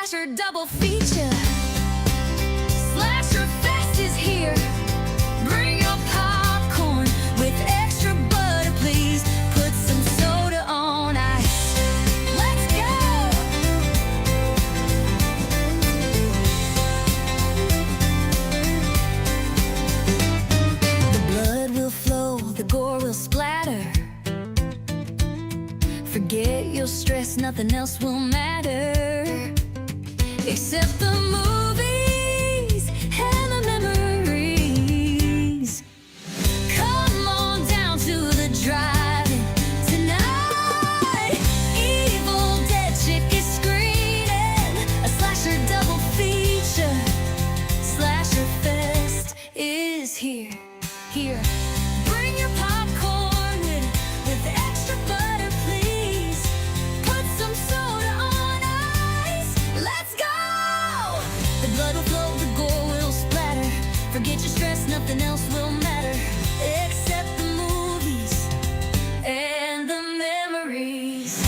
Slasher double feature. Slasher Fest is here. Bring your popcorn with extra butter, please. Put some soda on ice. Let's go! The blood will flow, the gore will splatter. Forget your stress, nothing else will matter except the movies and the memories. Come on down to the drive-in tonight. Evil Dead chick is screaming. A slasher double feature. Slasher Fest is here. Here. Bring your popcorn with extra butter, please. Put some soda on ice. Let's go! The blood will flow, the gore will splatter. Forget your stress, nothing else will matter except the movies and the memories.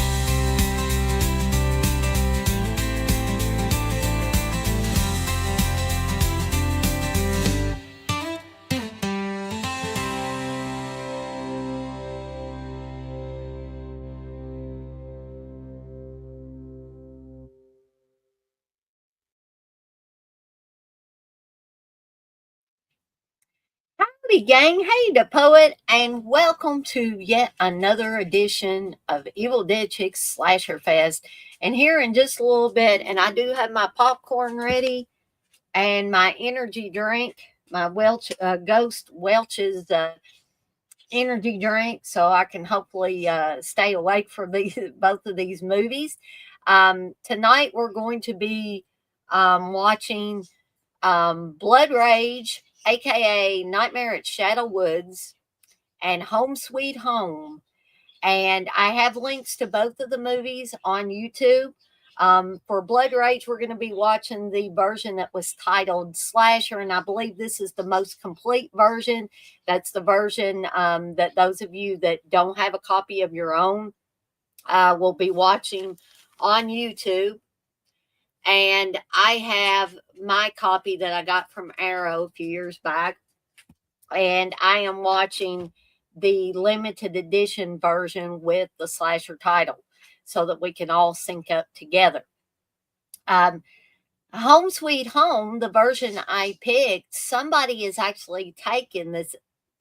Howdy, gang. Hey, the poet, and welcome to yet another edition of Evil Dead Chicks Slasher Fest. And here in just a little bit, and I do have my popcorn ready and my energy drink, my Ghost Welch's energy drink, so I can hopefully stay awake for these both of these movies. Tonight we're going to be watching Blood Rage, aka Nightmare at Shadow Woods, and Home Sweet Home. And I have links to both of the movies on YouTube. For Blood Rage, we're going to be watching the version that was titled Slasher, and I believe this is the most complete version. That's the version that those of you that don't have a copy of your own will be watching on YouTube. And I have my copy that I got from Arrow a few years back, and I am watching the limited edition version with the slasher title so that we can all sync up together. Home Sweet Home, the version I picked, somebody has actually taken this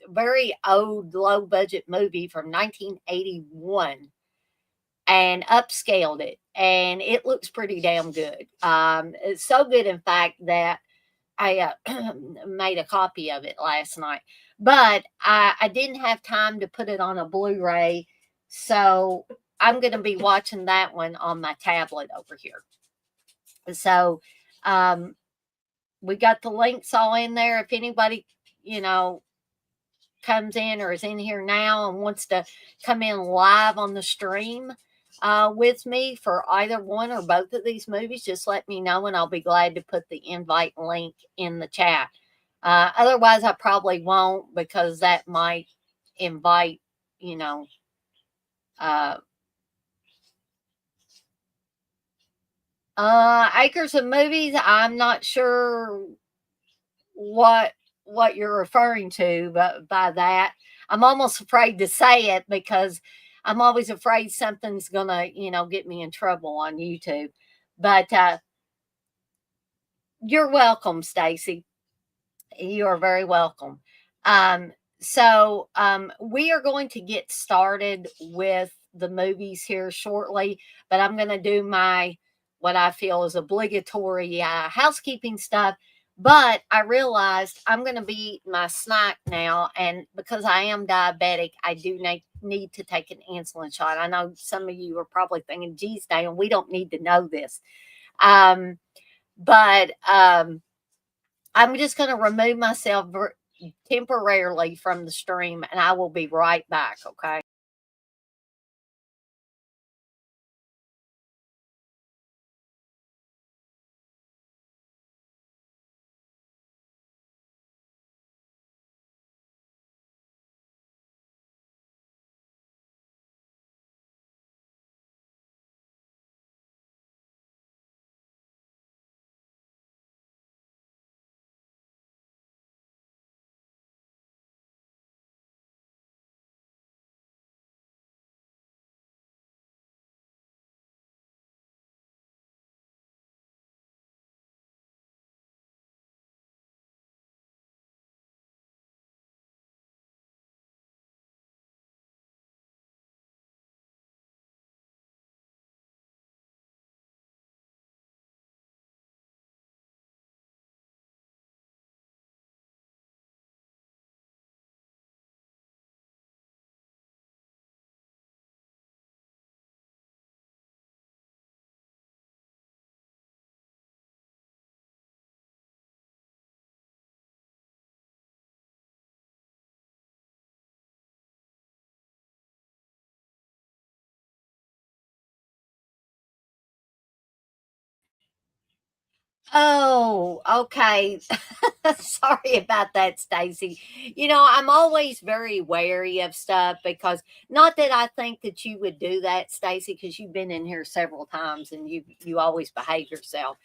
very old low budget movie from 1981 and upscaled it, and it looks pretty damn good. It's so good, in fact, that I made a copy of it last night, but I didn't have time to put it on a Blu-ray, so I'm going to be watching that one on my tablet over here. So we got the links all in there. If anybody, you know, comes in or is in here now and wants to come in live on the stream with me for either one or both of these movies, just let me know and I'll be glad to put the invite link in the chat. Otherwise, I probably won't, because that might invite, you know, Acres of Movies. I'm not sure what you're referring to, but by that, I'm almost afraid to say it because I'm always afraid something's gonna, you know, get me in trouble on YouTube. But you're welcome, Stacy. You are very welcome. We are going to get started with the movies here shortly, but I'm going to do my what I feel is obligatory housekeeping stuff. But I realized I'm going to be eating my snack now, and because I am diabetic, I do need to take an insulin shot. I know some of you are probably thinking, geez, Dan, we don't need to know this. But I'm just going to remove myself temporarily from the stream, and I will be right back. Okay. Oh, okay. Sorry about that, Stacy. You know, I'm always very wary of stuff because not that I think that you would do that, Stacy, because you've been in here several times and you always behave yourself.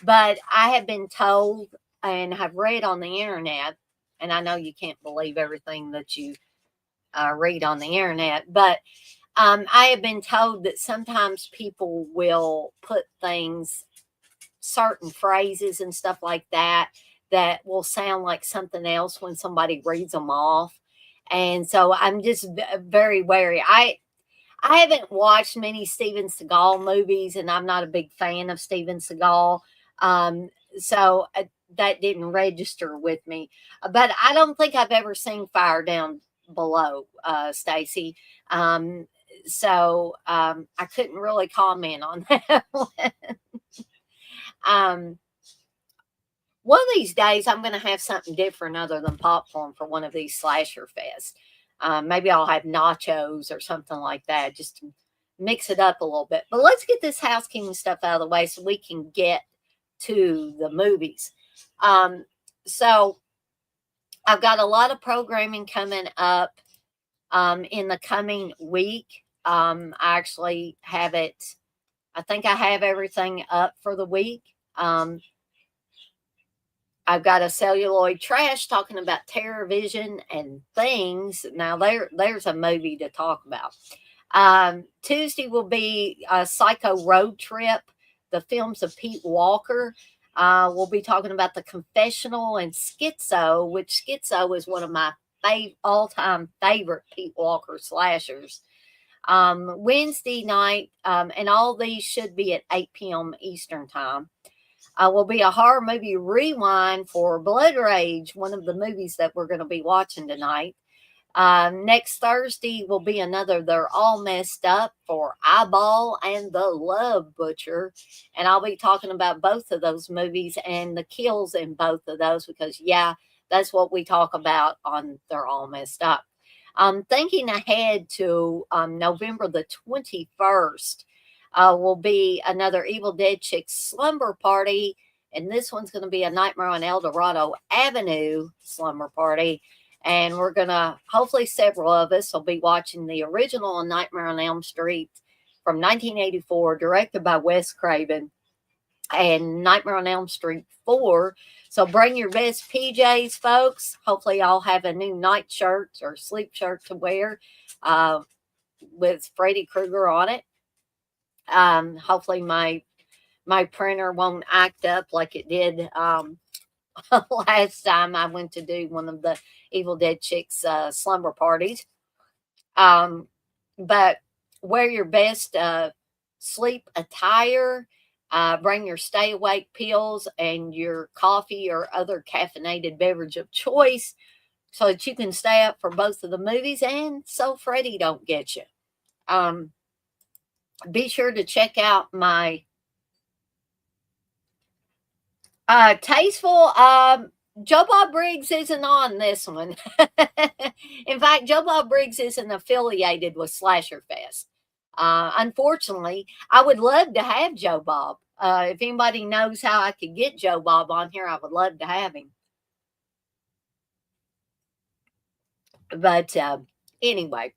But I have been told and have read on the internet, and I know you can't believe everything that you read on the internet, but I have been told that sometimes people will put things, certain phrases and stuff like that, that will sound like something else when somebody reads them off. And so I'm just very wary. I haven't watched many Steven Seagal movies, and I'm not a big fan of Steven Seagal. Um, so that didn't register with me. But I don't think I've ever seen Fire Down Below, Stacy. Um, so I couldn't really comment on that one. Um, one of these days, I'm going to have something different other than popcorn for one of these slasher fests. Maybe I'll have nachos or something like that, just to mix it up a little bit. But let's get this housekeeping stuff out of the way so we can get to the movies. So I've got a lot of programming coming up in the coming week. I actually have it, I think I have everything up for the week. I've got a celluloid trash talking about TerrorVision and things. Now there's a movie to talk about. Tuesday will be a Psycho Road Trip, the films of Pete Walker. We'll be talking about The Confessional and Schizo, which Schizo is one of my all-time favorite Pete Walker slashers. Wednesday night, and all these should be at 8 p.m. Eastern Time. Will be a horror movie rewind for Blood Rage, one of the movies that we're going to be watching tonight. Next Thursday will be another They're All Messed Up for Eyeball and The Love Butcher. And I'll be talking about both of those movies and the kills in both of those because, yeah, that's what we talk about on They're All Messed Up. Thinking ahead to November the 21st, will be another Evil Dead Chick slumber party. And this one's going to be a Nightmare on El Dorado Avenue slumber party. And we're going to, hopefully, several of us will be watching the original Nightmare on Elm Street from 1984, directed by Wes Craven, and Nightmare on Elm Street 4. So bring your best PJs, folks. Hopefully, I'll have a new night shirt or sleep shirt to wear with Freddy Krueger on it. Hopefully my printer won't act up like it did last time I went to do one of the Evil Dead Chicks slumber parties. But wear your best sleep attire. Bring your stay awake pills and your coffee or other caffeinated beverage of choice so that you can stay up for both of the movies and so Freddy don't get you. Be sure to check out my tasteful. Joe Bob Briggs isn't on this one. In fact, Joe Bob Briggs isn't affiliated with Slasher Fest. Unfortunately, I would love to have Joe Bob. If anybody knows how I could get Joe Bob on here, I would love to have him. But anyway,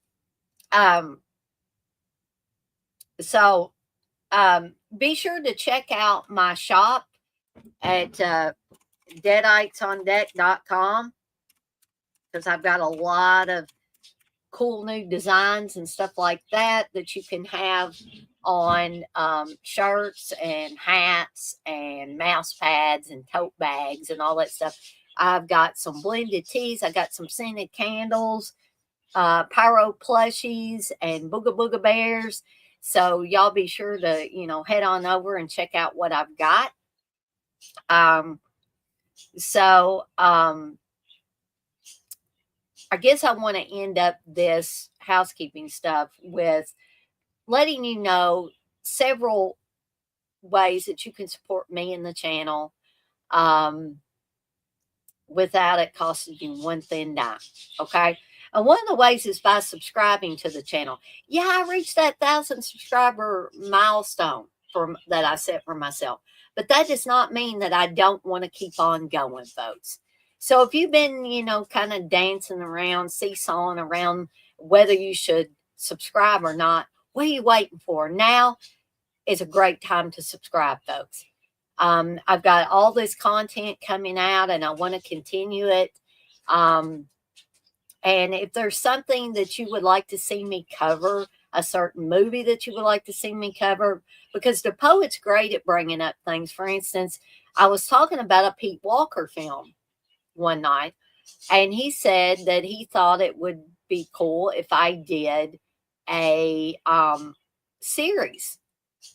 so be sure to check out my shop at deaditesondeck.com because I've got a lot of cool new designs and stuff like that that you can have on shirts and hats and mouse pads and tote bags and all that stuff. I've got some blended teas. I got some scented candles, pyro plushies, and booga booga bears. So y'all be sure to, head on over and check out what I've got. I guess I want to end up this housekeeping stuff with letting you know several ways that you can support me and the channel without it costing you one thin dime. Okay. And one of the ways is by subscribing to the channel. Yeah, I reached that 1,000 subscriber milestone that I set for myself. But that does not mean that I don't want to keep on going, folks. So if you've been, kind of dancing around, seesawing around whether you should subscribe or not, what are you waiting for? Now is a great time to subscribe, folks. I've got all this content coming out and I want to continue it. And if there's something that you would like to see me cover, a certain movie that you would like to see me cover, because the poet's great at bringing up things. For instance, I was talking about a Pete Walker film one night, and he said that he thought it would be cool if I did a series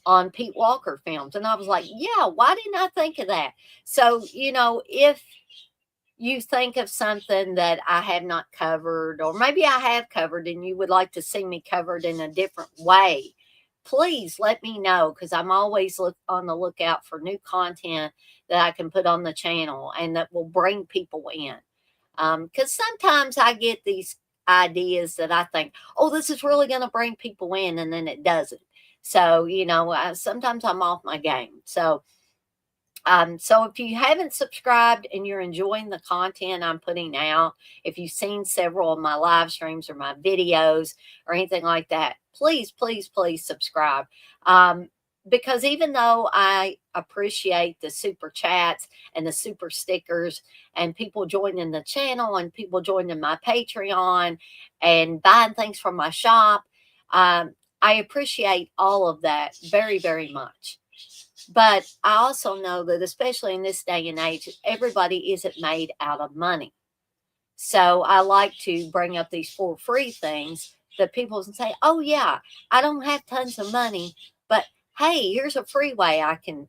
on Pete Walker films. And I was like, yeah, why didn't I think of that? So, if you think of something that I have not covered, or maybe I have covered and you would like to see me covered in a different way, please let me know, because I'm always on the lookout for new content that I can put on the channel and that will bring people in. Because sometimes I get these ideas that I think, oh, this is really going to bring people in, and then it doesn't. So, sometimes I'm off my game. So if you haven't subscribed and you're enjoying the content I'm putting out, if you've seen several of my live streams or my videos or anything like that, please, please, please subscribe. Because even though I appreciate the super chats and the super stickers and people joining the channel and people joining my Patreon and buying things from my shop, I appreciate all of that very, very much. But I also know that, especially in this day and age, everybody isn't made out of money. So I like to bring up these for free things that people can say, oh, yeah, I don't have tons of money, but hey, here's a free way I can,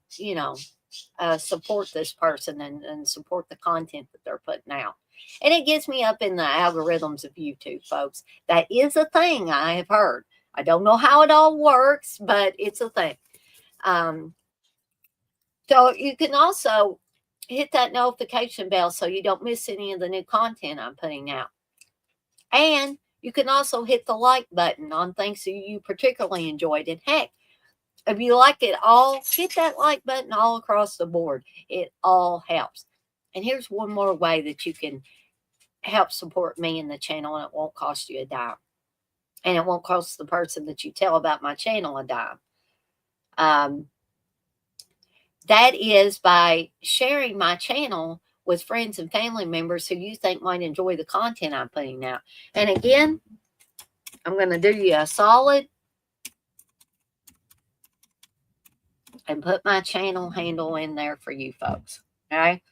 support this person and support the content that they're putting out. And it gets me up in the algorithms of YouTube, folks. That is a thing I have heard. I don't know how it all works, but it's a thing. So you can also hit that notification bell so you don't miss any of the new content I'm putting out. And you can also hit the like button on things that you particularly enjoyed. And heck, if you like it all, hit that like button all across the board. It all helps. And here's one more way that you can help support me and the channel, and it won't cost you a dime. And it won't cost the person that you tell about my channel a dime. That is by sharing my channel with friends and family members who you think might enjoy the content I'm putting out. And again, I'm going to do you a solid and put my channel handle in there for you folks. All right.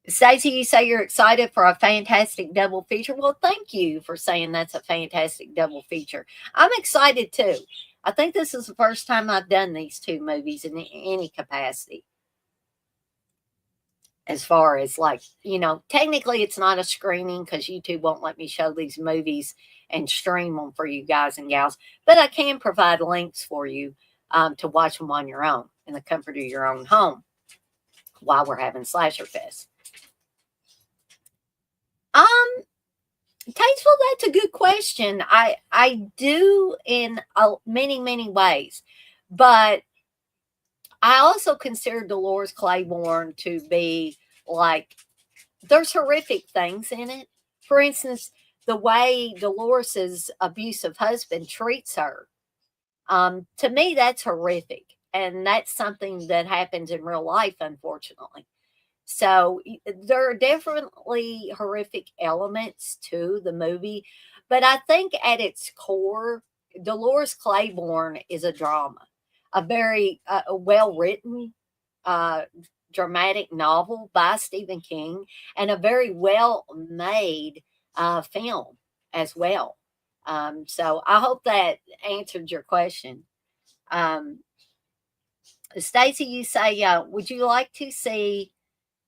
Stacey, you say you're excited for a fantastic double feature. Well, thank you for saying that's a fantastic double feature. I'm excited too. I think this is the first time I've done these two movies in any capacity. As far as technically it's not a screening because YouTube won't let me show these movies and stream them for you guys and gals. But I can provide links for you to watch them on your own in the comfort of your own home while we're having Slasher Fest. Tasteful, that's a good question. I do in many, many ways. But I also consider Dolores Claiborne to be there's horrific things in it. For instance, the way Dolores's abusive husband treats her. To me, that's horrific. And that's something that happens in real life, unfortunately. So there are definitely horrific elements to the movie. But I think at its core, Dolores Claiborne is a drama. A very well-written, dramatic novel by Stephen King, and a very well-made film as well. So I hope that answered your question. Stacey, you say, would you like to see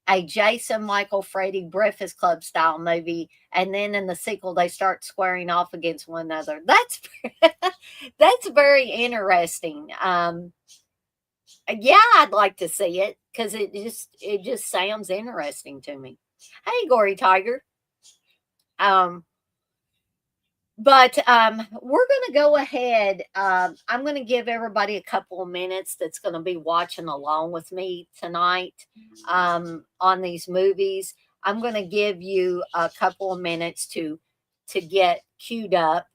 a Jason, Michael, Freddy, Breakfast Club style movie, and then in the sequel they start squaring off against one another? That's very interesting. Yeah, I'd like to see it because it just sounds interesting to me. Hey, Gory Tiger. But we're going to go ahead. I'm going to give everybody a couple of minutes that's going to be watching along with me tonight on these movies. I'm going to give you a couple of minutes to get queued up.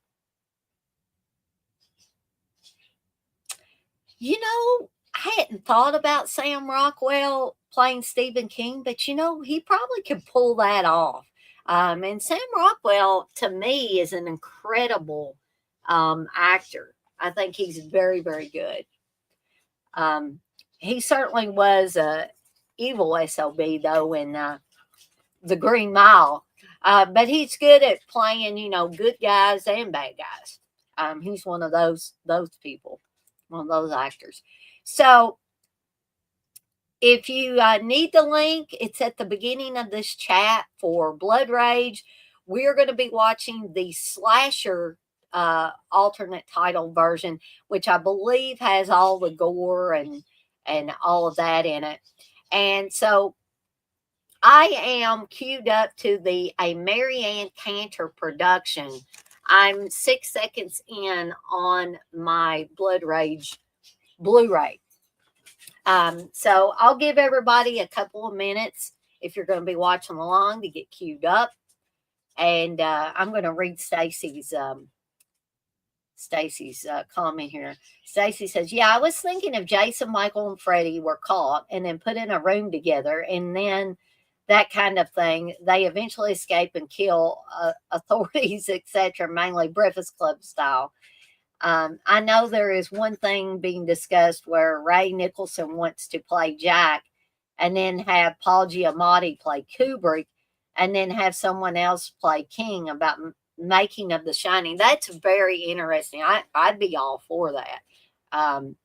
You know, I hadn't thought about Sam Rockwell playing Stephen King, but he probably could pull that off. And Sam Rockwell, to me, is an incredible actor. I think he's very, very good. Um, he certainly was a evil SOB though in the Green Mile, but he's good at playing, good guys and bad guys. He's one of those people, one of those actors. So if you need the link, it's at the beginning of this chat for Blood Rage. We're going to be watching the slasher alternate title version, which I believe has all the gore and all of that in it. And so I am queued up to a Mary Ann Cantor production. I'm 6 seconds in on my Blood Rage Blu-ray. So I'll give everybody a couple of minutes if you're going to be watching along to get queued up. And I'm going to read Stacy's comment here. Stacy says, "Yeah, I was thinking if Jason, Michael, and Freddie were caught and then put in a room together, and then that kind of thing, they eventually escape and kill authorities, etc., mainly Breakfast Club style. I know there is one thing being discussed where Ray Nicholson wants to play Jack and then have Paul Giamatti play Kubrick and then have someone else play King about making of The Shining. That's very interesting. I'd be all for that. And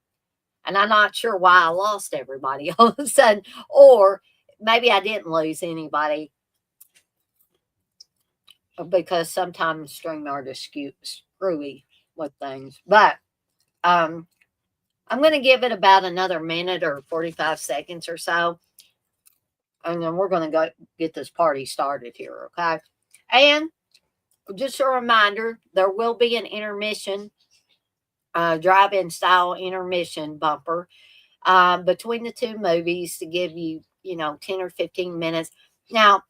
I'm not sure why I lost everybody all of a sudden, or maybe I didn't lose anybody because sometimes StreamYard is screwy with things. But I'm going to give it about another minute or 45 seconds or so. And then we're going to go get this party started here, okay? And just a reminder, there will be an intermission, drive-in style intermission bumper between the two movies to give you, 10 or 15 minutes. Now,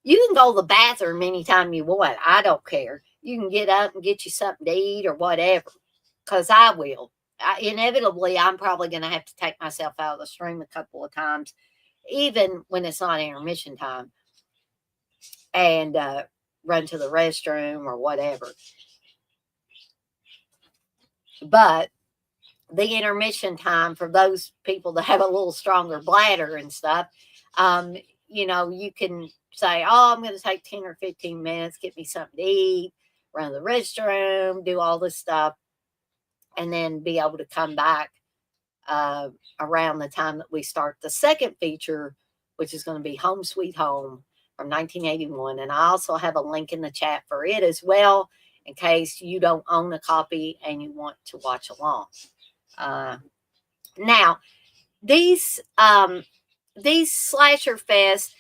you can go to the bathroom anytime you want. I don't care. You can get up and get you something to eat or whatever, because I will. Inevitably, I'm probably going to have to take myself out of the stream a couple of times, even when it's not intermission time, and run to the restroom or whatever. But the intermission time, for those people that have a little stronger bladder and stuff, you can say, oh, I'm going to take 10 or 15 minutes, get me something to eat, run to the restroom, do all this stuff, and then be able to come back around the time that we start the second feature, which is going to be Home Sweet Home from 1981. And I also have a link in the chat for it as well, in case you don't own a copy and you want to watch along. Now, these slasher fests,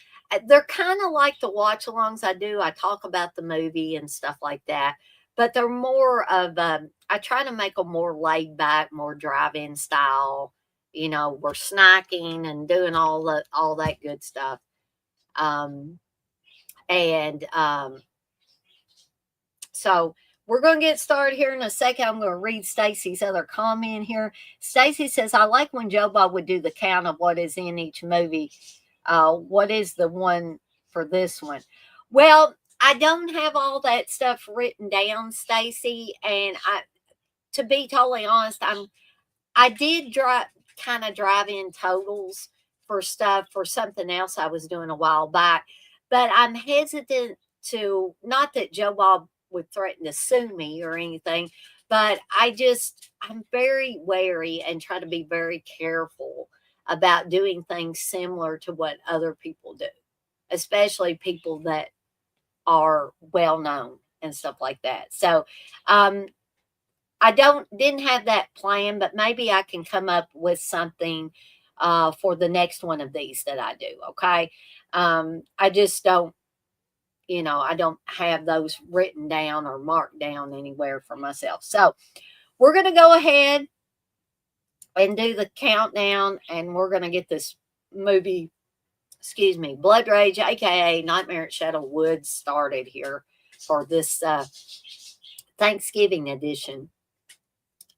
they're kind of like the watch alongs I do. I talk about the movie and stuff like that, but they're more of I try to make them more laid back, more drive-in style. We're snacking and doing all that good stuff. So we're going to get started here in a second. I'm going to read Stacy's other comment here. Stacy says, I like when Joe Bob would do the count of what is in each movie. What is the one for this one? Well, I don't have all that stuff written down, Stacy. And to be totally honest, I did drive in totals for stuff for something else I was doing a while back. But I'm hesitant to, not that Joe Bob would threaten to sue me or anything, but I'm very wary and try to be very careful about doing things similar to what other people do, especially people that are well known and stuff like that. So I didn't have that plan, but maybe I can come up with something for the next one of these that I do. Okay. I just don't I don't have those written down or marked down anywhere for myself. So we're going to go ahead and do the countdown, and we're going to get this movie, Blood Rage, aka Nightmare at Shadow Woods, started here for this Thanksgiving edition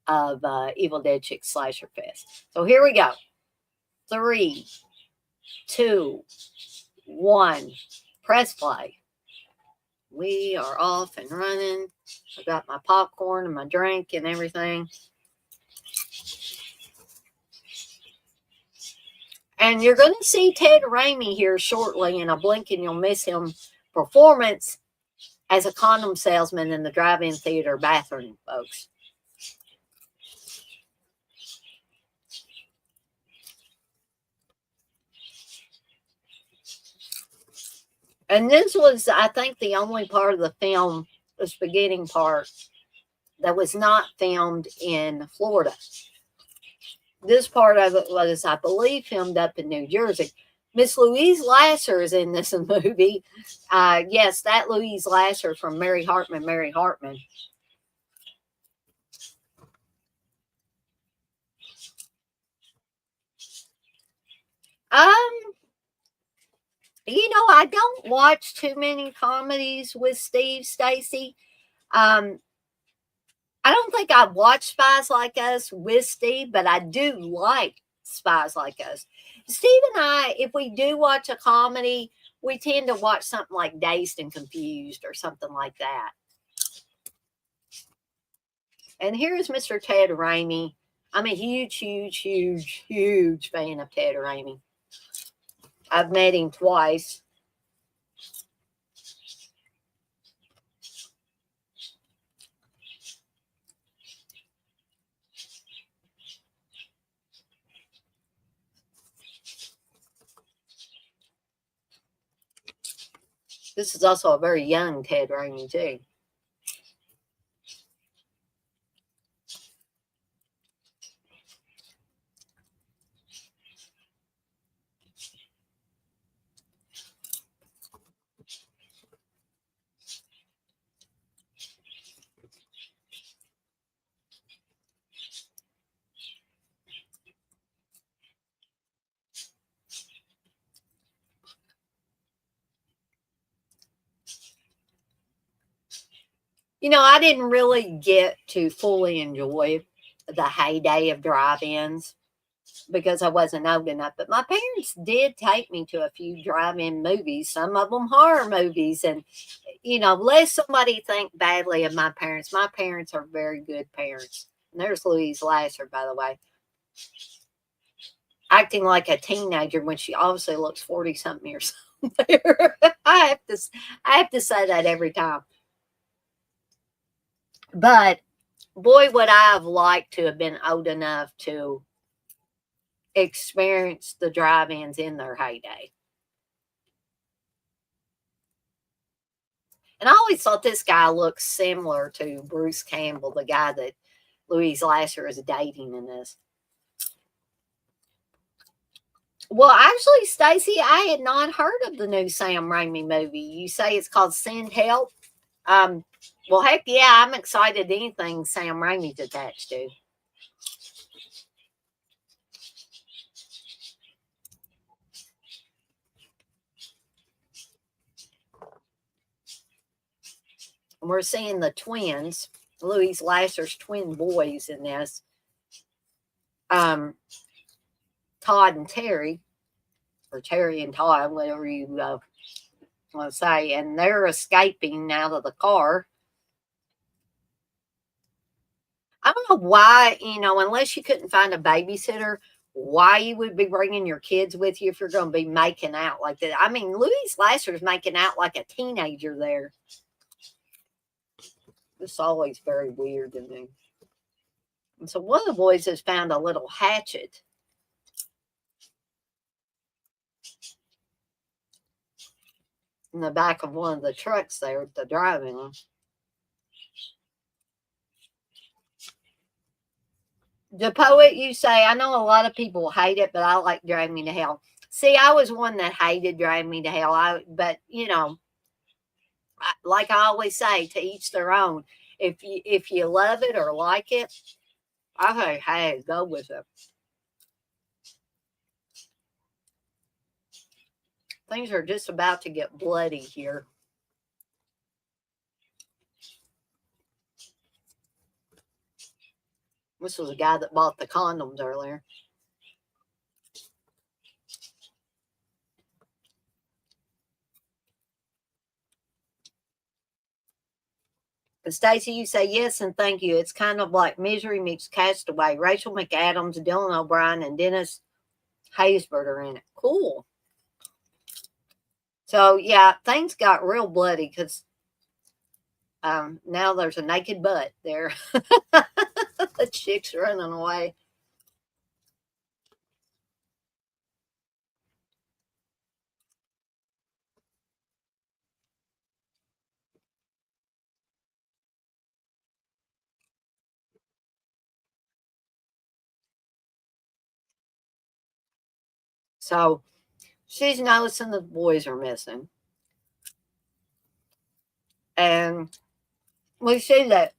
of Evil Dead Chick Slasher Fest. So here we go. 3, 2, 1. Press play. We are off and running. I got my popcorn and my drink and everything. And you're going to see Ted Raimi here shortly in a blink and you'll miss him performance as a condom salesman in the drive-in theater bathroom, folks. And this was, I think, the only part of the film, the beginning part, that was not filmed in Florida. This part of it was, I believe, filmed up in New Jersey. Miss Louise Lasser is in this movie. Yes, that Louise Lasser from Mary Hartman, Mary Hartman. I don't watch too many comedies with Steve Stacy. I don't think I watch Spies Like Us with Steve, but I do like Spies Like Us. Steve and I, if we do watch a comedy, we tend to watch something like Dazed and Confused or something like that. And here's Mr. Ted Raimi. I'm a huge fan of Ted Raimi. I've met him twice. This is also a very young Ted Raimi, too. I didn't really get to fully enjoy the heyday of drive-ins because I wasn't old enough. But my parents did take me to a few drive-in movies, some of them horror movies. And, lest somebody think badly of my parents are very good parents. And there's Louise Lasser, by the way, acting like a teenager when she obviously looks 40-something years old. I have to say that every time. But boy, would I have liked to have been old enough to experience the drive-ins in their heyday. And I always thought this guy looked similar to Bruce Campbell, the guy that Louise Lasser is dating in this. Well, actually, Stacy, I had not heard of the new Sam Raimi movie. You say it's called Send Help? Well, heck yeah, I'm excited anything Sam Raimi's attached to. We're seeing the twins, Louise Lasser's twin boys in this. Todd and Terry, or Terry and Todd, whatever you want to say, and they're escaping out of the car. I don't know why, unless you couldn't find a babysitter, why you would be bringing your kids with you if you're going to be making out like that. I mean, Louise Lasser's making out like a teenager there. It's always very weird to me. And so one of the boys has found a little hatchet in the back of one of the trucks there at the driving. The Poet, you say, I know a lot of people hate it, but I like Drag Me to Hell. See, I was one that hated Drag Me to Hell. But like I always say, to each their own. If you love it or like it, I say, hey, go with it. Things are just about to get bloody here. This was a guy that bought the condoms earlier. But Stacey, you say yes and thank you. It's kind of like Misery meets Castaway. Rachel McAdams, Dylan O'Brien, and Dennis Haysbert are in it. Cool. So yeah, things got real bloody because now there's a naked butt there. The chick's running away. So she's noticing the boys are missing. And we see that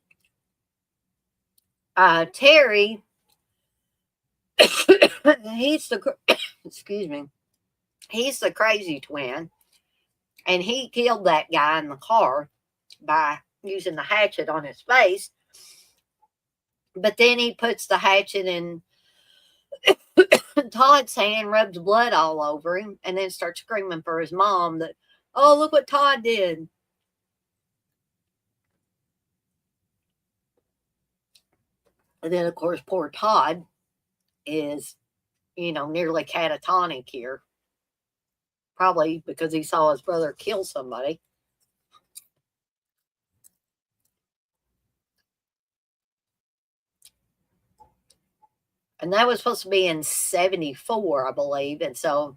Terry, he's the, excuse me, he's the crazy twin. And he killed that guy in the car by using the hatchet on his face. But then he puts the hatchet in Todd's hand, rubs blood all over him, and then starts screaming for his mom that, oh, look what Todd did. And then, of course, poor Todd is, nearly catatonic here. Probably because he saw his brother kill somebody. And that was supposed to be in 74, I believe. And so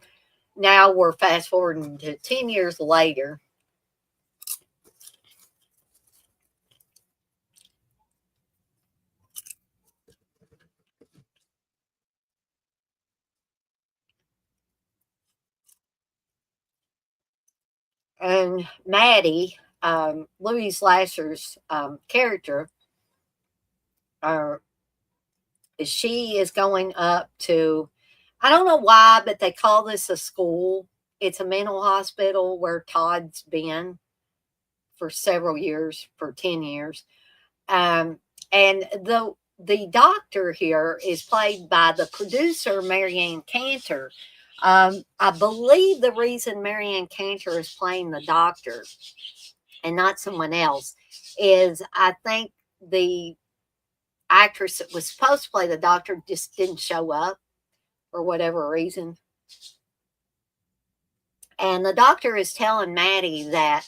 now we're fast forwarding to 10 years later. And Maddie, Louise Lasher's character, she is going up to, I don't know why, but they call this a school. It's a mental hospital where Todd's been for several years, for 10 years. And the doctor here is played by the producer, Marianne Cantor. I believe the reason Marianne Cantor is playing the doctor and not someone else is I think the actress that was supposed to play the doctor just didn't show up for whatever reason. And the doctor is telling Maddie that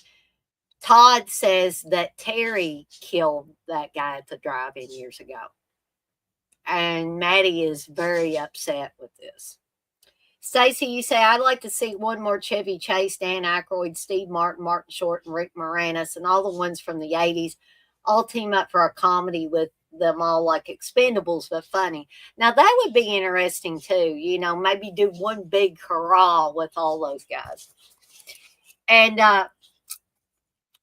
Todd says that Terry killed that guy at the drive-in years ago. And Maddie is very upset with this. Stacey, you say, I'd like to see one more Chevy Chase, Dan Aykroyd, Steve Martin, Martin Short, and Rick Moranis, and all the ones from the 80s all team up for a comedy with them all like Expendables, but funny. Now, that would be interesting too. Maybe do one big hurrah with all those guys. And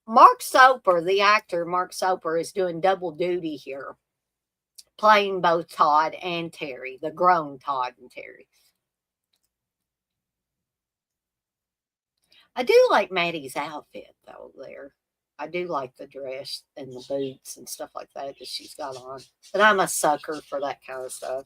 Mark Soper, the actor Mark Soper, is doing double duty here, playing both Todd and Terry, the grown Todd and Terry. I do like Maddie's outfit, though, there. I do like the dress and the boots and stuff like that she's got on. But I'm a sucker for that kind of stuff.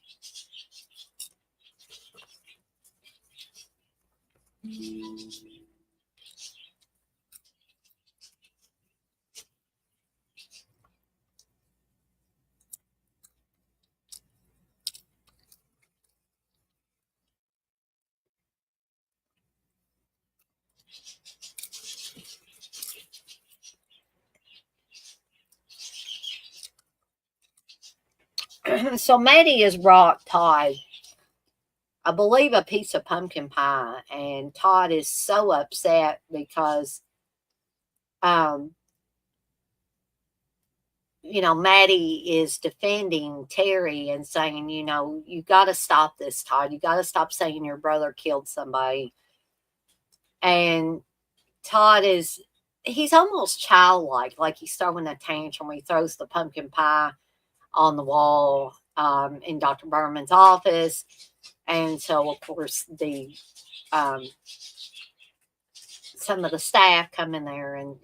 So Maddie has brought Todd, I believe, a piece of pumpkin pie, and Todd is so upset because, Maddie is defending Terry and saying, you got to stop this, Todd. You got to stop saying your brother killed somebody. And Todd is he's almost childlike, like he's throwing a tantrum. He throws the pumpkin pie on the wall in Dr. Berman's office. And so, of course, some of the staff come in there and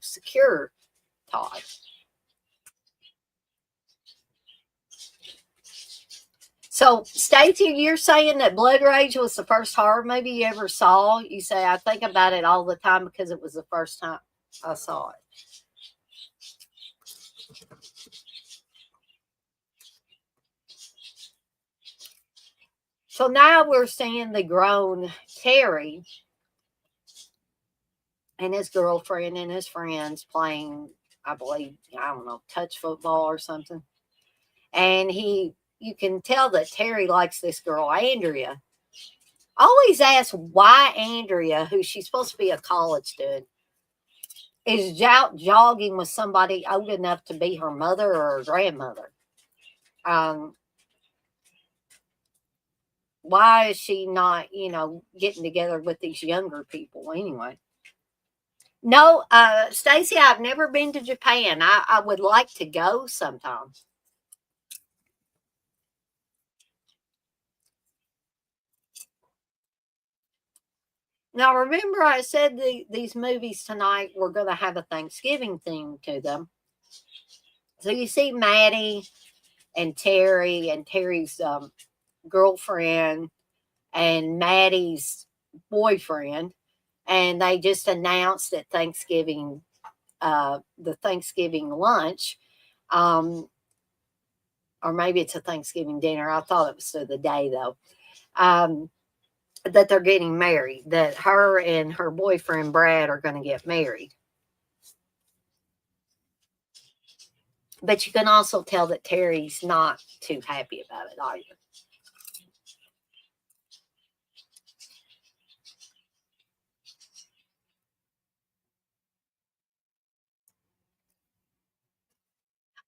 secure Todd. So, Stacey, you're saying that Blood Rage was the first horror movie you ever saw? You say, I think about it all the time because it was the first time I saw it. So now we're seeing the grown Terry and his girlfriend and his friends playing, I believe, I don't know, touch football or something. And you can tell that Terry likes this girl, Andrea. I always ask why Andrea, who she's supposed to be a college student, is out jogging with somebody old enough to be her mother or her grandmother. Why is she not, getting together with these younger people anyway? No, Stacey, I've never been to Japan. I would like to go sometime. Now, remember, I said these movies tonight were going to have a Thanksgiving theme to them. So you see Maddie and Terry's girlfriend and Maddie's boyfriend, and they just announced at Thanksgiving, the Thanksgiving lunch, or maybe it's a Thanksgiving dinner. I thought it was to the day though. That they're getting married, that her and her boyfriend Brad are going to get married. But you can also tell that Terry's not too happy about it either.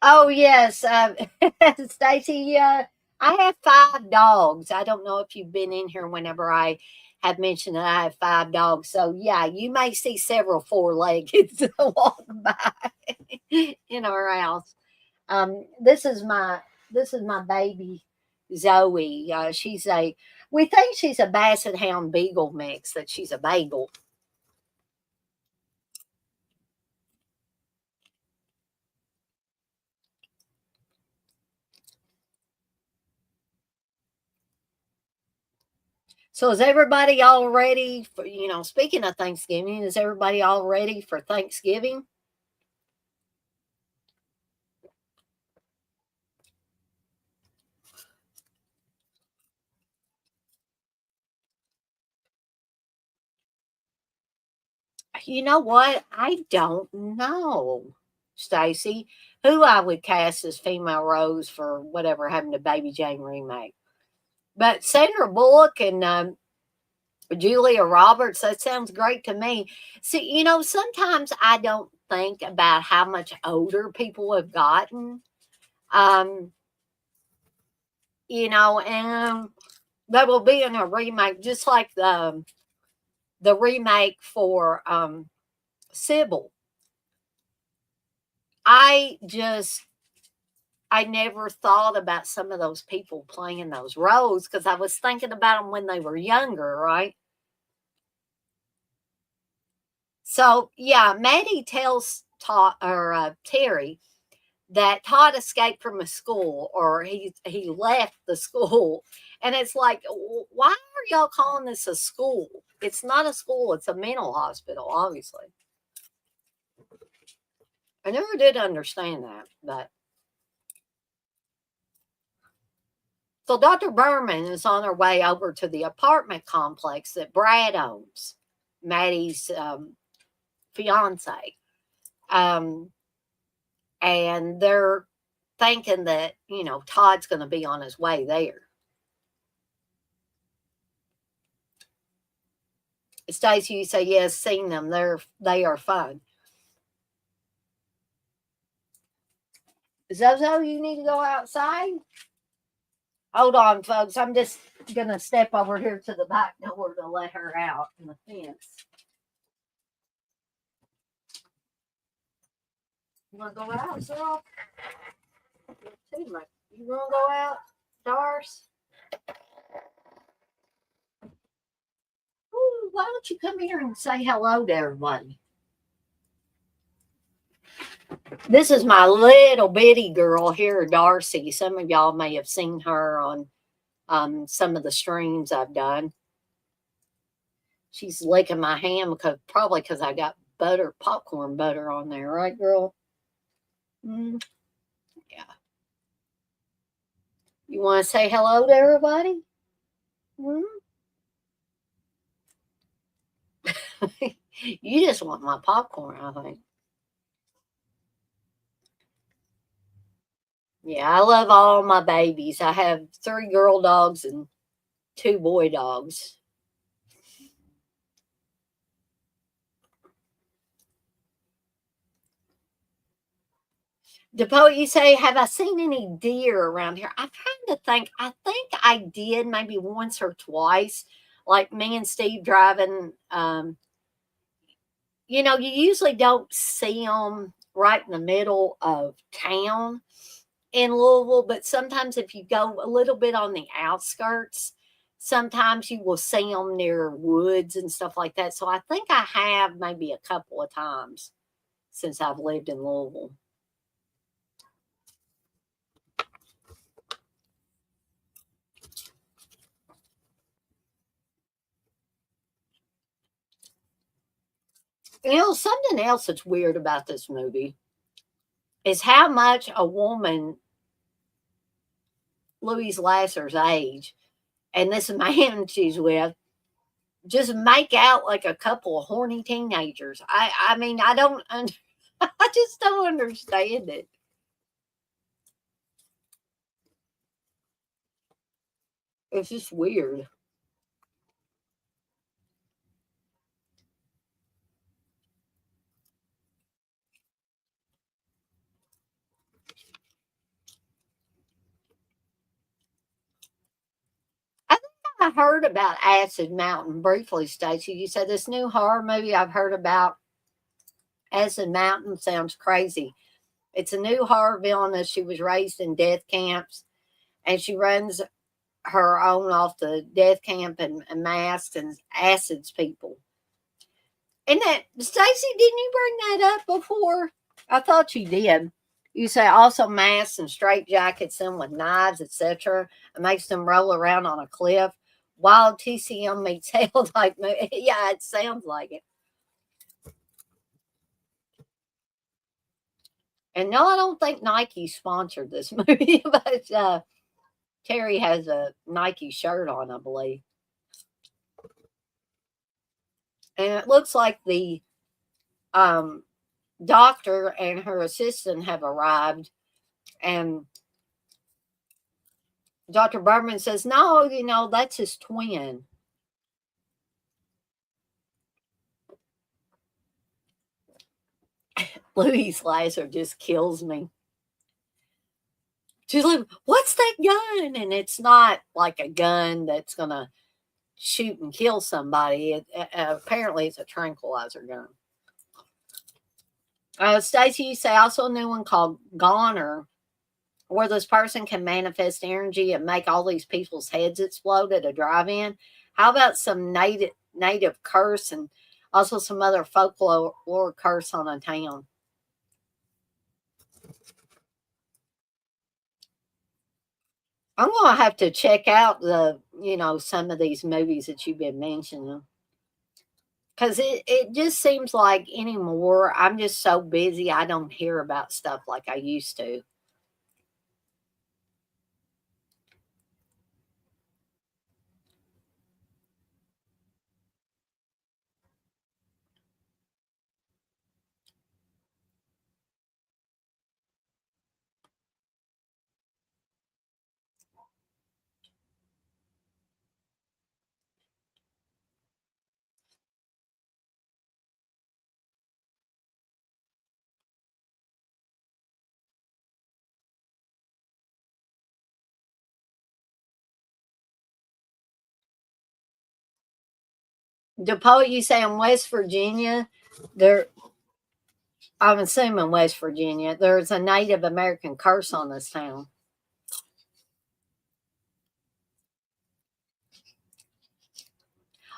Oh yes, Stacy. I have 5 dogs. I don't know if you've been in here whenever I have mentioned that I have 5 dogs. So yeah, you may see several 4-leggeds walk by in our house. This is my baby Zoe. We think she's a Basset Hound Beagle mix. That she's a bagel. So is everybody all ready for, speaking of Thanksgiving, is everybody all ready for Thanksgiving? You know what? I don't know, Stacy, who I would cast as female Rose for whatever happened to Baby Jane remake. But Sandra Bullock and Julia Roberts, that sounds great to me. See, sometimes I don't think about how much older people have gotten. Um, and they will be in a remake, just like the remake for Sybil. I never thought about some of those people playing those roles because I was thinking about them when they were younger, right? So yeah, Maddie tells Todd or Terry that Todd escaped from a school or he left the school, and it's like, why are y'all calling this a school? It's not a school; it's a mental hospital, obviously. I never did understand that, but so Dr. Berman is on her way over to the apartment complex that Brad owns, Maddie's fiance. Um, and they're thinking that, Todd's going to be on his way there. Stacey, you say, yes, seen them. They are fun. Zozo, you need to go outside? Hold on, folks. I'm just going to step over here to the back door to let her out in the fence. You want to go out, girl? Too much. You want to go out, Doris? Ooh, why don't you come here and say hello to everybody? This is my little bitty girl here, Darcy. Some of y'all may have seen her on some of the streams I've done. She's licking my hand probably because I got butter, popcorn butter on there, right, girl? Yeah. You want to say hello to everybody? Mm? You just want my popcorn, I think. Yeah, I love all my babies. I have 3 girl dogs and 2 boy dogs. DePoe, you say, have I seen any deer around here? I'm trying to think. I think I did maybe once or twice, like me and Steve driving. You usually don't see them right in the middle of town in Louisville, but sometimes if you go a little bit on the outskirts, sometimes you will see them near woods and stuff like that. So I think I have maybe a couple of times since I've lived in Louisville. Something else that's weird about this movie is how much a woman, Louise Lasser's age, and this man she's with, just make out like a couple of horny teenagers. I mean, I don't, I just don't understand it. It's just weird. I think I heard about Acid Mountain briefly, Stacey. You said this new horror movie I've heard about, Acid Mountain, sounds crazy. It's a new horror villain. She was raised in death camps, and she runs her own off the death camp and masks and acids people. And that, Stacy, didn't you bring that up before? I thought you did. You say also masks and straight jackets them with knives, etc. It makes them roll around on a cliff. Wild TCM meets hell type movie. Yeah, it sounds like it. And no, I don't think Nike sponsored this movie, but Terry has a Nike shirt on, I believe. And it looks like the doctor and her assistant have arrived, and Dr. Berman says, no, that's his twin. Louise Lasser just kills me. She's like, what's that gun? And it's not like a gun that's going to shoot and kill somebody. Apparently, it's a tranquilizer gun. Stacey, you say also a new one called Goner, where this person can manifest energy and make all these people's heads explode at a drive-in. How about some native curse and also some other folklore curse on a town? I'm gonna have to check out some of these movies that you've been mentioning. Because it just seems like anymore, I'm just so busy, I don't hear about stuff like I used to. DePaul, you say in West Virginia, there I'm assuming West Virginia. There's a Native American curse on this town.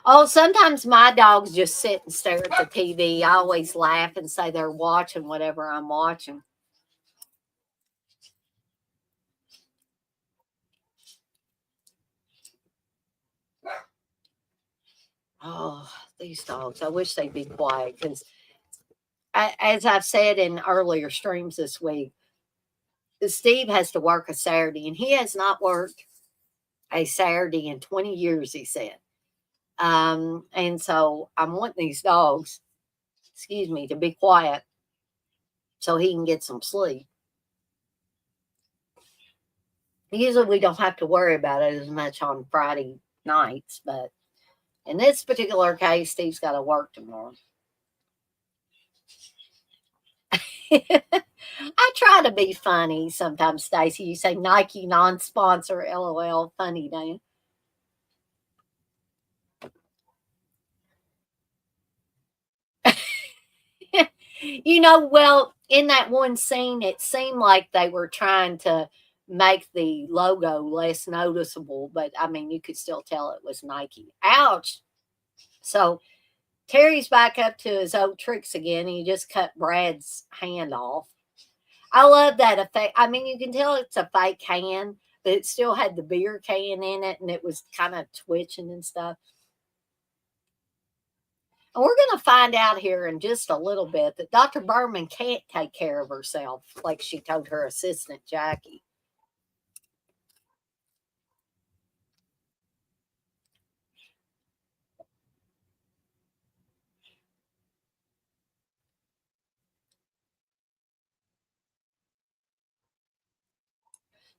Oh, sometimes my dogs just sit and stare at the TV. I always laugh and say they're watching whatever I'm watching. Oh, these dogs. I wish they'd be quiet because, as I've said in earlier streams this week, Steve has to work a Saturday and he has not worked a Saturday in 20 years, he said. And so I'm wanting these dogs, excuse me, to be quiet so he can get some sleep. Usually we don't have to worry about it as much on Friday nights, but in this particular case, Steve's got to work tomorrow. I try to be funny sometimes, Stacy. You say Nike non-sponsor, LOL, funny, don't you? Well, in that one scene, it seemed like they were trying to make the logo less noticeable, but I mean, you could still tell it was Nike. Ouch. So Terry's back up to his old tricks again. He just cut Brad's hand off. I love that effect. I mean, you can tell it's a fake hand, but it still had the beer can in it and it was kind of twitching and stuff. And we're going to find out here in just a little bit that Dr. Berman can't take care of herself like she told her assistant, Jackie.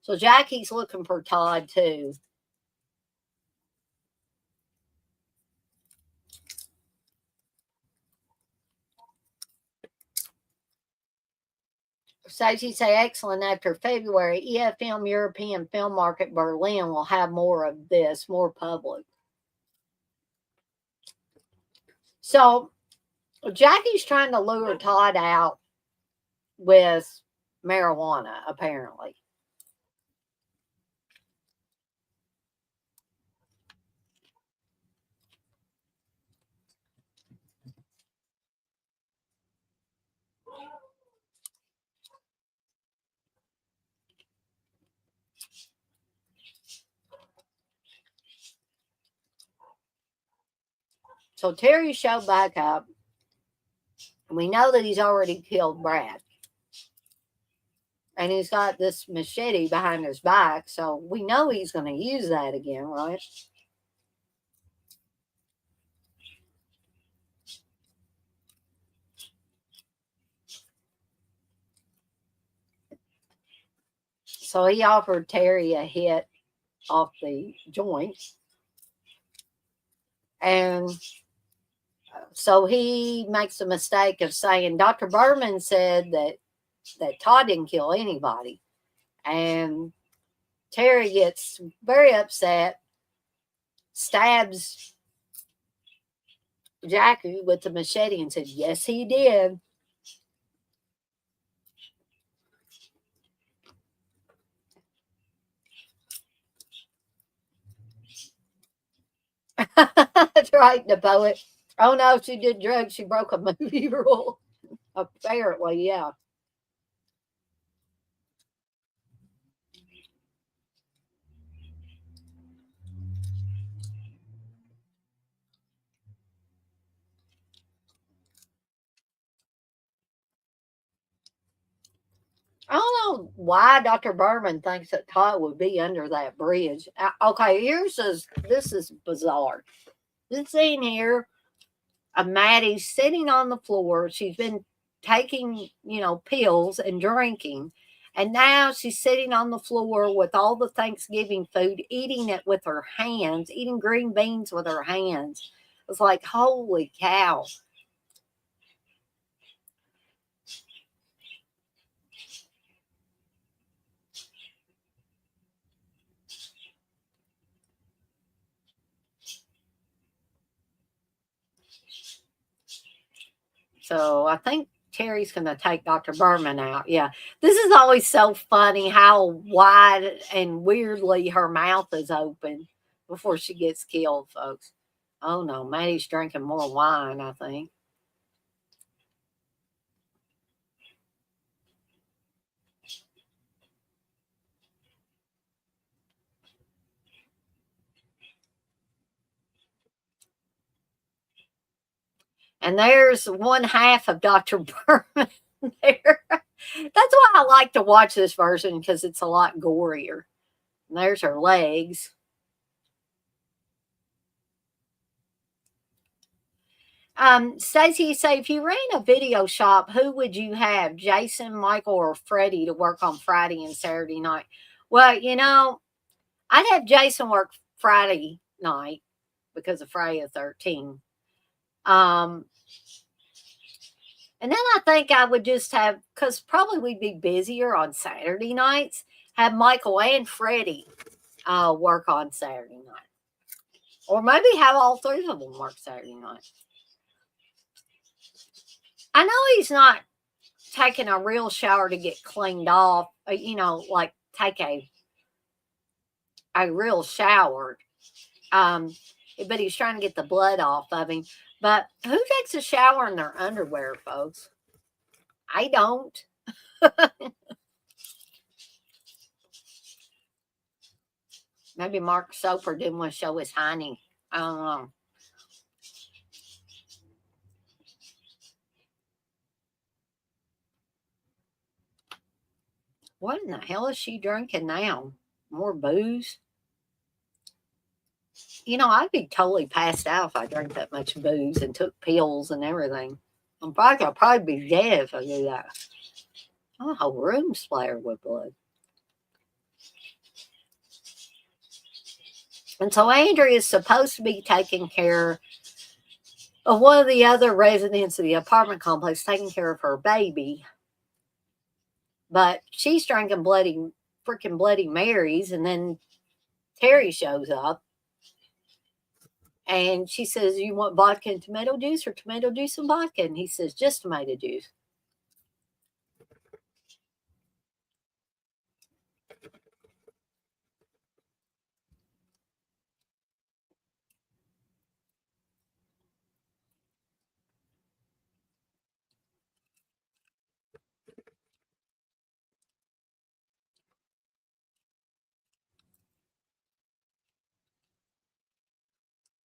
So Jackie's looking for Todd too. Stacey say excellent after February. EFM European Film Market Berlin will have more of this, more public. So Jackie's trying to lure Todd out with marijuana, apparently. So Terry showed back up. We know that he's already killed Brad. And he's got this machete behind his back, so we know he's going to use that again, right? So he offered Terry a hit off the joint. And so he makes a mistake of saying Dr. Berman said that Todd didn't kill anybody. And Terry gets very upset, stabs Jackie with the machete and says, yes, he did. That's right, the poet. Oh no, she did drugs. She broke a movie rule. Apparently, yeah. I don't know why Dr. Berman thinks that Todd would be under that bridge. Okay, this is bizarre. This scene here of Maddie sitting on the floor. She's been taking, pills and drinking. And now she's sitting on the floor with all the Thanksgiving food, eating it with her hands, eating green beans with her hands. It's like, holy cow. So I think Terry's going to take Dr. Berman out. Yeah. This is always so funny how wide and weirdly her mouth is open before she gets killed, folks. Oh no, Maddie's drinking more wine, I think. And there's one half of Dr. Berman there. That's why I like to watch this version because it's a lot gorier. And there's her legs. Stacey, you say if you ran a video shop, who would you have? Jason, Michael, or Freddie to work on Friday and Saturday night? Well, I'd have Jason work Friday night because of Friday the 13th. And then I think I would just have, because probably we'd be busier on Saturday nights, have Michael and Freddie work on Saturday night. Or maybe have all three of them work Saturday night. I know he's not taking a real shower to get cleaned off, like take a real shower. But he's trying to get the blood off of him. But who takes a shower in their underwear, folks? I don't. Maybe Mark Soper didn't want to show his hiney. I don't know. What in the hell is she drinking now? More booze? I'd be totally passed out if I drank that much booze and took pills and everything. I'd probably be dead if I did that. Oh, whole room splattered with blood. And so Andrea is supposed to be taking care of one of the other residents of the apartment complex, taking care of her baby. But she's drinking freaking Bloody Marys, and then Terry shows up. And she says, you want vodka and tomato juice or tomato juice and vodka? And he says, just tomato juice.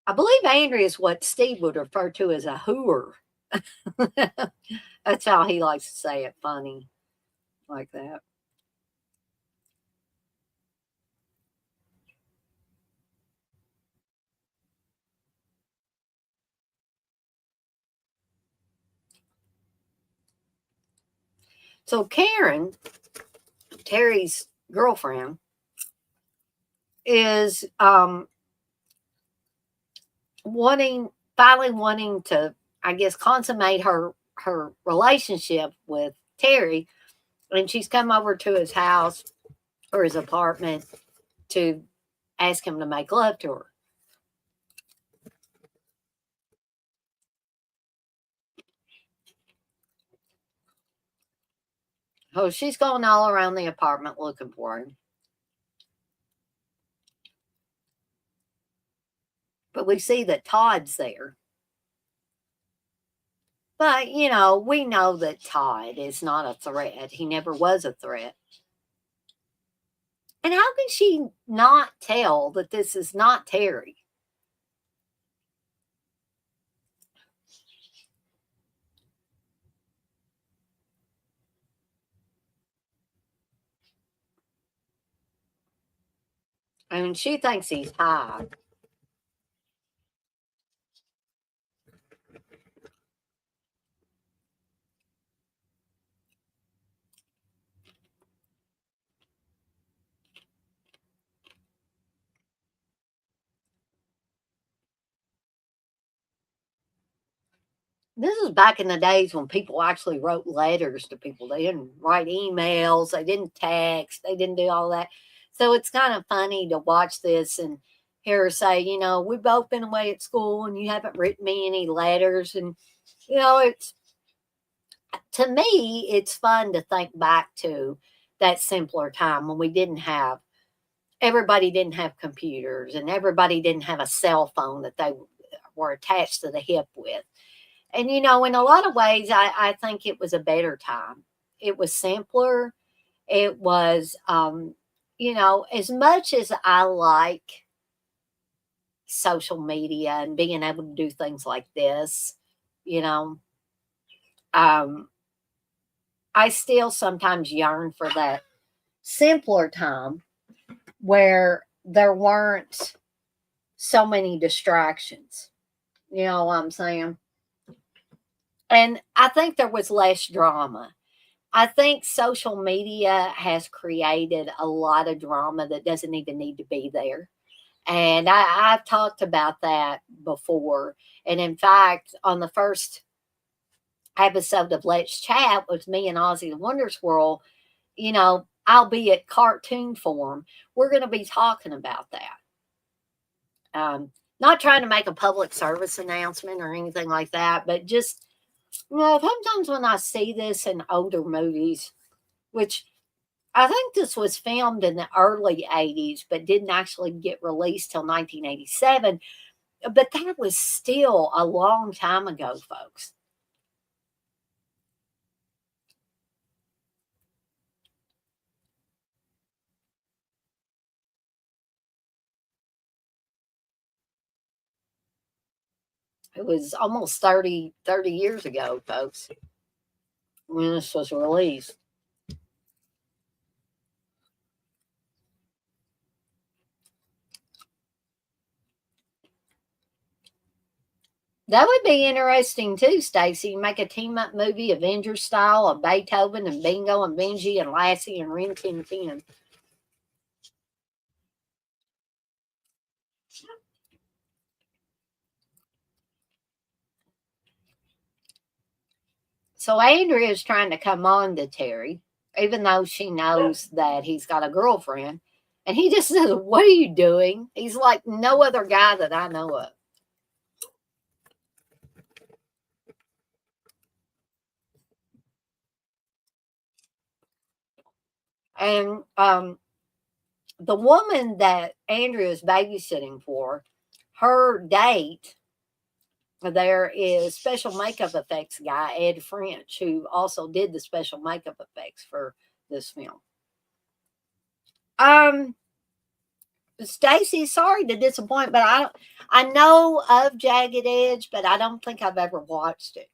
I believe Andrea is what Steve would refer to as a hooer. That's how he likes to say it, funny, like that. So Karen, Terry's girlfriend, is finally wanting to, I guess, consummate her relationship with Terry, and she's come over to his house or his apartment to ask him to make love to her. So she's going all around the apartment looking for him. But we see that Todd's there. But, we know that Todd is not a threat. He never was a threat. And how can she not tell that this is not Terry? I mean, she thinks he's high. This is back in the days when people actually wrote letters to people. They didn't write emails, they didn't text, they didn't do all that. So it's kind of funny to watch this and hear her say, we've both been away at school and you haven't written me any letters. And, it's To me, it's fun to think back to that simpler time when we didn't have everybody didn't have computers and everybody didn't have a cell phone that they were attached to the hip with. And in a lot of ways, I think it was a better time. It was simpler. It was, as much as I like social media and being able to do things like this, you know, um, I still sometimes yearn for that simpler time where there weren't so many distractions. You know what I'm saying? And I think there was less drama. I think social media has created a lot of drama that doesn't even need to be there. And I've talked about that before. And in fact, on the first episode of Let's Chat with me and Ozzy the Wonder Squirrel, albeit cartoon form, we're going to be talking about that. Not trying to make a public service announcement or anything like that, but just, sometimes when I see this in older movies, which I think this was filmed in the early 80s, but didn't actually get released till 1987. But that was still a long time ago, folks. It was almost 30 years ago, folks, when this was released. That would be interesting too, Stacy. Make a team up movie, Avengers style, of Beethoven and Bingo and Benji and Lassie and Rin Tin Tin. So Andrea is trying to come on to Terry, even though she knows that he's got a girlfriend. And he just says, "What are you doing?" He's like no other guy that I know of. And the woman that Andrea is babysitting for, her date, there is special makeup effects guy, Ed French, who also did the special makeup effects for this film. Stacy, sorry to disappoint, but I know of Jagged Edge, but I don't think I've ever watched it.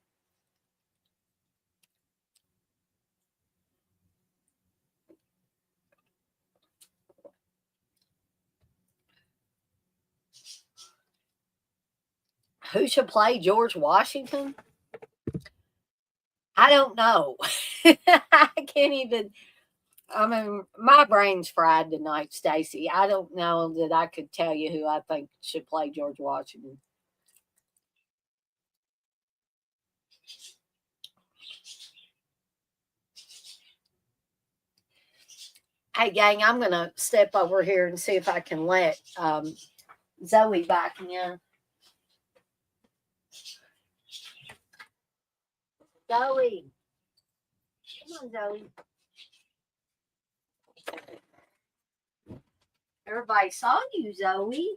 Who should play George Washington? I don't know. I can't even. I mean, my brain's fried tonight, Stacy. I don't know that I could tell you who I think should play George Washington. Hey, gang, I'm going to step over here and see if I can let Zoe back in. Zoe. Come on, Zoe. Everybody saw you, Zoe.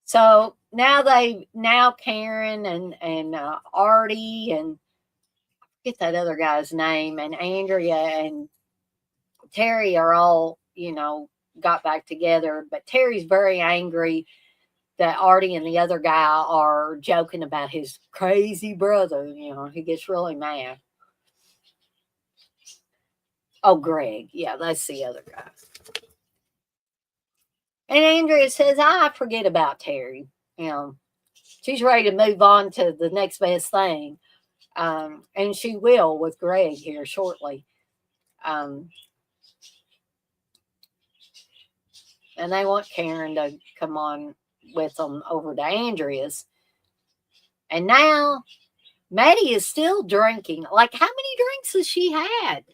So now Karen and Artie and get that other guy's name, and Andrea and Terry are all got back together. But Terry's very angry that Artie and the other guy are joking about his crazy brother. He gets really mad. Oh, Greg. Yeah, that's the other guy. And Andrea says, I forget about Terry. She's ready to move on to the next best thing. And she will with Greg here shortly. And they want Karen to come on with them over to Andrea's. And now Maddie is still drinking. Like, how many drinks has she had?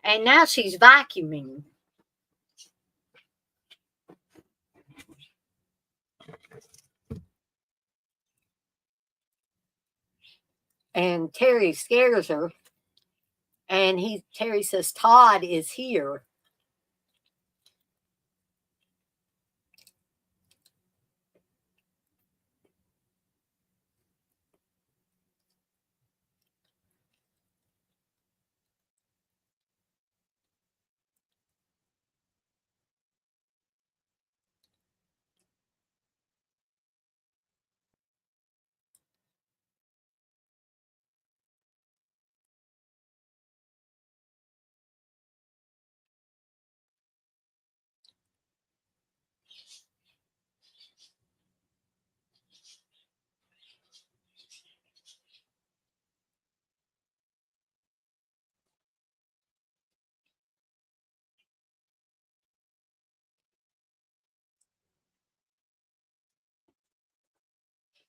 And now she's vacuuming. and Terry scares her. And Terry says, Todd is here.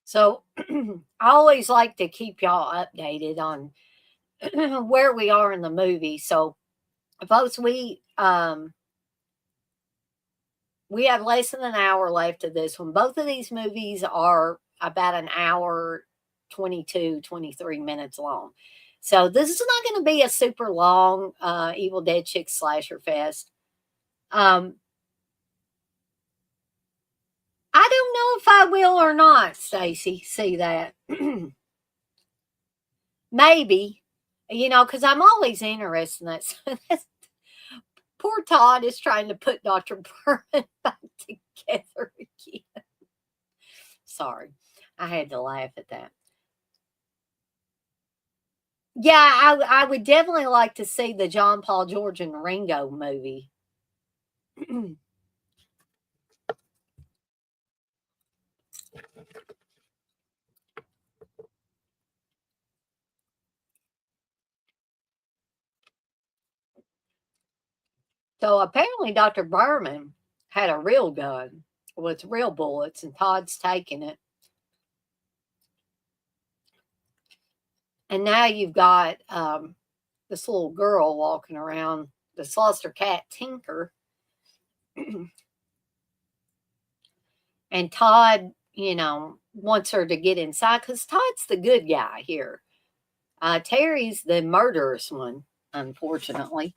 So I always like to keep y'all updated on where we are in the movie. So folks, we have less than an hour left of this one. Both of these movies are about an hour 22, 23 minutes long. So this is not going to be a super long Evil Dead Chick Slasher Fest. I don't know if I will or not, Stacy. See that? Maybe, because I'm always interested in that. Poor Todd is trying to put Dr. Berman back together again. Sorry, I had to laugh at that. Yeah, I would definitely like to see the John Paul, George, and Ringo movie. So apparently, Dr. Berman had a real gun with real bullets, and Todd's taking it. And now you've got this little girl walking around, this Foster cat Tinker. And Todd, wants her to get inside because Todd's the good guy here. Terry's the murderous one, unfortunately.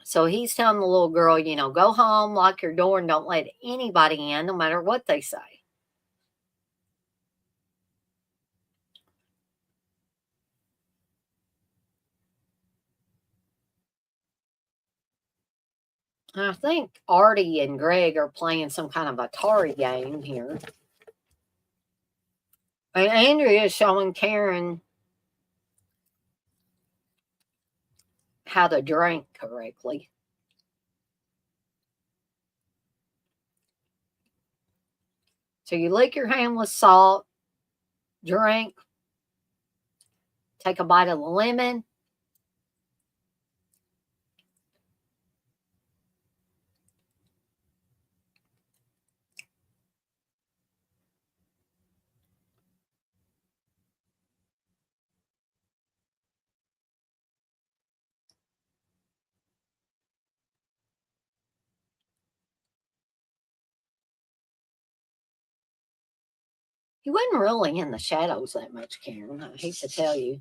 So he's telling the little girl, go home, lock your door, and don't let anybody in, no matter what they say. I think Artie and Greg are playing some kind of Atari game here. And Andrea is showing Karen how to drink correctly. So you lick your hand with salt, drink, take a bite of the lemon. He wasn't really in the shadows that much, Karen. I hate to tell you.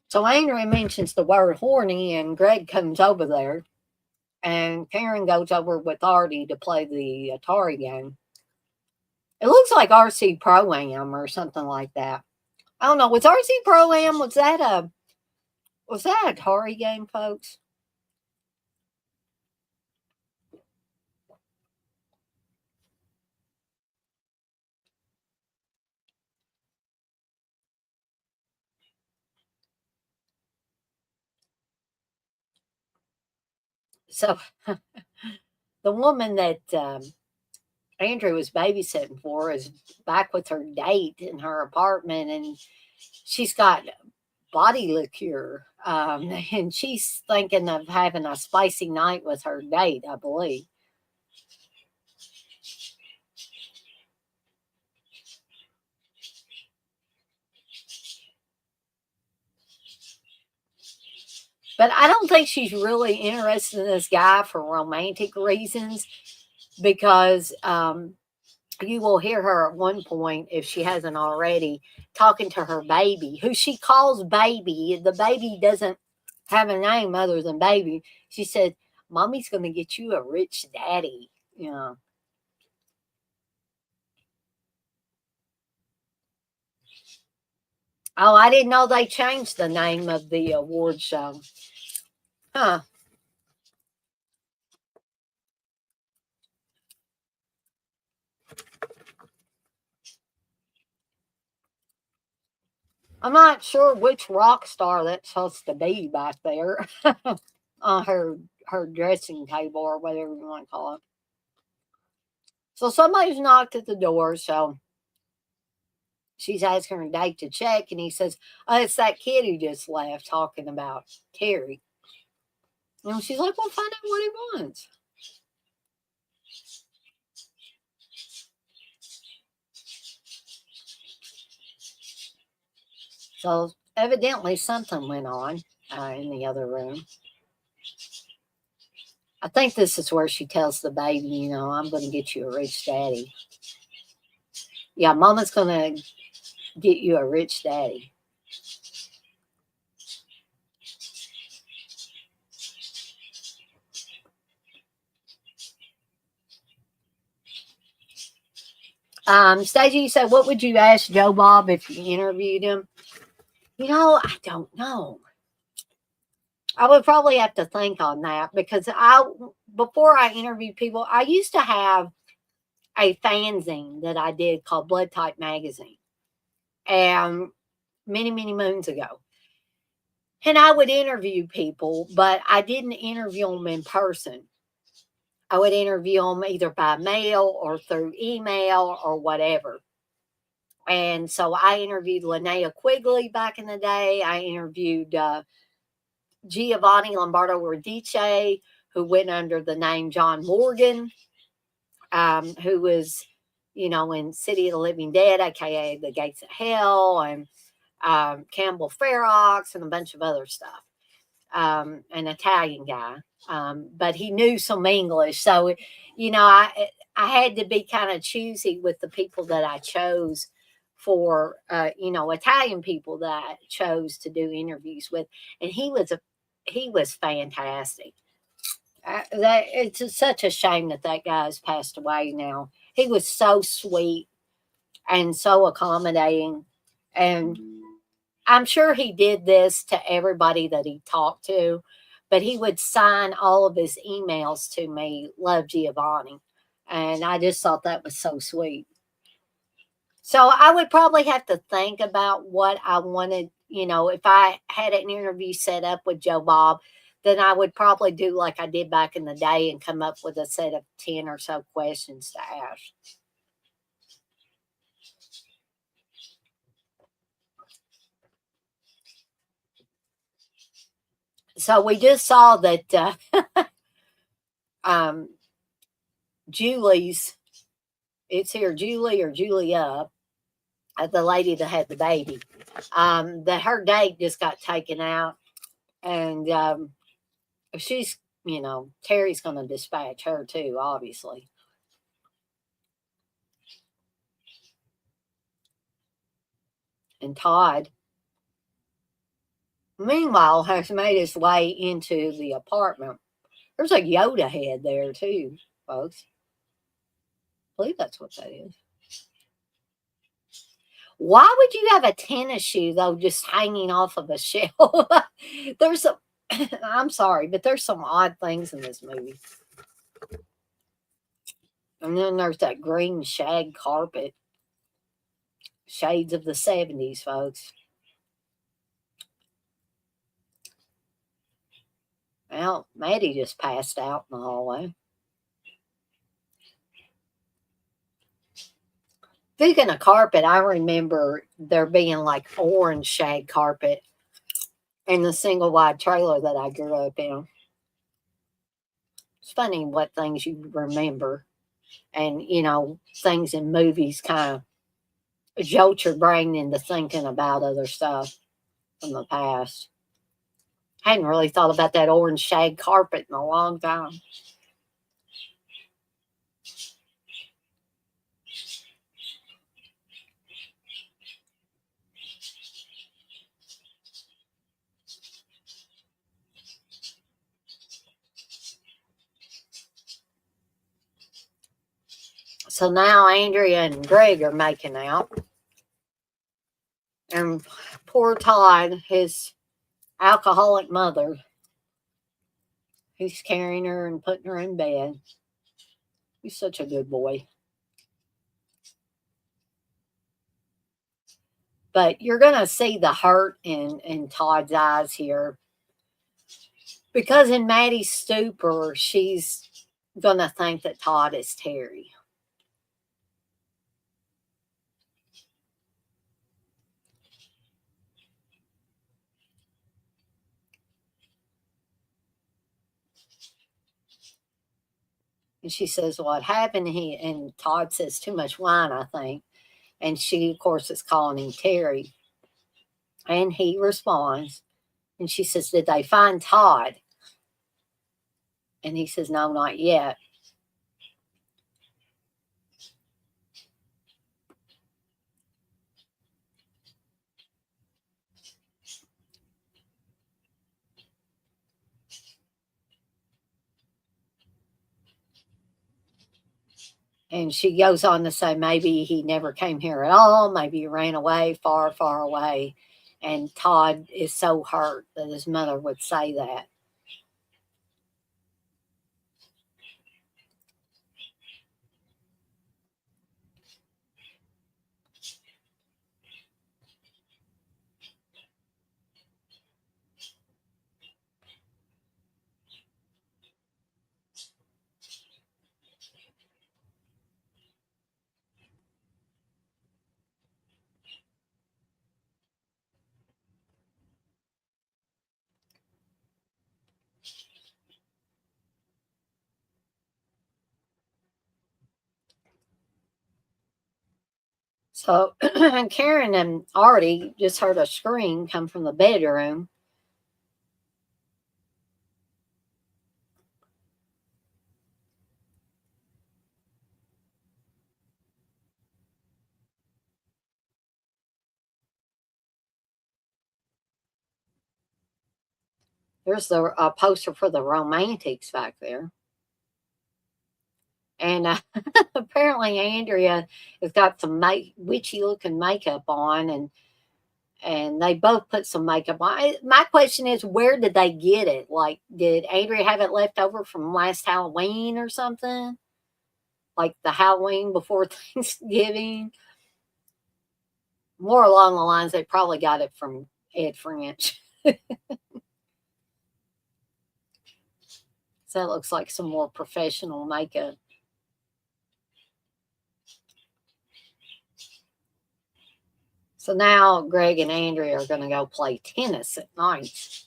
So Andrea mentions the word horny, and Greg comes over there, and Karen goes over with Artie to play the Atari game. It looks like RC Pro Am or something like that. I don't know. Was RC Pro Am, was that a Atari game, folks? So the woman that Andrew was babysitting for her is back with her date in her apartment, and she's got body liqueur. And she's thinking of having a spicy night with her date, I believe. But I don't think she's really interested in this guy for romantic reasons because you will hear her at one point, if she hasn't already, talking to her baby, who she calls baby. The baby doesn't have a name other than baby. She said, Mommy's going to get you a rich daddy. You know. Oh, I didn't know they changed the name of the award show. Huh. I'm not sure which rock star that's supposed to be back there on her dressing table or whatever you want to call it. So somebody's knocked at the door, so she's asking her date to check, and he says, "Oh, it's that kid who just left talking about Terry." And she's like, "Well, find out what he wants." So evidently something went on in the other room. I think this is where she tells the baby, I'm going to get you a rich daddy. Yeah, Mama's going to get you a rich daddy. Stacey, you said, what would you ask Joe Bob if you interviewed him? I don't know. I would probably have to think on that because before I interviewed people, I used to have a fanzine that I did called Blood Type Magazine, and many, many moons ago. And I would interview people, but I didn't interview them in person. I would interview them either by mail or through email or whatever. And so I interviewed Linnea Quigley back in the day. I interviewed Giovanni Lombardo Radice, who went under the name John Morgan, who was, in City of the Living Dead, aka The Gates of Hell, and Campbell Ferox, and a bunch of other stuff. An Italian guy, but he knew some English, so I had to be kind of choosy with the people that I chose for Italian people that I chose to do interviews with, and he was fantastic. It's just such a shame that guy has passed away now. He was so sweet and so accommodating, and I'm sure he did this to everybody that he talked to, but he would sign all of his emails to me, Love Giovanni. And I just thought that was so sweet. So I would probably have to think about what I wanted. If I had an interview set up with Joe Bob, then I would probably do like I did back in the day and come up with a set of 10 or so questions to ask. So we just saw that um, Julie's, it's here, Julie or Julia, the lady that had the baby, that her date just got taken out. And she's, Terry's going to dispatch her too, obviously. And Todd, meanwhile, has made his way into the apartment. There's a Yoda head there too, folks. I believe that's what that is. Why would you have a tennis shoe though just hanging off of a shelf? There's some I'm sorry, but there's some odd things in this movie. And then there's that green shag carpet. Shades of the 70s, folks. Well, Maddie just passed out in the hallway. Speaking of carpet, I remember there being like orange shag carpet in the single wide trailer that I grew up in. It's funny what things you remember, and things in movies kind of jolt your brain into thinking about other stuff from the past. Hadn't really thought about that orange shag carpet in a long time. So now Andrea and Greg are making out. And poor Todd, his alcoholic mother, he's carrying her and putting her in bed. He's such a good boy. But you're going to see the hurt in Todd's eyes here. Because in Maddie's stupor, she's going to think that Todd is Terry. And she says, "What happened?" And Todd says, "Too much wine, I think." And she, of course, is calling him Terry. And he responds, and she says, "Did they find Todd?" And he says, "No, not yet." And she goes on to say, maybe he never came here at all. Maybe he ran away far, far away. And Todd is so hurt that his mother would say that. So Karen and Artie just heard a scream come from the bedroom. There's the poster for the Romantics back there. And apparently Andrea has got some witchy looking makeup on, and they both put some makeup on. My question is, where did they get it? Like, did Andrea have it left over from last Halloween or something? Like the Halloween before Thanksgiving? More along the lines, they probably got it from Ed French. So that looks like some more professional makeup. So now Greg and Andrea are going to go play tennis at night.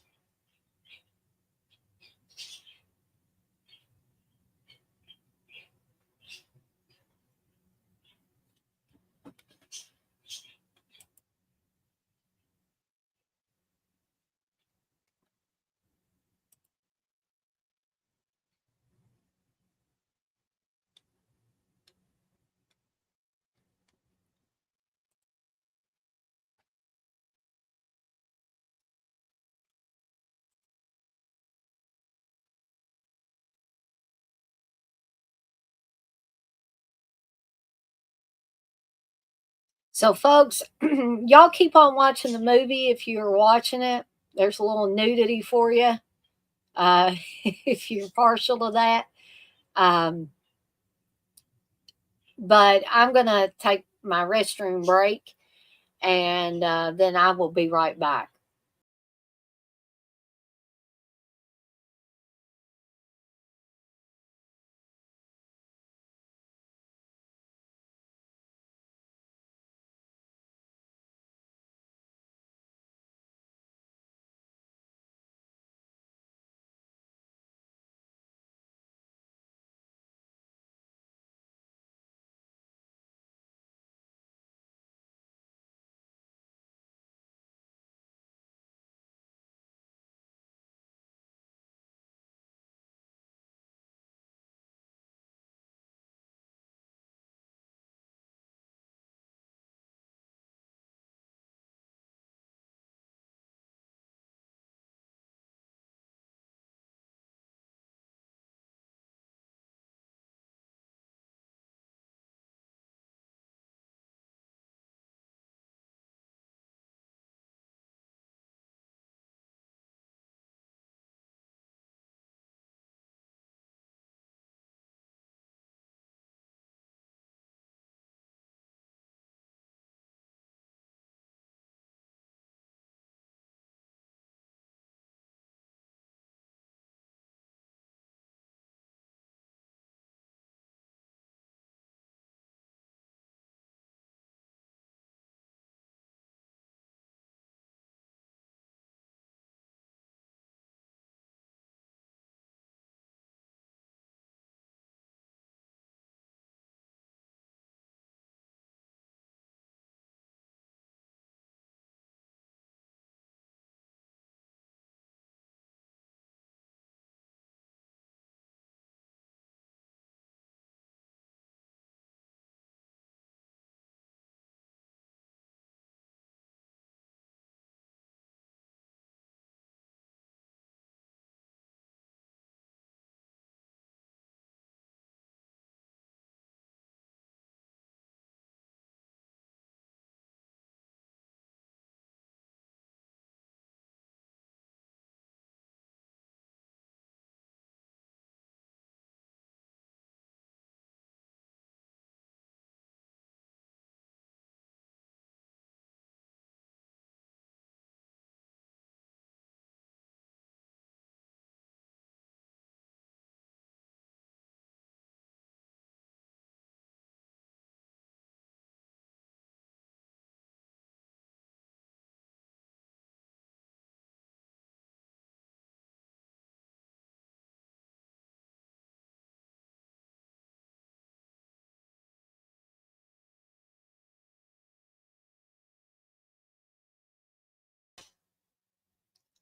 So, folks, y'all keep on watching the movie if you're watching it. There's a little nudity for you if you're partial to that. Um, but I'm going to take my restroom break, and then I will be right back.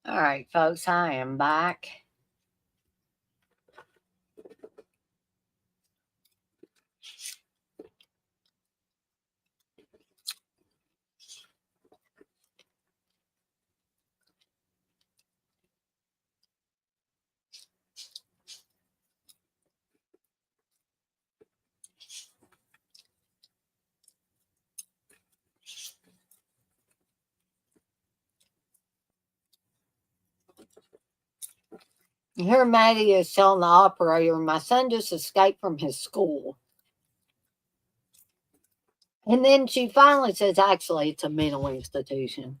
All right, folks, I am back. Here, Maddie is telling the operator, my son just escaped from his school. And then she finally says, actually, it's a mental institution.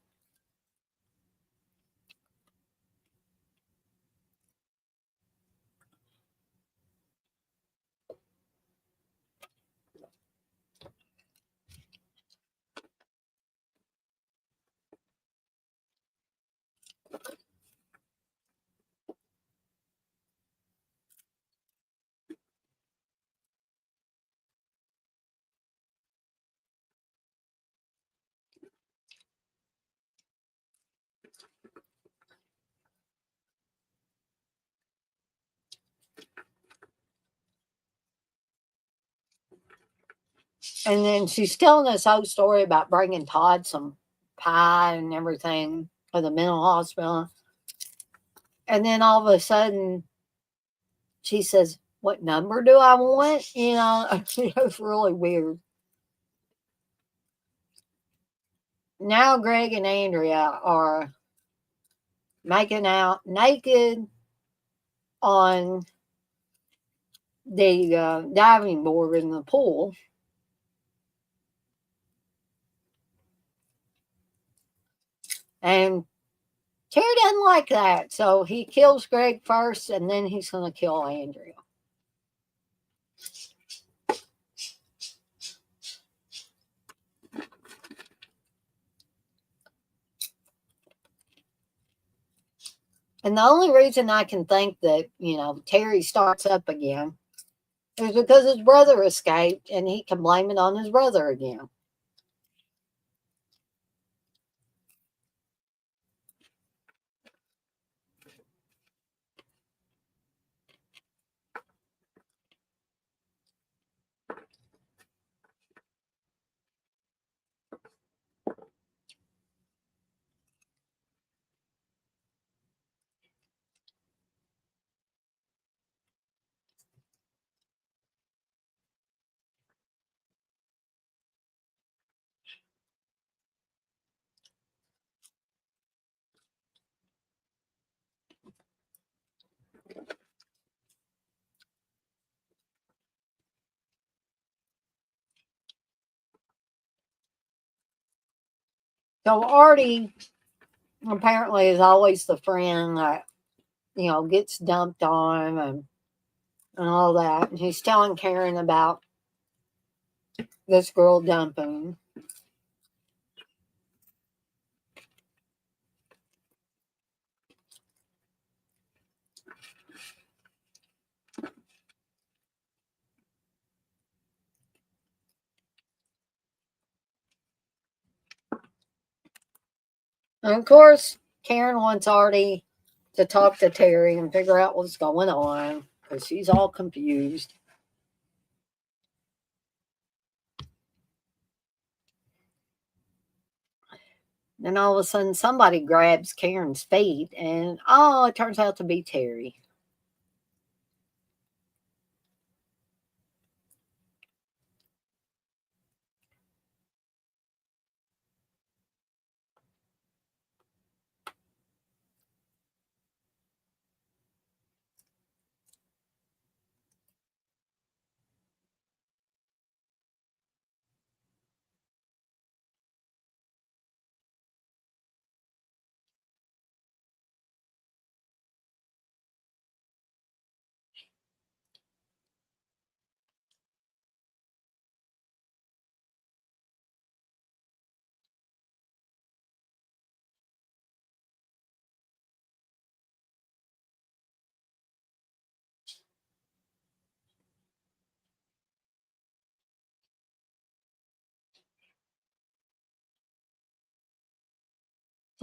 And then she's telling this whole story about bringing Todd some pie and everything for the mental hospital. And then all of a sudden, she says, what number do I want? You know, it was really weird. Now, Greg and Andrea are making out naked on the diving board in the pool. And Terry doesn't like that. So he kills Greg first, and then he's going to kill Andrea. And the only reason I can think that, Terry starts up again is because his brother escaped and he can blame it on his brother again. So Artie apparently is always the friend that, gets dumped on and all that. And he's telling Karen about this girl dumping. And of course, Karen wants Artie to talk to Terry and figure out what's going on because she's all confused. Then all of a sudden, somebody grabs Karen's feet, and oh, it turns out to be Terry.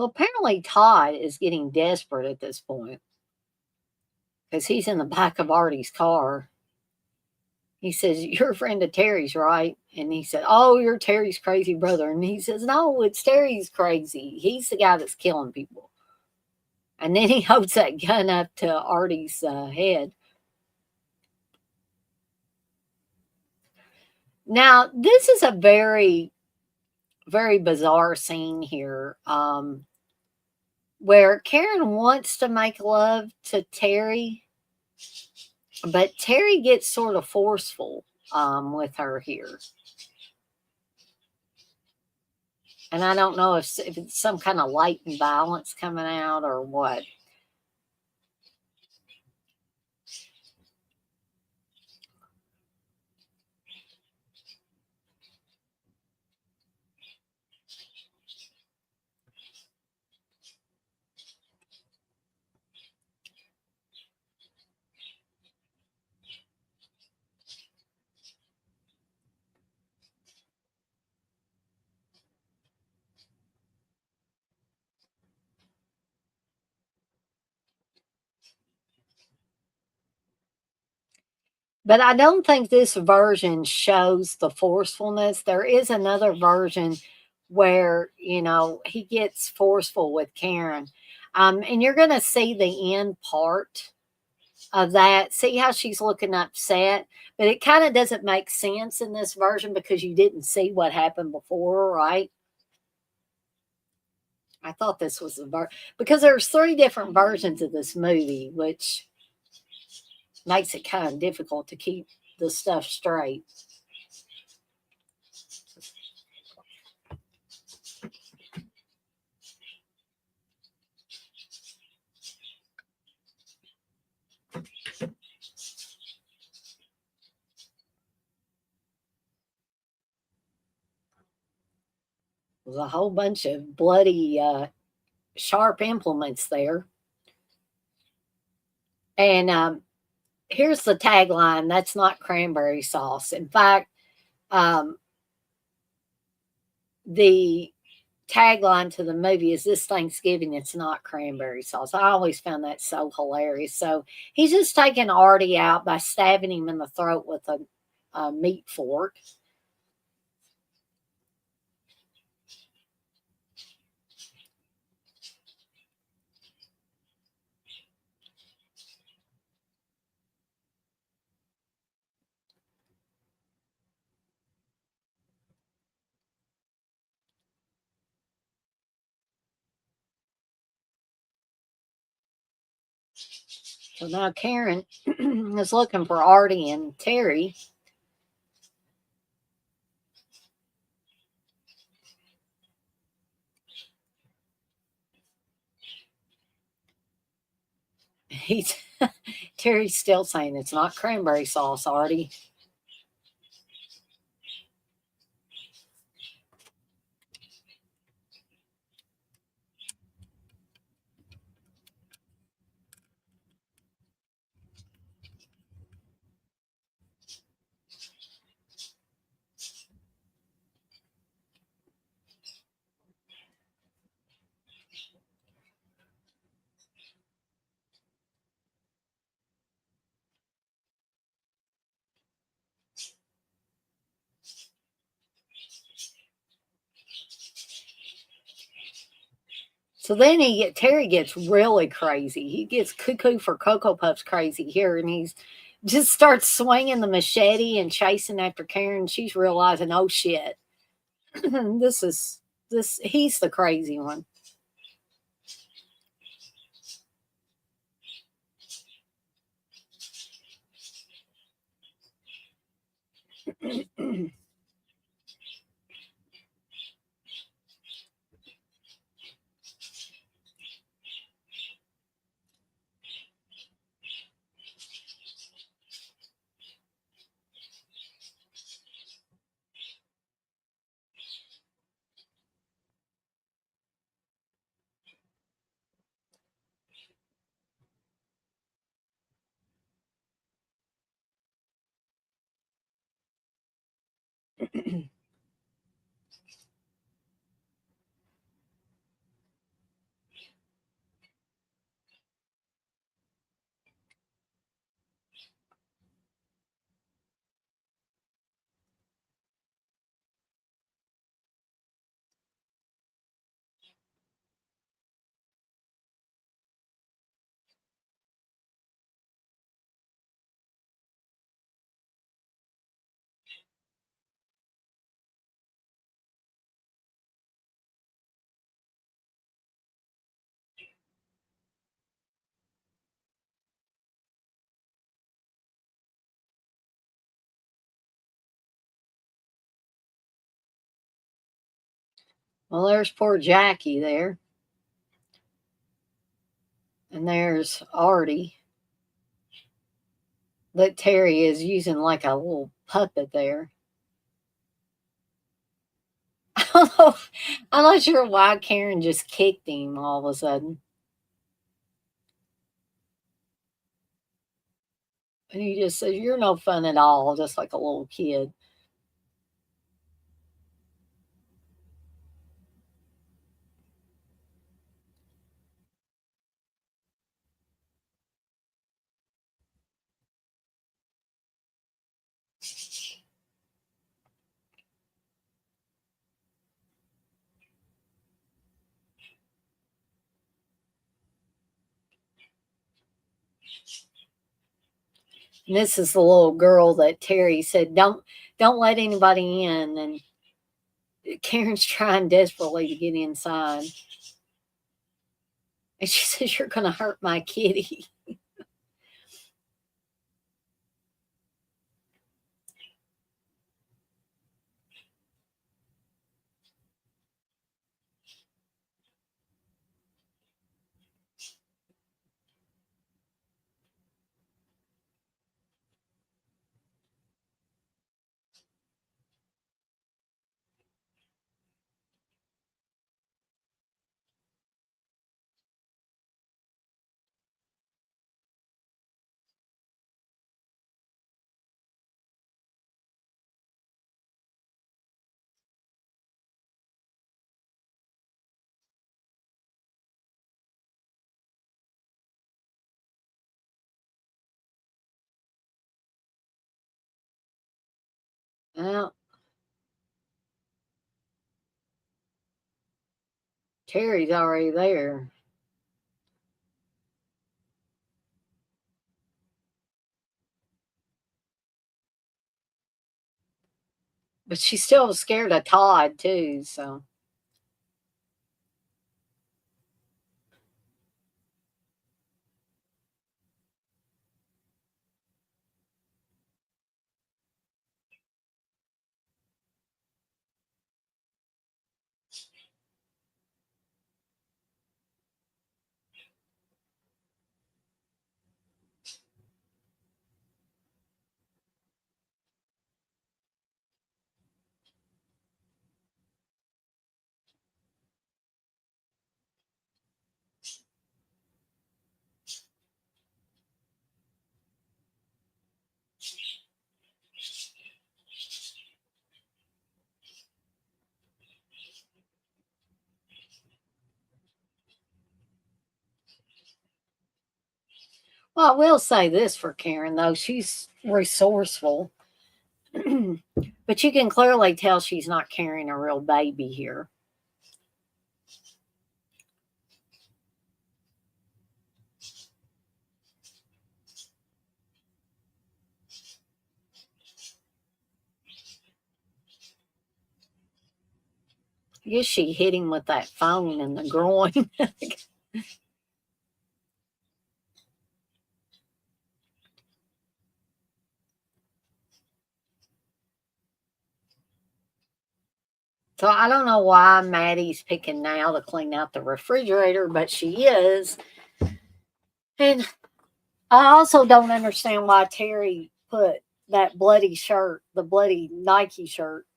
Well, apparently Todd is getting desperate at this point because he's in the back of Artie's car. He says, "You're a friend of Terry's, right?" And he said, "Oh, you're Terry's crazy brother." And he says, "No, it's Terry's crazy. He's the guy that's killing people." And then he holds that gun up to Artie's head. Now, this is a very, very bizarre scene here, where Karen wants to make love to Terry, but Terry gets sort of forceful with her here. And I don't know if it's some kind of light and violence coming out or what. But I don't think this version shows the forcefulness. There is another version where, he gets forceful with Karen. And you're going to see the end part of that. See how she's looking upset, but it kind of doesn't make sense in this version because you didn't see what happened before, right? I thought this was because there's three different versions of this movie, which makes it kind of difficult to keep the stuff straight. There's a whole bunch of bloody, sharp implements there. And here's the tagline: "That's not cranberry sauce." In fact, um, the tagline to the movie is, "This Thanksgiving, it's not cranberry sauce." I always found that so hilarious. So he's just taking Artie out by stabbing him in the throat with a meat fork. So now Karen is looking for Artie and Terry. He's Terry's still saying it's not cranberry sauce, Artie. So then Terry gets really crazy. He gets cuckoo for Cocoa Puffs crazy here, and he's just starts swinging the machete and chasing after Karen. She's realizing, oh shit, this is this. He's the crazy one. Well, there's poor Jackie there. And there's Artie that Terry is using like a little puppet there. I don't know. I'm not sure why Karen just kicked him all of a sudden. And he just says, "You're no fun at all," just like a little kid. And this is the little girl that Terry said, don't let anybody in. And Karen's trying desperately to get inside. And she says, "You're going to hurt my kitty." Well, Terry's already there. But she's still scared of Todd, too. So, well, I will say this for Karen, though. She's resourceful. But you can clearly tell she's not carrying a real baby here. I guess she hit him with that phone in the groin. So I don't know why Maddie's picking now to clean out the refrigerator, but she is. And I also don't understand why Terry put that bloody shirt, the bloody Nike shirt,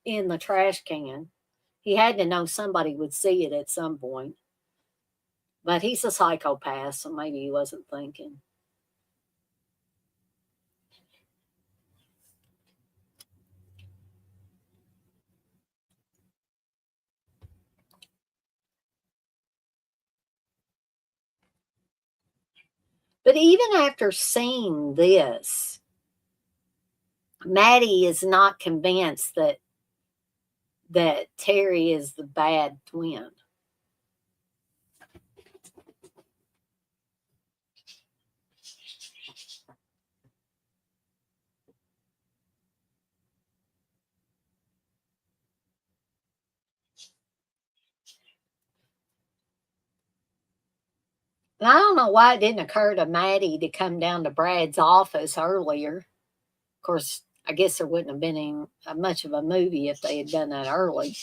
in the trash can. He had to know somebody would see it at some point. But he's a psychopath, so maybe he wasn't thinking. But even after seeing this, Maddie is not convinced that Terry is the bad twin. And I don't know why it didn't occur to Maddie to come down to Brad's office earlier. Of course, I guess there wouldn't have been much of a movie if they had done that early.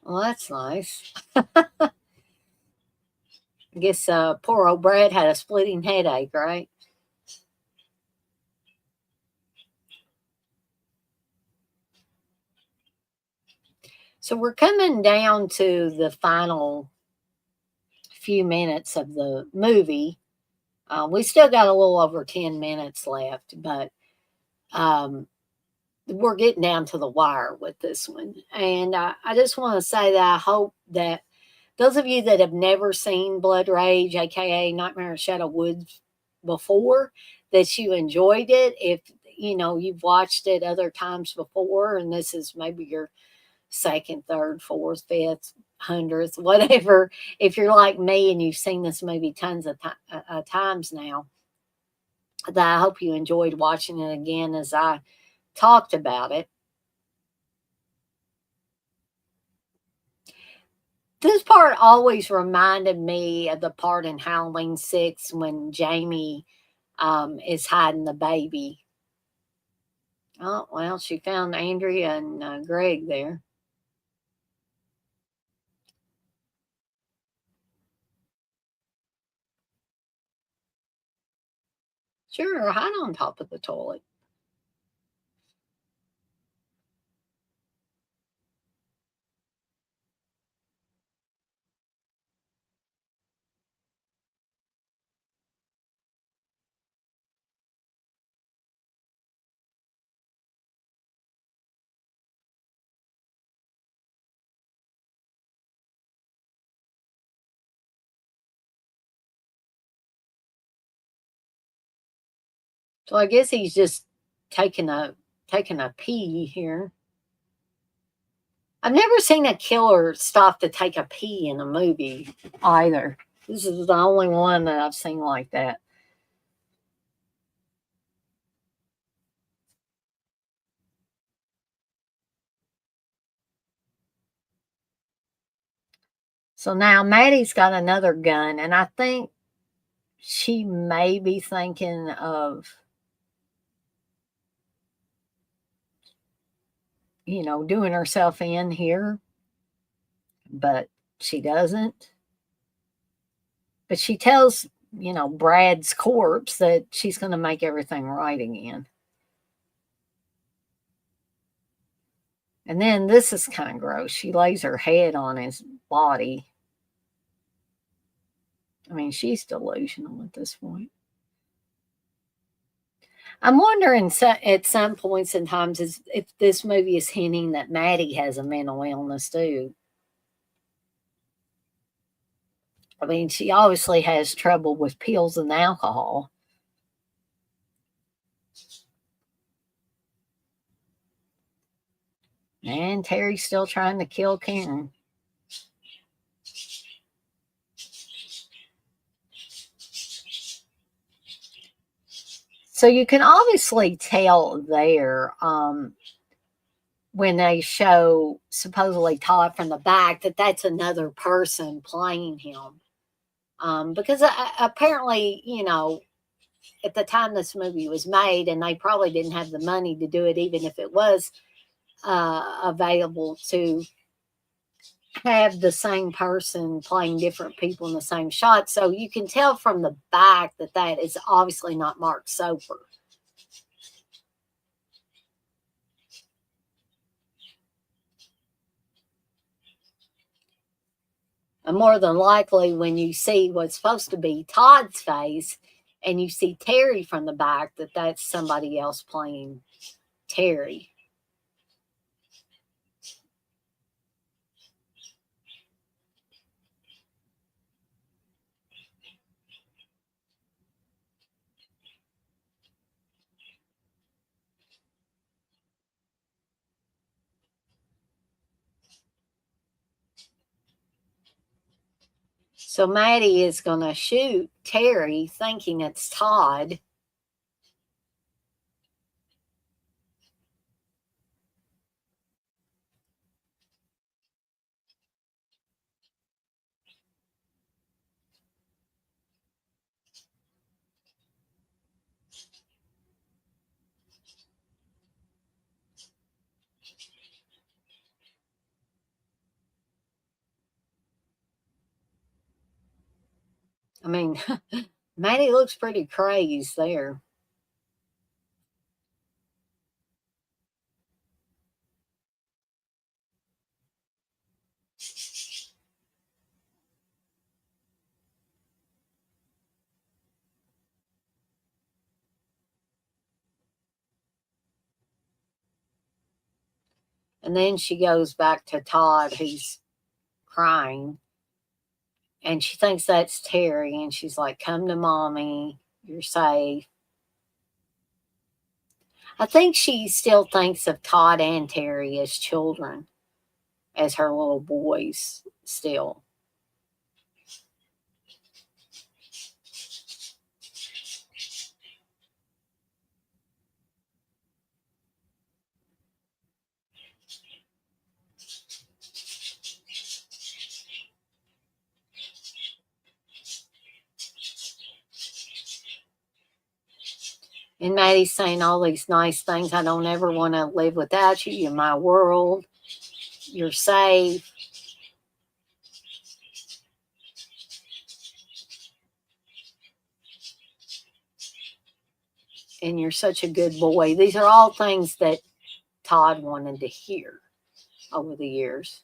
Well, that's nice. I guess poor old Brad had a splitting headache, right? So we're coming down to the final few minutes of the movie. We still got a little over 10 minutes left, but um, we're getting down to the wire with this one. And I just want to say that I hope that those of you that have never seen Blood Rage, aka Nightmare on Shadow Woods, before, that you enjoyed it. If you know you've watched it other times before, and this is maybe your second, third, fourth, fifth, hundredth, whatever. If you're like me and you've seen this movie tons of times now, that I hope you enjoyed watching it again as I talked about it. This part always reminded me of the part in Halloween 6 when Jamie is hiding the baby. Oh, well, she found Andrea and Greg there. Sure, hide on top of the toilet. So I guess he's just taking a taking a pee here. I've never seen a killer stop to take a pee in a movie either. This is the only one that I've seen like that. So now Maddie's got another gun, and I think she may be thinking of, doing herself in here, but she doesn't. But she tells, Brad's corpse that she's going to make everything right again. And then this is kind of gross. She lays her head on his body. I mean, she's delusional at this point. I'm wondering at some points in times if this movie is hinting that Maddie has a mental illness too. I mean, she obviously has trouble with pills and alcohol. And Terry's still trying to kill Karen. So you can obviously tell there when they show supposedly Todd from the back that that's another person playing him. Because apparently, at the time this movie was made, and they probably didn't have the money to do it, even if it was available to have the same person playing different people in the same shot. So you can tell from the back that that is obviously not Mark Soper. And more than likely, when you see what's supposed to be Todd's face and you see Terry from the back, that that's somebody else playing Terry. So Maddie is going to shoot Terry thinking it's Todd. I mean, Maddie looks pretty crazed there. And then she goes back to Todd, who's crying. And she thinks that's Terry. And she's like, come to mommy. You're safe. I think she still thinks of Todd and Terry as children, as her little boys still. And Maddie's saying all these nice things. I don't ever want to live without you. You're my world. You're safe. And you're such a good boy. These are all things that Todd wanted to hear over the years.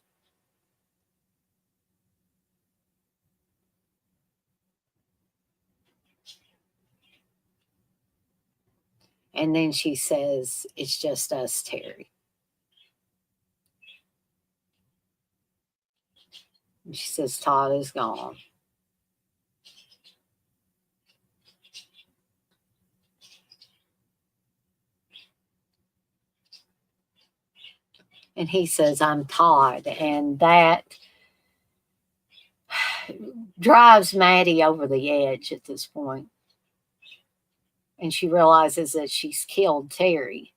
And then she says, it's just us, Terry. And she says, Todd is gone. And he says, I'm Todd. And that drives Maddie over the edge at this point. And she realizes that she's killed Terry.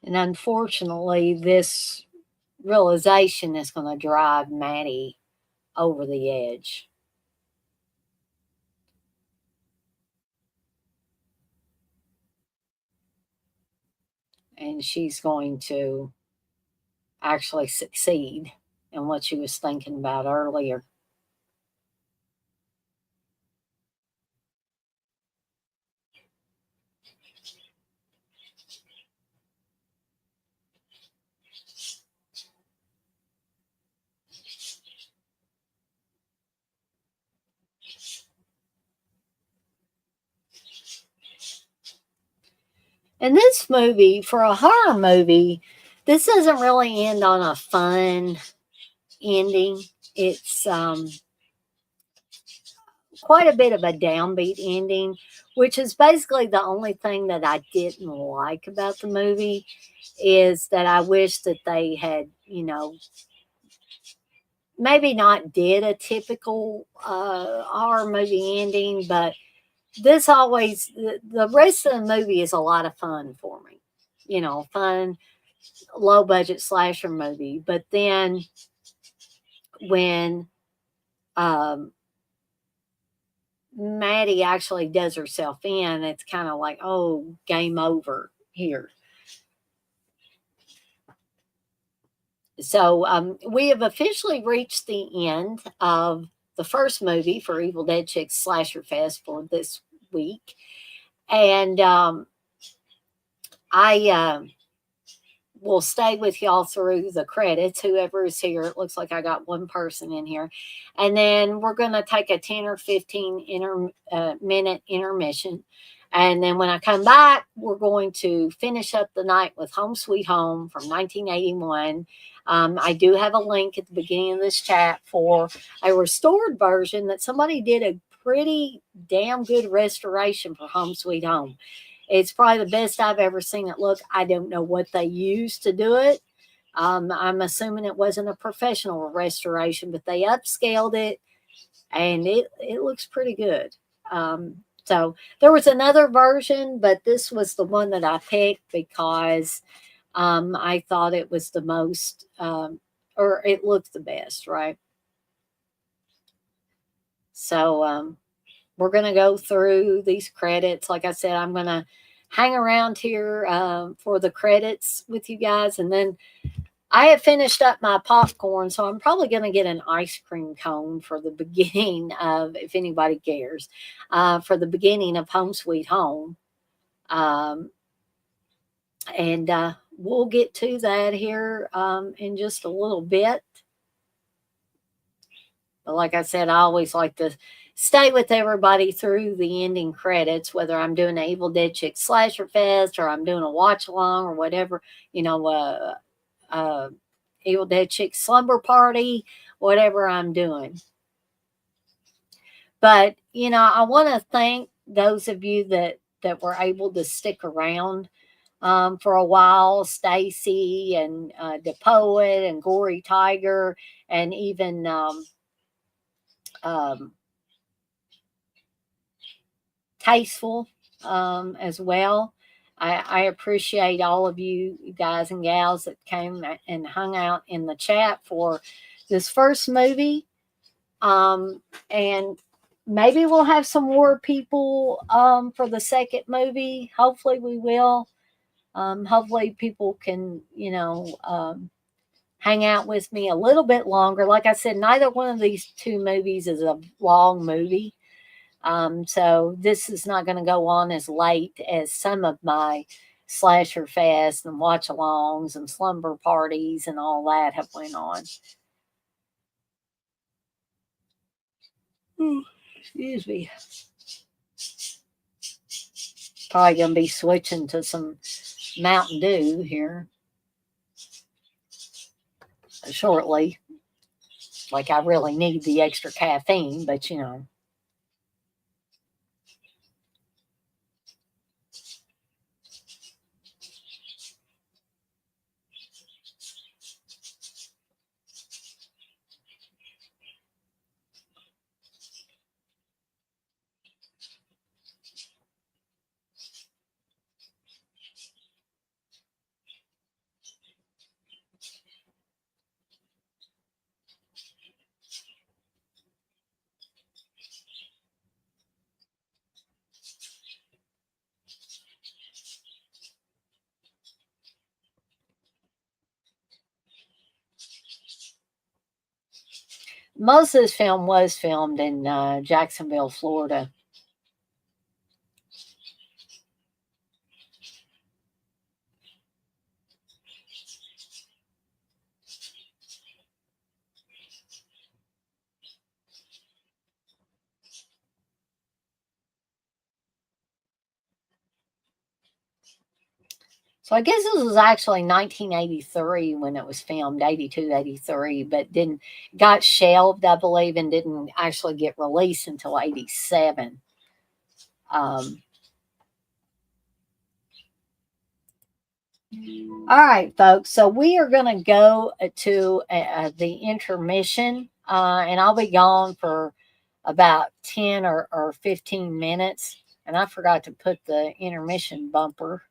And unfortunately, this realization is going to drive Maddie over the edge. And she's going to actually succeed in what she was thinking about earlier. And this movie, for a horror movie, this doesn't really end on a fun ending. It's quite a bit of a downbeat ending, which is basically the only thing that I didn't like about the movie, is that I wish that they had, maybe not did a typical horror movie ending, but this always, the rest of the movie is a lot of fun for me. Fun, low budget slasher movie. But then when Maddie actually does herself in, it's kind of like, oh, game over here. So we have officially reached the end of the first movie for Evil Dead Chicks Slasher Fest for this week. And I will stay with y'all through the credits, whoever is here. It looks like I got one person in here. And then we're going to take a 10 or 15 minute intermission. And then when I come back, we're going to finish up the night with Home Sweet Home from 1981. I do have a link at the beginning of this chat for a restored version that somebody did a pretty damn good restoration for Home Sweet Home. It's probably the best I've ever seen it look. I don't know what they used to do it, I'm assuming it wasn't a professional restoration, but they upscaled it, and it looks pretty good. So there was another version, but this was the one that I picked because I thought it was the most, or it looked the best, right? So we're going to go through these credits. Like I said, I'm going to hang around here for the credits with you guys. And then I have finished up my popcorn, so I'm probably going to get an ice cream cone for the beginning of, if anybody cares, for the beginning of Home Sweet Home. Um, and we'll get to that here in just a little bit. But like I said, I always like to stay with everybody through the ending credits, whether I'm doing an Evil Dead Chick Slasher Fest or I'm doing a watch along or whatever, uh, Evil Dead Chick Slumber Party, whatever I'm doing. But, I want to thank those of you that were able to stick around for a while, Stacy and the Poet and Gory Tiger and even um, Tasteful as well. I appreciate all of you guys and gals that came and hung out in the chat for this first movie. And maybe we'll have some more people for the second movie. Hopefully, we will. Hopefully, people can, hang out with me a little bit longer. Like I said, neither one of these two movies is a long movie. So this is not going to go on as late as some of my slasher fest and watch alongs and slumber parties and all that have went on. Excuse me. Probably going to be switching to some Mountain Dew here shortly. Like I really need the extra caffeine, but most of this film was filmed in Jacksonville, Florida. So I guess this was actually 1983 when it was filmed, 82, 83, but didn't got shelved, I believe, and didn't actually get released until 87. All right, folks. So we are going to go to the intermission, and I'll be gone for about 10 or 15 minutes. And I forgot to put the intermission bumper.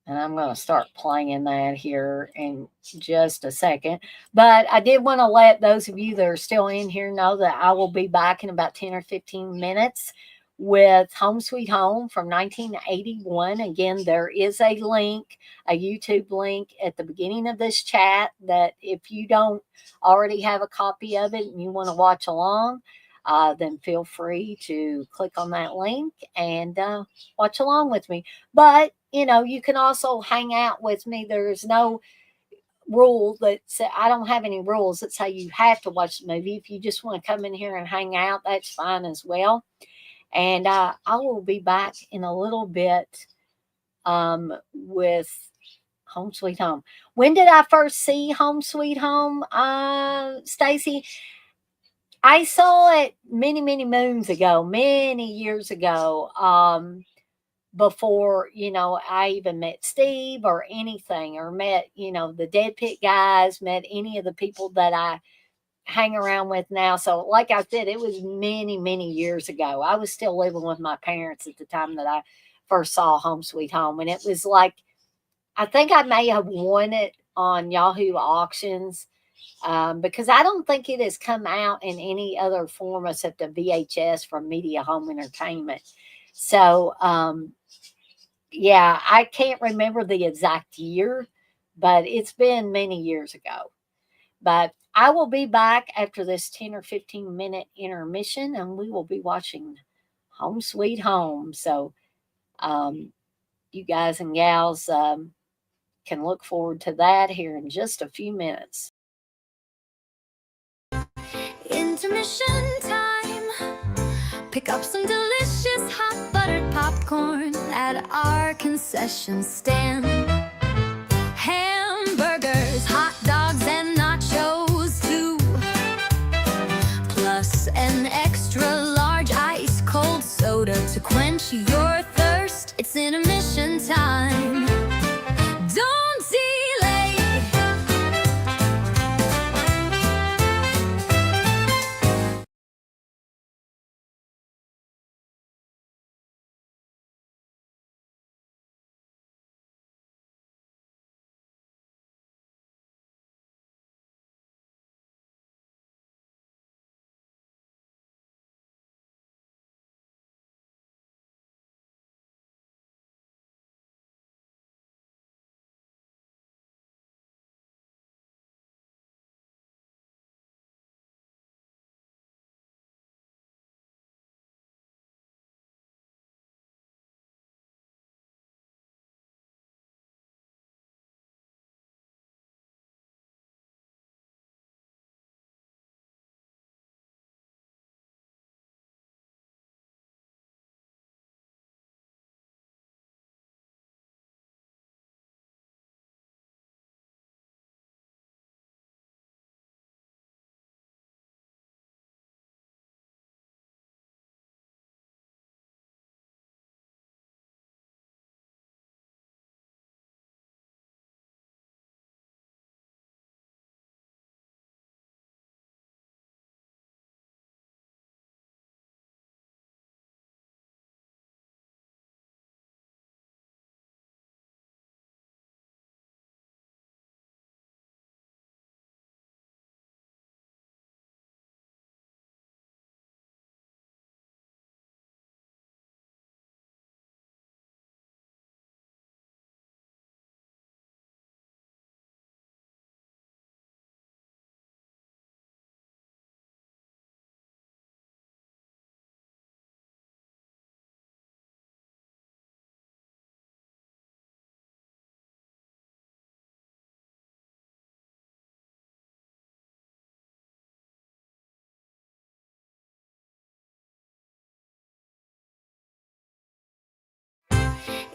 And I'm going to start playing that here in just a second. But I did want to let those of you that are still in here know that I will be back in about 10 or 15 minutes with Home Sweet Home from 1981. Again, there is a link, a YouTube link at the beginning of this chat that if you don't already have a copy of it and you want to watch along, then feel free to click on that link and watch along with me. But, you can also hang out with me. There's no rule that say, I don't have any rules that say you have to watch the movie. If you just want to come in here and hang out, that's fine as well. And I will be back in a little bit with Home Sweet Home. When did I first see Home Sweet Home, Stacy? I saw it many, many moons ago, many years ago. before, I even met Steve or anything, or met, the Dead Pit guys, met any of the people that I hang around with now. So, like I said, it was many, many years ago. I was still living with my parents at the time that I first saw Home Sweet Home. And it was like, I think I may have won it on Yahoo auctions, because I don't think it has come out in any other form except a VHS from Media Home Entertainment. So, yeah, I can't remember the exact year, but it's been many years ago. But I will be back after this 10 or 15-minute intermission, and we will be watching Home Sweet Home. So, um, you guys and gals can look forward to that here in just a few minutes. Intermission time. Pick up some delicious hot buttered popcorn at our concession stand. Hamburgers, hot dogs, and nachos too. Plus an extra large ice cold soda to quench your thirst. It's intermission time. Don't delay.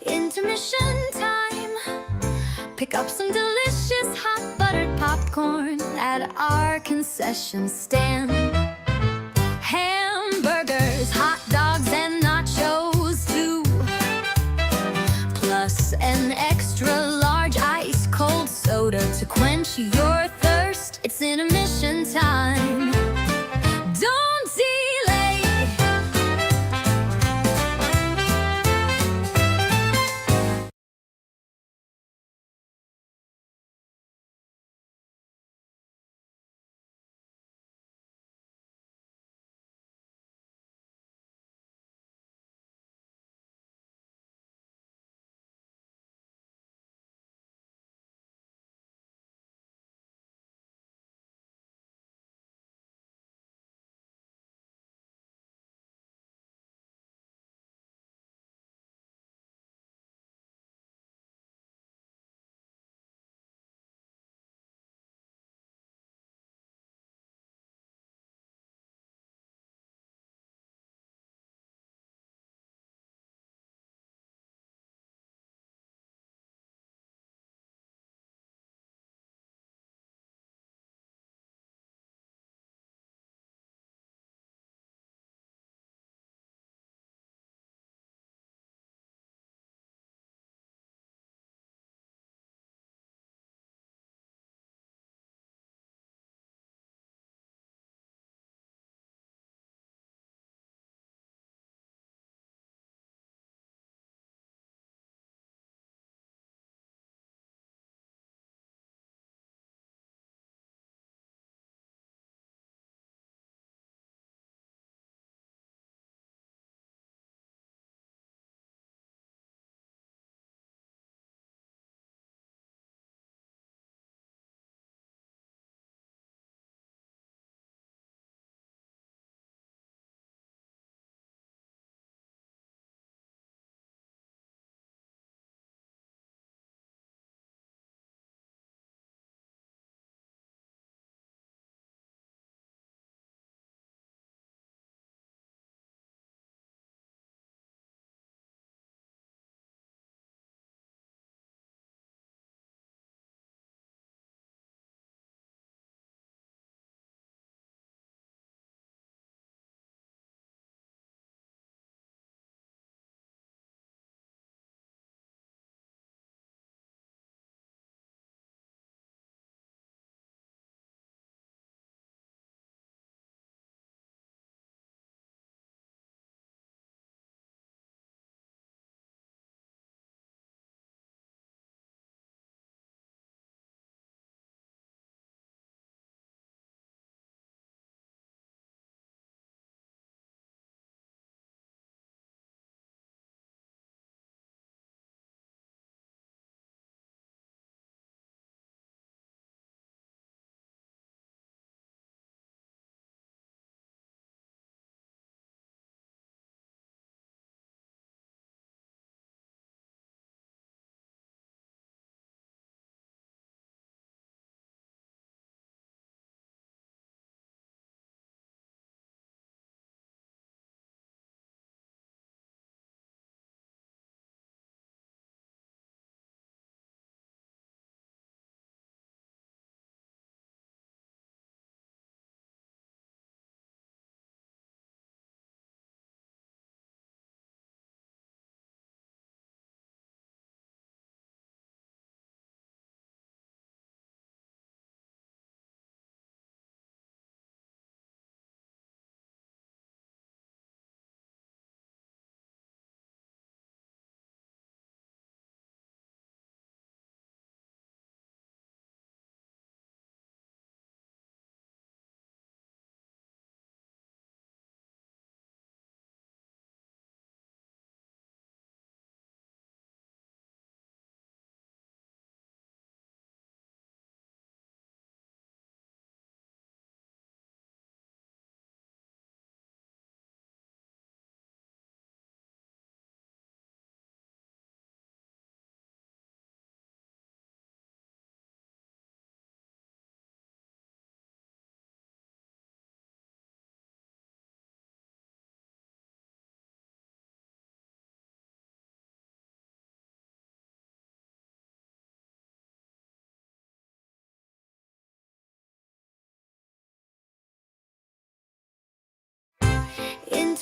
Intermission time. Pick up some delicious hot buttered popcorn at our concession stand. Hamburgers, hot dogs, and nachos too. Plus an extra large ice cold soda to quench your thirst. It's intermission time. Don't delay.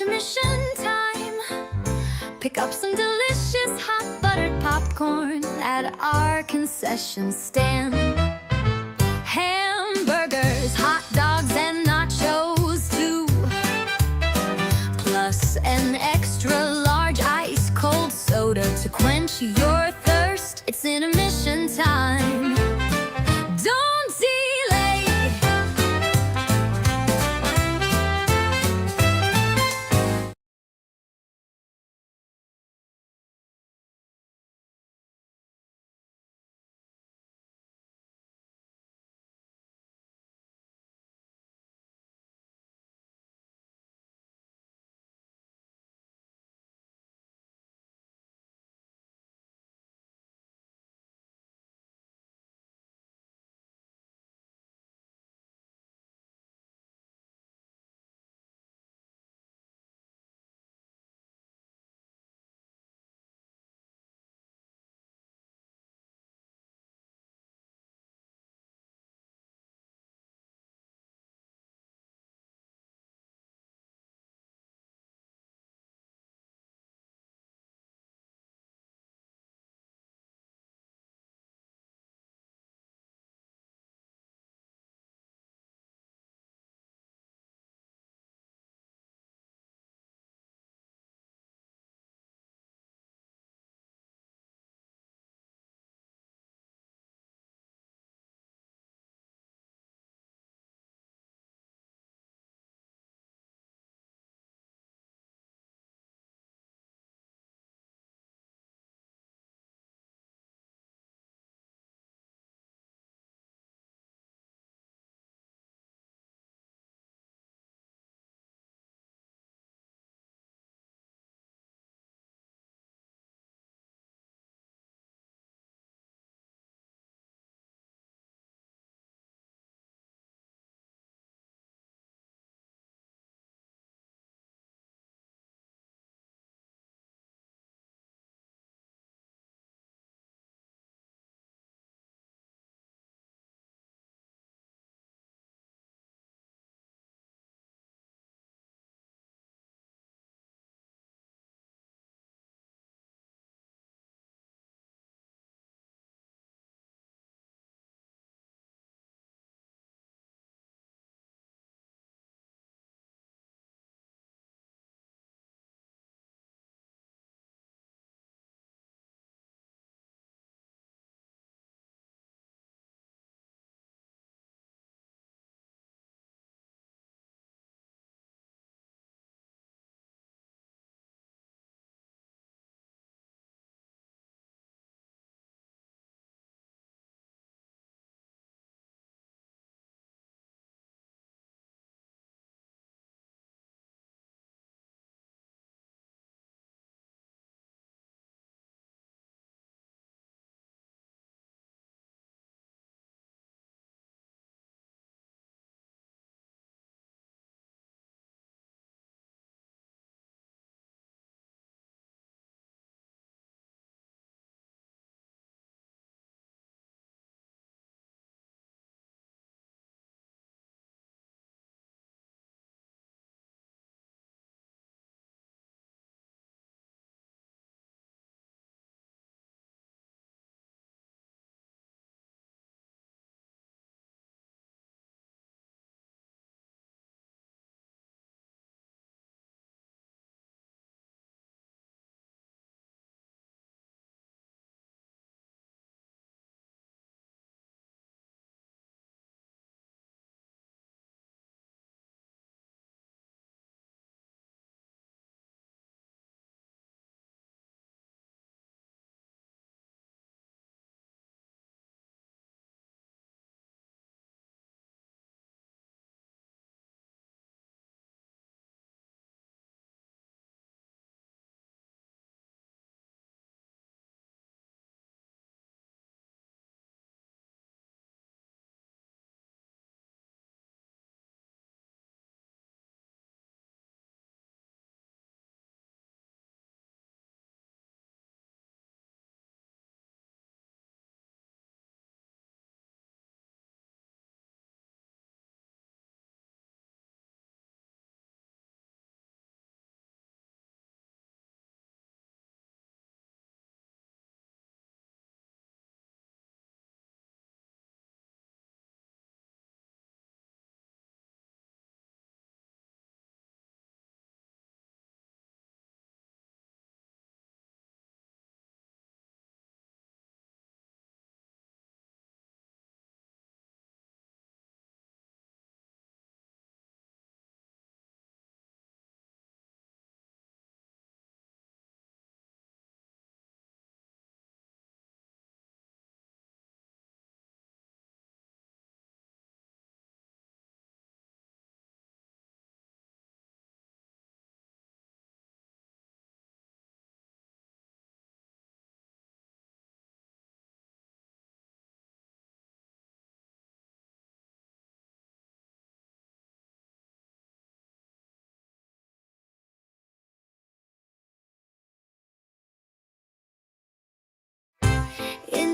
intermission time. Pick up some delicious hot buttered popcorn at our concession stand. Hamburgers, hot dogs, and nachos too. Plus an extra large ice cold soda to quench your thirst. It's intermission time.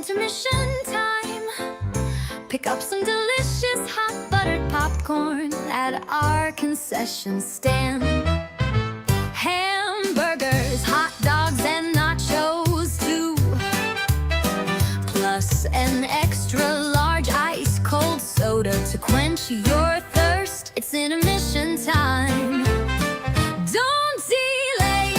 intermission time. Pick up some delicious hot buttered popcorn at our concession stand. Hamburgers, hot dogs, and nachos too. Plus an extra large ice cold soda to quench your thirst. It's intermission time. Don't delay.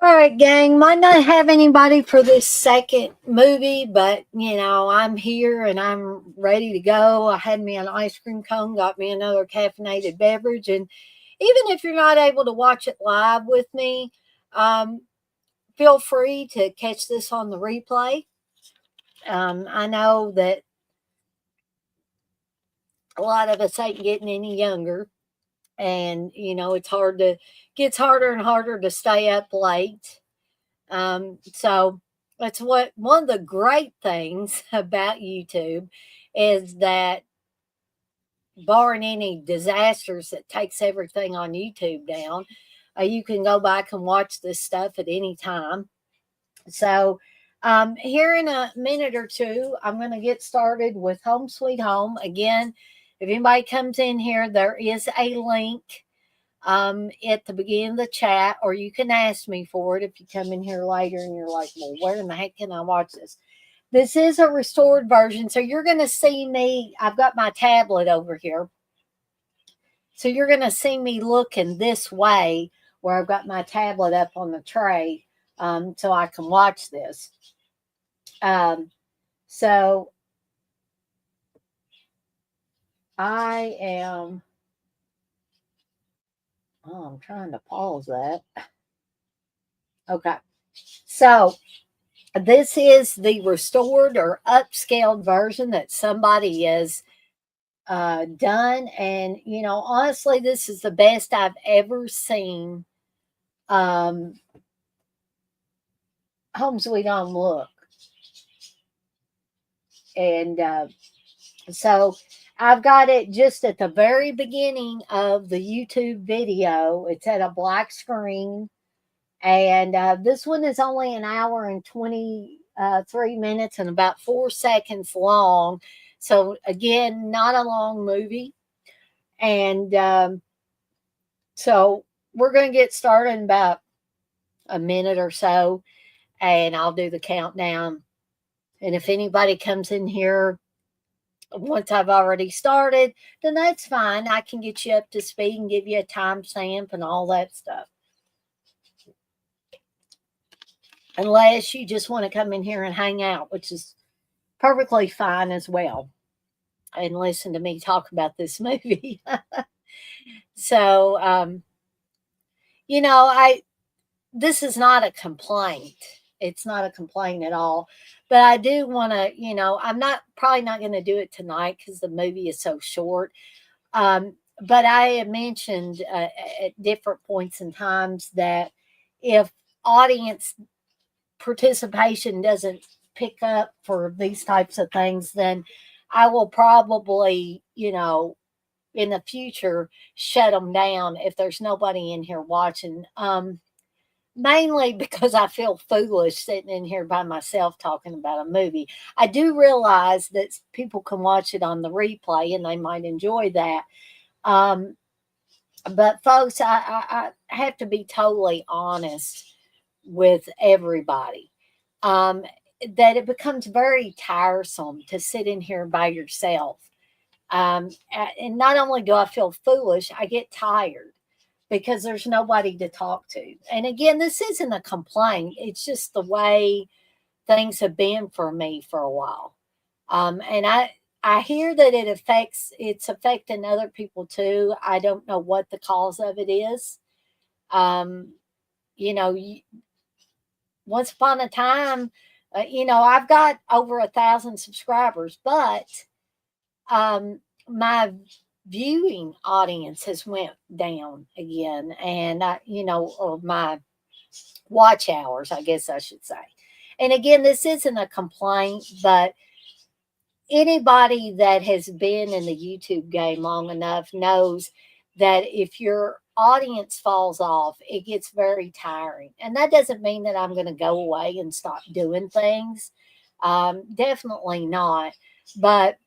All right, gang. Might not have anybody for this second movie, but I'm here and I'm ready to go. I had me an ice cream cone, got me another caffeinated beverage, and even if you're not able to watch it live with me, um, feel free to catch this on the replay. I know that a lot of us ain't getting any younger, and it's gets harder and harder to stay up late. So that's what one of the great things about YouTube is that barring any disasters that takes everything on YouTube down, you can go back and watch this stuff at any time. So here in a minute or two, I'm going to get started with Home Sweet Home. Again, if anybody comes in here, there is a link at the beginning of the chat, or you can ask me for it if you come in here later and you're like, well, where in the heck can I watch this? This is a restored version. So you're going to see me. I've got my tablet over here. So you're going to see me looking this way where I've got my tablet up on the tray so I can watch this. So I am Oh, I'm trying to pause that. Okay. So this is the restored or upscaled version that somebody has done. And, honestly, this is the best I've ever seen um, Home Sweet Home look. And so I've got it just at the very beginning of the YouTube video. It's at a black screen. And this one is only an hour and 23 minutes and about 4 seconds long. So, again, not a long movie. And so we're going to get started in about a minute or so, and I'll do the countdown. And if anybody comes in here once I've already started, then that's fine. I can get you up to speed and give you a timestamp and all that stuff. Unless you just want to come in here and hang out, which is perfectly fine as well, and listen to me talk about this movie. So, I this is not a complaint. It's not a complaint at all. But I do want to, I'm not probably not going to do it tonight because the movie is so short. But I have mentioned at different points in times that if audience participation doesn't pick up for these types of things, then I will probably, in the future shut them down if there's nobody in here watching. Mainly because I feel foolish sitting in here by myself talking about a movie. I do realize that people can watch it on the replay and they might enjoy that. Um, but folks, I have to be totally honest with everybody. Um, that it becomes very tiresome to sit in here by yourself. And not only do I feel foolish, I get tired because there's nobody to talk to. And again, this isn't a complaint. It's just the way things have been for me for a while. And I hear that it's affecting other people too. I don't know what the cause of it is. Um, you know, once upon a time, I've got over 1,000 subscribers, but my viewing audience has went down again, and or my watch hours, I guess I should say. And again, this isn't a complaint, but anybody that has been in the YouTube game long enough knows that if your audience falls off, it gets very tiring. And that doesn't mean that I'm going to go away and stop doing things. Definitely not. But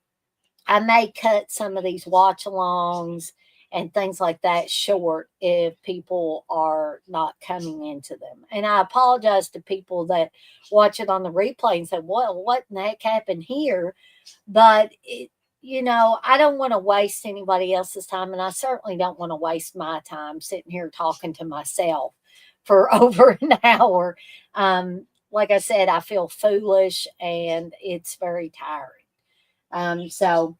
I may cut some of these watch alongs and things like that short if people are not coming into them. And I apologize to people that watch it on the replay and say, well, what in the heck happened here? But I don't want to waste anybody else's time. And I certainly don't want to waste my time sitting here talking to myself for over an hour. Like I said, I feel foolish and it's very tiring. So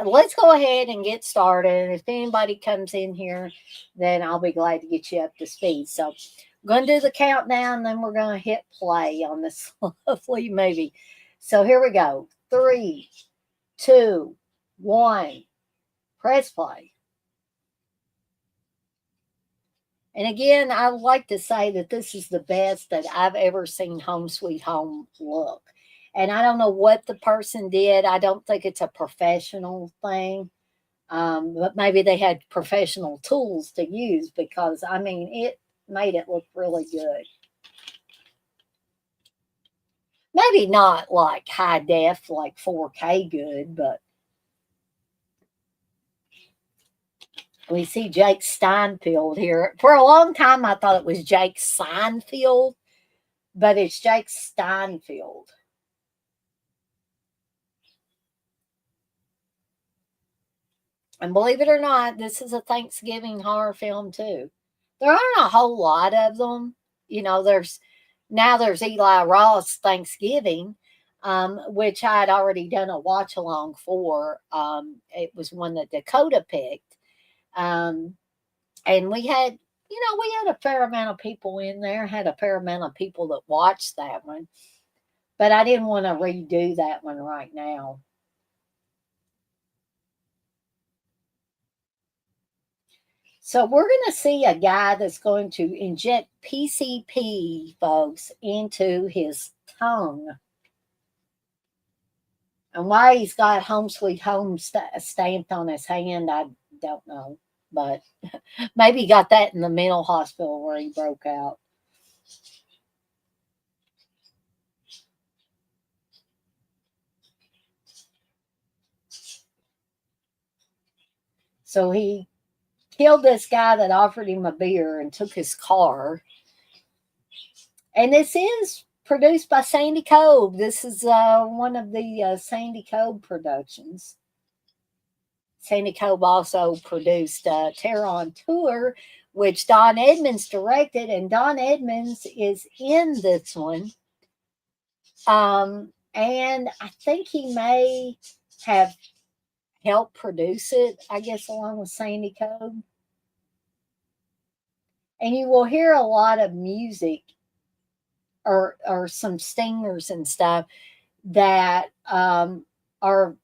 let's go ahead and get started. If anybody comes in here, then I'll be glad to get you up to speed. So I'm going to do the countdown, then we're going to hit play on this lovely movie. So here we go. 3, 2, 1. Press play. And again, I would like to say that this is the best that I've ever seen Home Sweet Home look. And I don't know what the person did. I don't think it's a professional thing. But maybe they had professional tools to use because, it made it look really good. Maybe not like high def, like 4K good, but we see Jake Steinfeld here. For a long time, I thought it was Jake Seinfeld, but it's Jake Steinfeld. And believe it or not, this is a Thanksgiving horror film too. There aren't a whole lot of them. There's Eli Roth's Thanksgiving, which I had already done a watch along for. It was one that Dakota picked. And we had a fair amount of people in there, had a fair amount of people that watched that one, but I didn't want to redo that one right now. So we're going to see a guy that's going to inject PCP, folks, into his tongue. And why he's got Home Sweet Home stamped on his hand, I don't know. But maybe he got that in the mental hospital where he broke out. So he killed this guy that offered him a beer and took his car. And this is produced by Sandy Cove. This is one of the Sandy Cove productions. Sandy Cove also produced Terror on Tour, which Don Edmonds directed, and Don Edmonds is in this one. And I think he may have helped produce it, I guess, along with Sandy Cove. And you will hear a lot of music or some stingers and stuff that are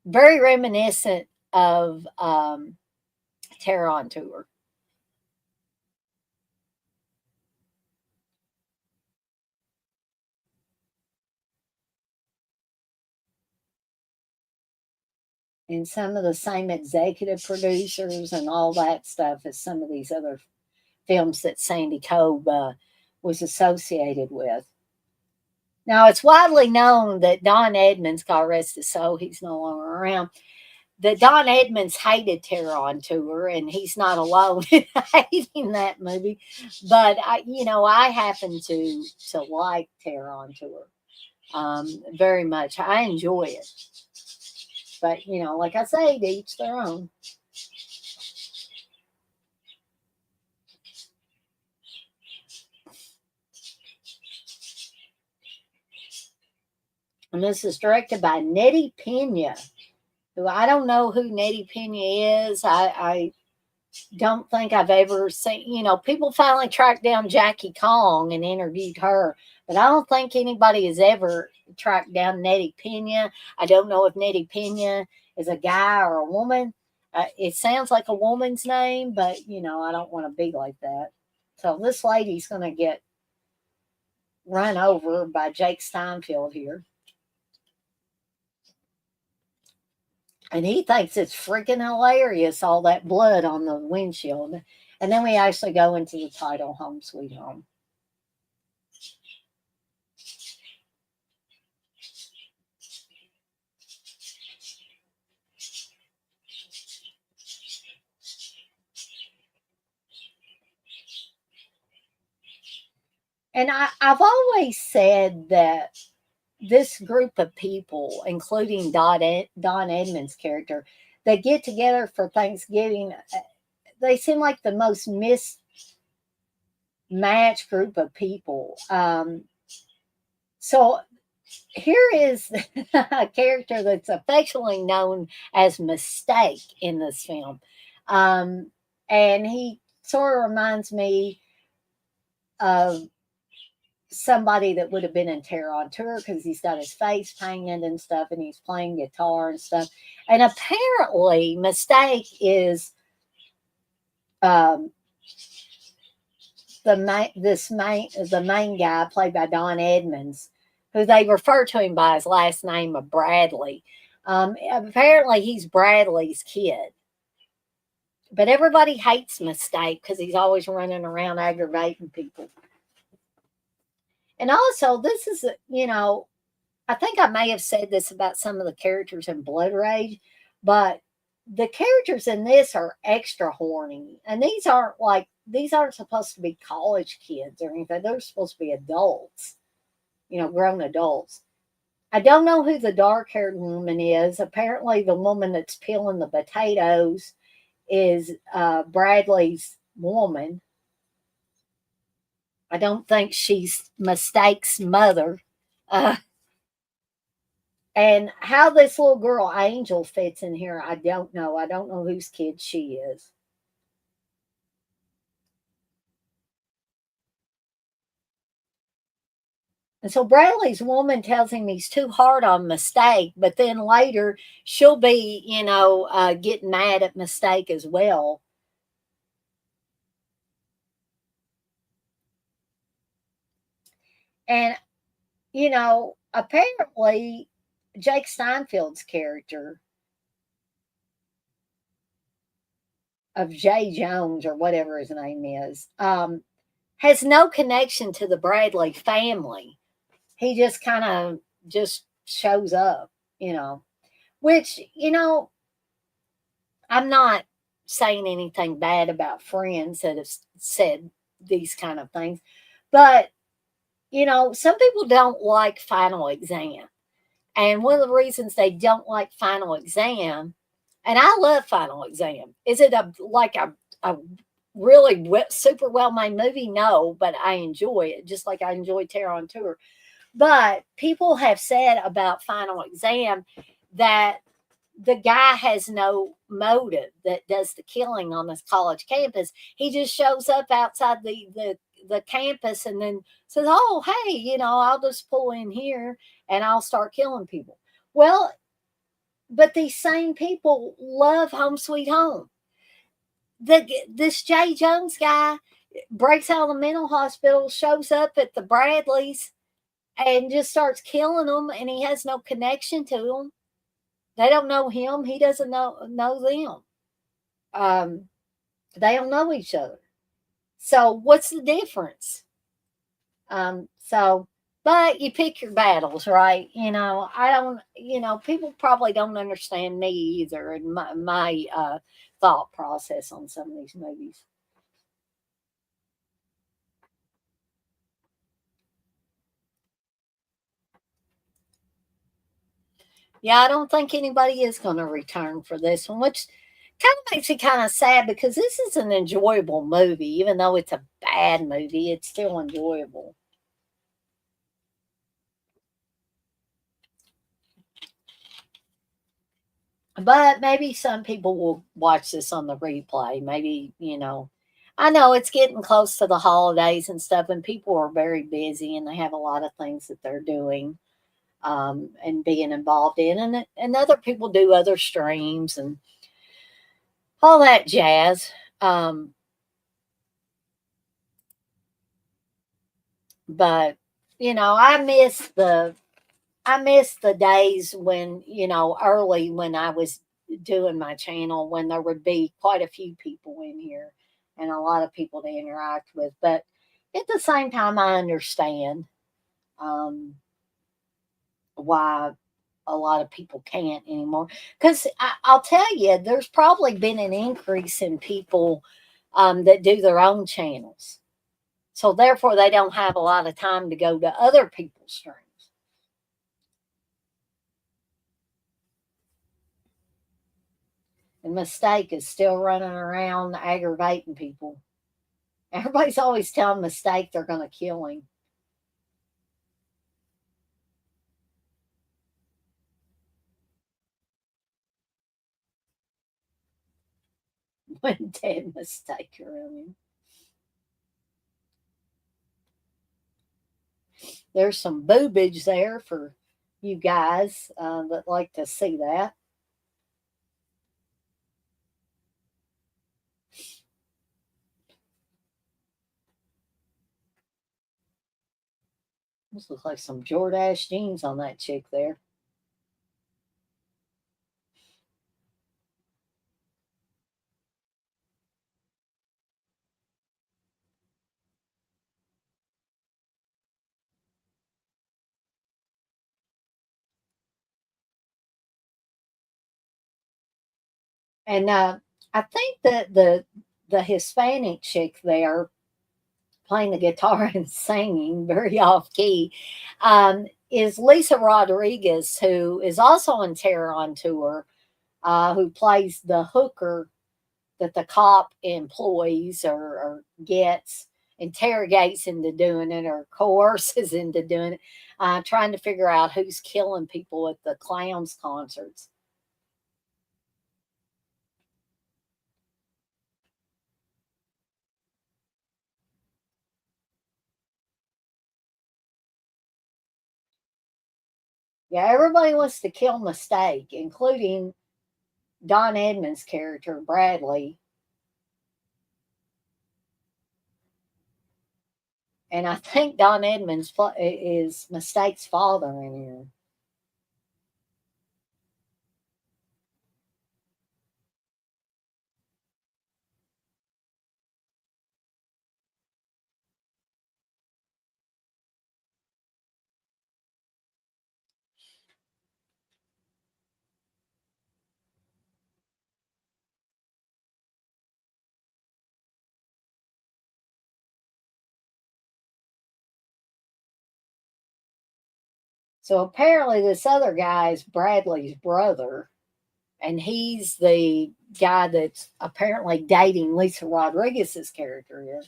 very reminiscent of Terror on Tour. And some of the same executive producers and all that stuff as some of these other films that Sandy Cove was associated with. Now, it's widely known that Don Edmonds, God rest his soul, he's no longer around, that Don Edmonds hated Terror on Tour, and he's not alone in hating that movie. But I happen to like Terror on Tour very much. I enjoy it. But like I say, to each their own. And this is directed by Nettie Pena, who I don't know who Nettie Pena is. I don't think I've ever seen, people finally tracked down Jackie Kong and interviewed her, but I don't think anybody has ever tracked down Nettie Pena. I don't know if Nettie Pena is a guy or a woman. It sounds like a woman's name, but I don't want to be like that. So this lady's going to get run over by Jake Steinfeld here. And he thinks it's freaking hilarious, all that blood on the windshield. And then we actually go into the title, Home Sweet Home. And I've always said that this group of people, including Don Edmonds' character, that get together for Thanksgiving, they seem like the most mismatched group of people. So here is a character that's affectionately known as Mistake in this film. And he sort of reminds me of somebody that would have been in Terror on Tour because he's got his face painted and stuff and he's playing guitar and stuff. And apparently, Mistake is um, the main guy played by Don Edmonds, who they refer to him by his last name of Bradley. Apparently, he's Bradley's kid. But everybody hates Mistake because he's always running around aggravating people. And also, this is, I think I may have said this about some of the characters in Blood Rage, but the characters in this are extra horny. And these aren't supposed to be college kids or anything. They're supposed to be adults, grown adults. I don't know who the dark haired woman is. Apparently, the woman that's peeling the potatoes is Bradley's woman. I don't think she's Mistake's mother. And how this little girl Angel fits in here, I don't know. I don't know whose kid she is. And so Bradley's woman tells him he's too hard on Mistake, but then later she'll be, getting mad at Mistake as well. And, apparently Jake Steinfeld's character of Jay Jones or whatever his name is, has no connection to the Bradley family. He just kind of just shows up, you know, which, I'm not saying anything bad about friends that have said these kind of things, but, some people don't like final exam. And one of the reasons they don't like final exam, and I love final exam, is it a really super well made movie? No, but I enjoy it just like I enjoy Terror on Tour. But people have said about final exam that the guy has no motive that does the killing on this college campus. He just shows up outside the campus and then says, "Oh, hey, I'll just pull in here and I'll start killing people." Well, but these same people love Home Sweet Home. This Jay Jones guy breaks out of the mental hospital, shows up at the Bradleys, and just starts killing them, and he has no connection to them. They don't know him. He doesn't know them. Um, they don't know each other. So what's the difference? So, but you pick your battles, right? I don't. People probably don't understand me either, and my thought process on some of these movies. Yeah, I don't think anybody is going to return for this one, which kind of makes me kind of sad because this is an enjoyable movie, even though it's a bad movie. It's still enjoyable. But maybe some people will watch this on the replay. Maybe, I know it's getting close to the holidays and stuff, and people are very busy and they have a lot of things that they're doing and being involved in. And other people do other streams and all that jazz. Um, but, I miss the days when, early when I was doing my channel, when there would be quite a few people in here and a lot of people to interact with. But at the same time, I understand um, why a lot of people can't anymore. Because I'll tell you, there's probably been an increase in people that do their own channels. So therefore, they don't have a lot of time to go to other people's streams. And Mistake is still running around aggravating people. Everybody's always telling Mistake they're going to kill him. When dead Mistake around him. There's some boobage there for you guys that like to see that. This looks like some Jordache jeans on that chick there. And I think that the Hispanic chick there playing the guitar and singing very off key is Lisa Rodriguez, who is also on Terror on Tour, who plays the hooker that the cop employs or gets, interrogates into doing it or coerces into doing it, trying to figure out who's killing people at the clowns concerts. Yeah, everybody wants to kill Mistake, including Don Edmonds' character, Bradley. And I think Don Edmonds is Mistake's father in here. So apparently, this other guy is Bradley's brother, and he's the guy that's apparently dating Lisa Rodriguez's character here.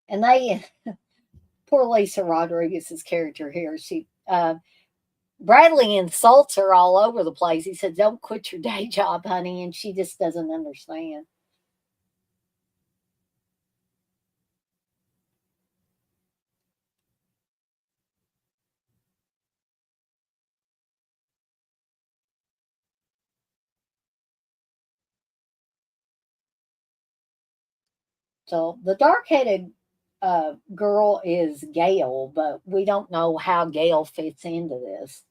And they, poor Lisa Rodriguez's character here, Bradley insults her all over the place. He said, "Don't quit your day job, honey," and she just doesn't understand. So the dark-headed girl is Gail, but we don't know how Gail fits into this.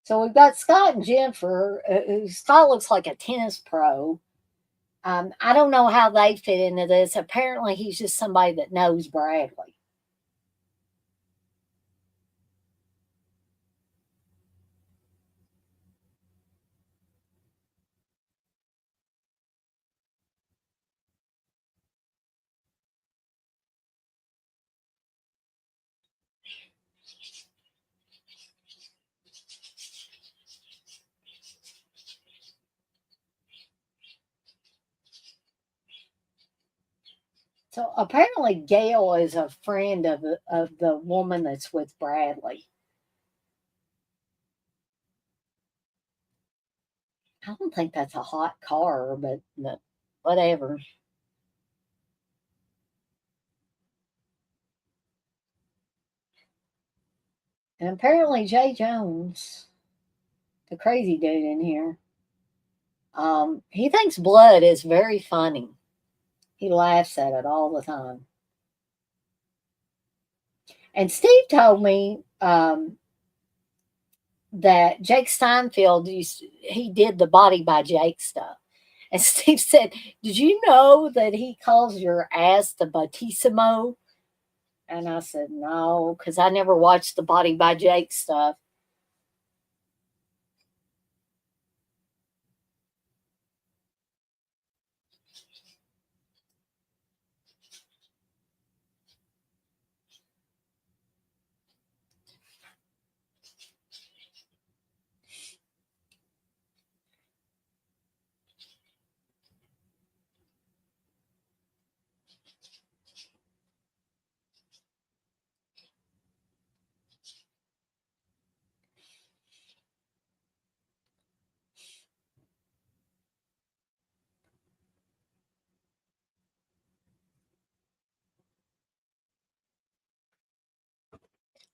So we've got Scott and Jennifer. Scott looks like a tennis pro. I don't know how they fit into this. Apparently, he's just somebody that knows Bradley. So apparently, Gail is a friend of the woman that's with Bradley. I don't think that's a hot car, but whatever. And apparently, Jay Jones, the crazy dude in here, he thinks blood is very funny. He laughs at it all the time. And Steve told me that Jake Steinfeld he did the body by Jake stuff. And Steve said, "Did you know that he calls your ass the Batissimo?" And I said, "No, because I never watched the body by Jake stuff."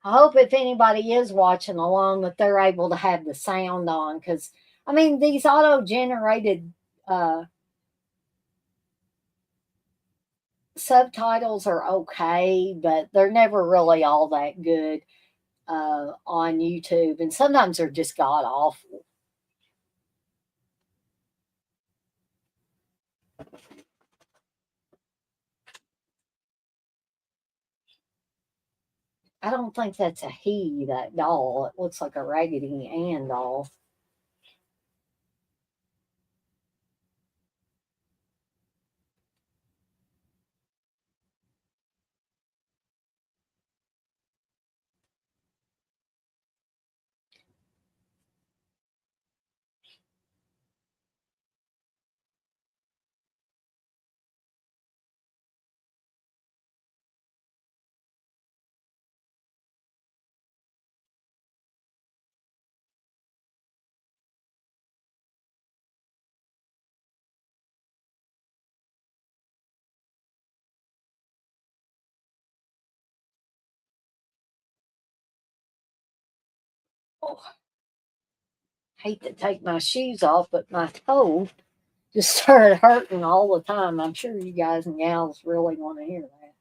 I hope if anybody is watching along that they're able to have the sound on because I mean these auto generated uh, subtitles are okay, but they're never really all that good on YouTube, and sometimes they're just god awful. I don't think that's a he, that doll. It looks like a Raggedy Ann doll. Oh, hate to take my shoes off, but my toe just started hurting all the time. I'm sure you guys and gals really want to hear that.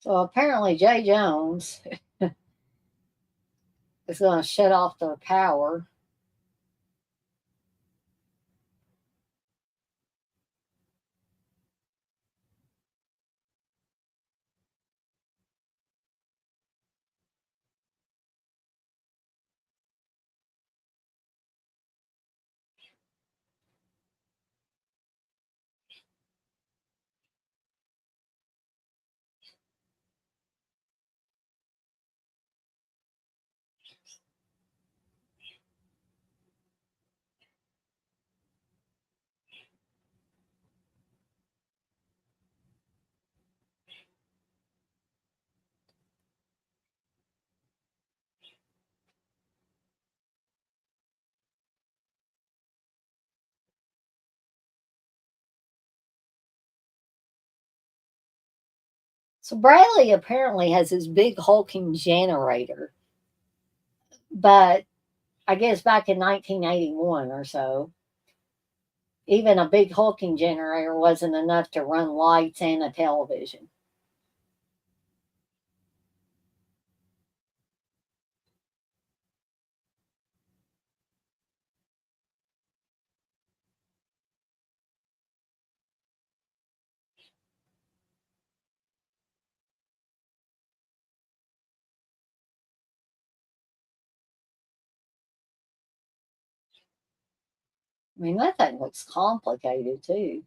So apparently, Jay Jones is going to shut off the power. So Bradley apparently has this big hulking generator, but I guess back in 1981 or so, even a big hulking generator wasn't enough to run lights and a television. I mean, that thing looks complicated too.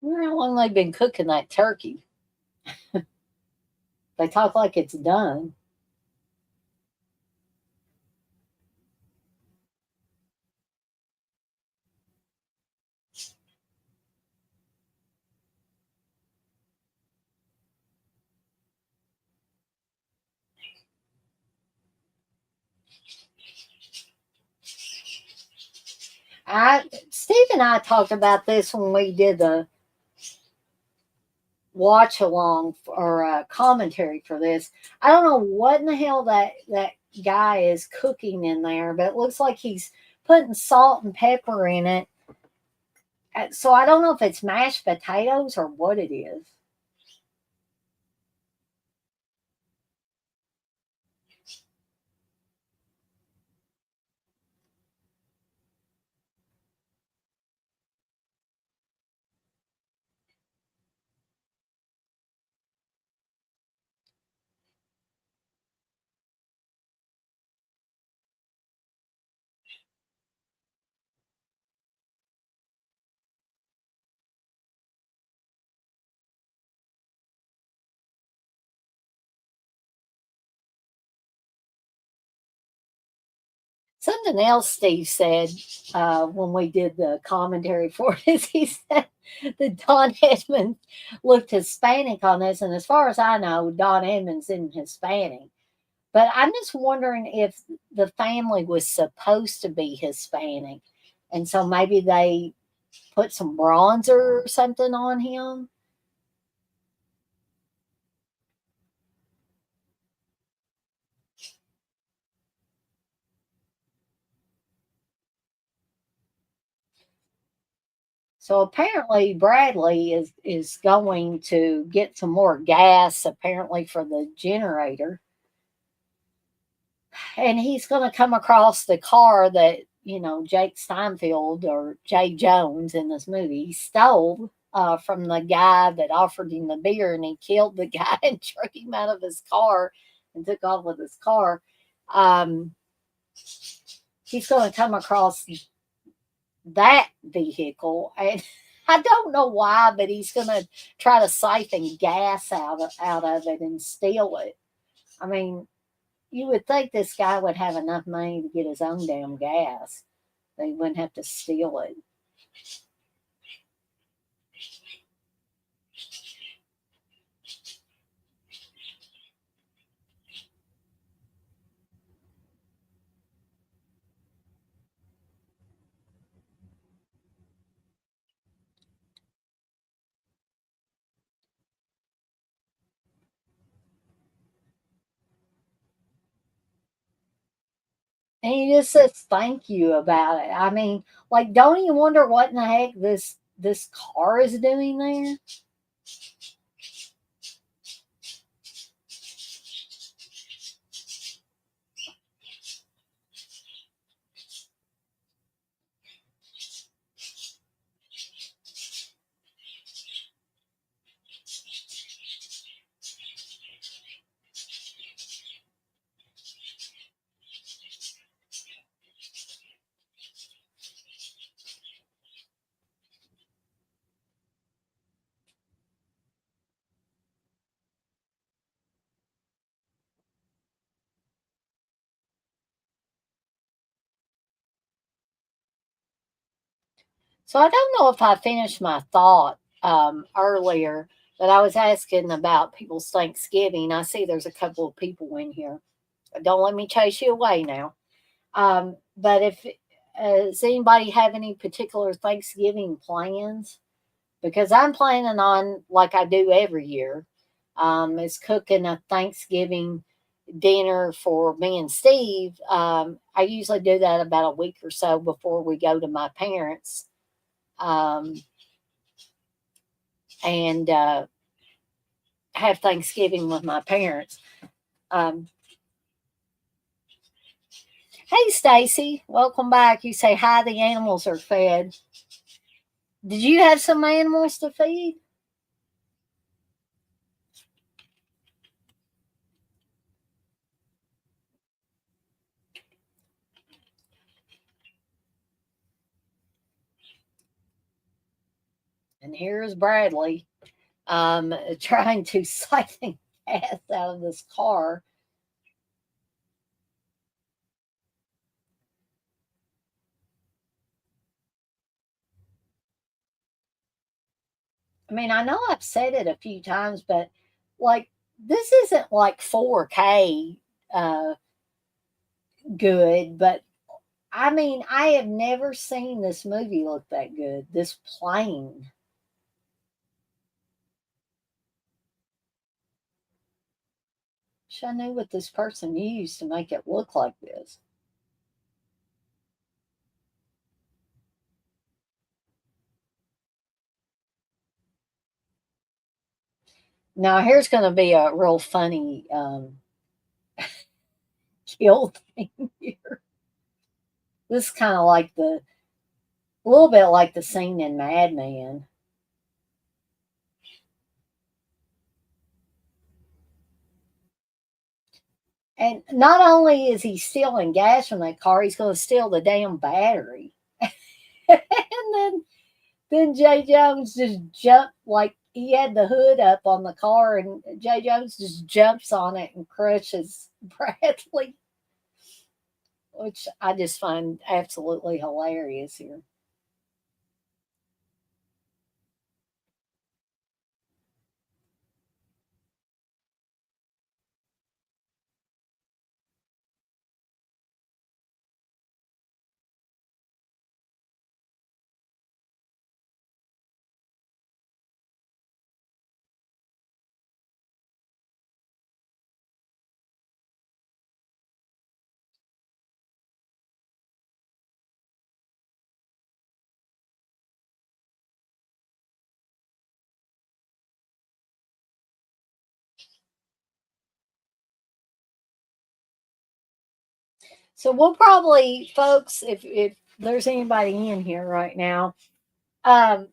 I wonder how long they've been cooking that turkey. They talk like it's done. Steve and I talked about this when we did the watch along or commentary for this. I don't know what in the hell that guy is cooking in there, but it looks like he's putting salt and pepper in it. So I don't know if it's mashed potatoes or what it is. Something else Steve said when we did the commentary for this, he said that Don Edmonds looked Hispanic on this, and as far as I know, Don Edmonds isn't Hispanic. But I'm just wondering if the family was supposed to be Hispanic, and so maybe they put some bronzer or something on him. So apparently Bradley is going to get some more gas apparently for the generator, and he's going to come across the car that Jake Steinfeld or Jay Jones in this movie stole from the guy that offered him the beer, and he killed the guy and drug him out of his car and took off with his car. Um, he's going to come across that vehicle, and I don't know why, but he's going to try to siphon gas out of it and steal it. I mean, you would think this guy would have enough money to get his own damn gas. They wouldn't have to steal it. And he just says thank you about it. I mean, like, don't you wonder what in the heck this car is doing there? So I don't know if I finished my thought earlier, but I was asking about people's Thanksgiving. I see there's a couple of people in here. Don't let me chase you away now. But if does anybody have any particular Thanksgiving plans? Because I'm planning on, like I do every year, is cooking a Thanksgiving dinner for me and Steve. I usually do that about a week or so before we go to my parents, um, and have Thanksgiving with my parents. Um, hey, Stacy, welcome back. You say hi. The animals are fed. Did you have some animals to feed? And here's Bradley trying to siphon gas out of this car. I mean, I know I've said it a few times, but like this isn't like 4K uh, good, but I mean, I have never seen this movie look that good. This plane. Wish I knew what this person used to make it look like this. Now, here's going to be a real funny kill thing here. This is kind of like a little bit like the scene in Mad Men. And not only is he stealing gas from that car, he's going to steal the damn battery. And then Jay Jones just jumped, like he had the hood up on the car, and Jay Jones just jumps on it and crushes Bradley. which I just find absolutely hilarious here. So we'll probably, folks, if there's anybody in here right now, um,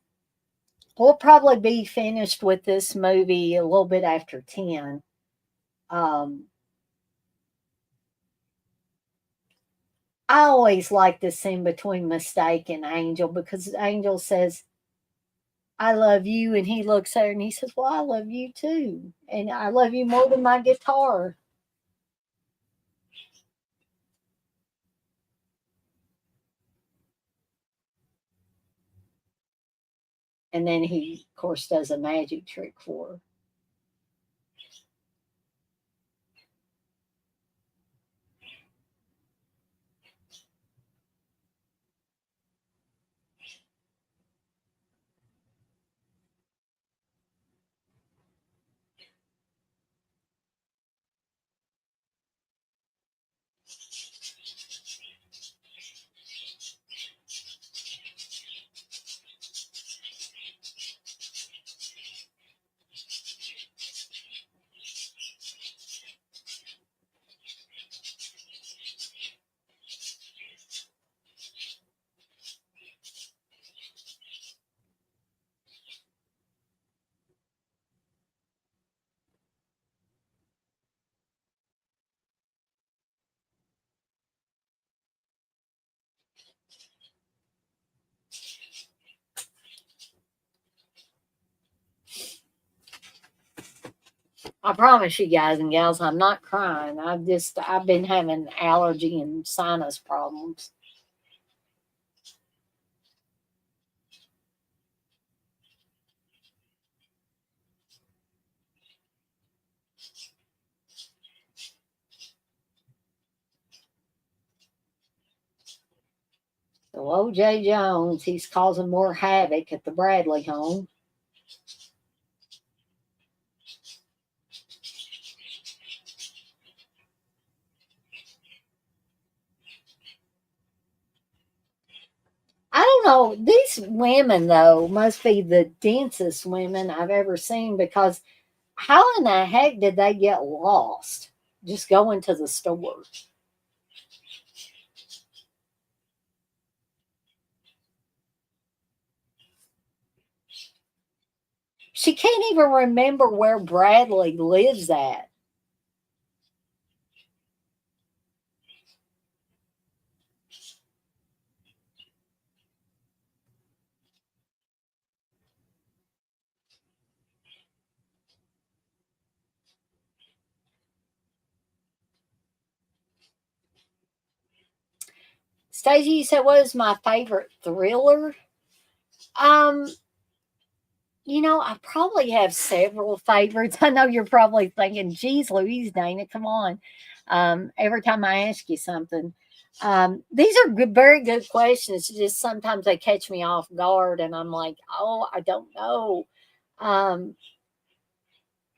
we'll probably be finished with this movie a little bit after 10. Um, I always like the scene between Mistake and Angel because Angel says, I love you. And he looks at her and he says, well, I love you too. And I love you more than my guitar. And then he, of course, does a magic trick for her. I promise you guys and gals, I'm not crying. I've been having allergy and sinus problems. So OJ Jones, he's causing more havoc at the Bradley home. I don't know. These women though must be the densest women I've ever seen because how in the heck did they get lost? Just going to the store. She can't even remember where Bradley lives at. Stacey, you said what is my favorite thriller? Um, I probably have several favorites. I know you're probably thinking, geez, Louise, Dana, come on. Every time I ask you something. These are good, very good questions. Just sometimes they catch me off guard and I'm like, oh, I don't know. Um,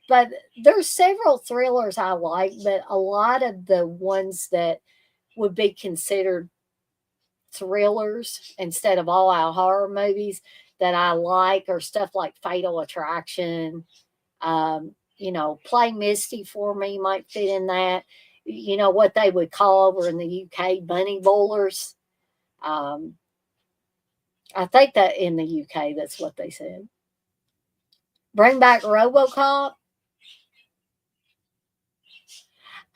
but there's several thrillers I like, but a lot of the ones that would be considered thrillers instead of all out horror movies that I like are stuff like Fatal Attraction. Play Misty for me might fit in that. What they would call over in the UK bunny bowlers. Um, I think that in the UK that's what they said. Bring back RoboCop.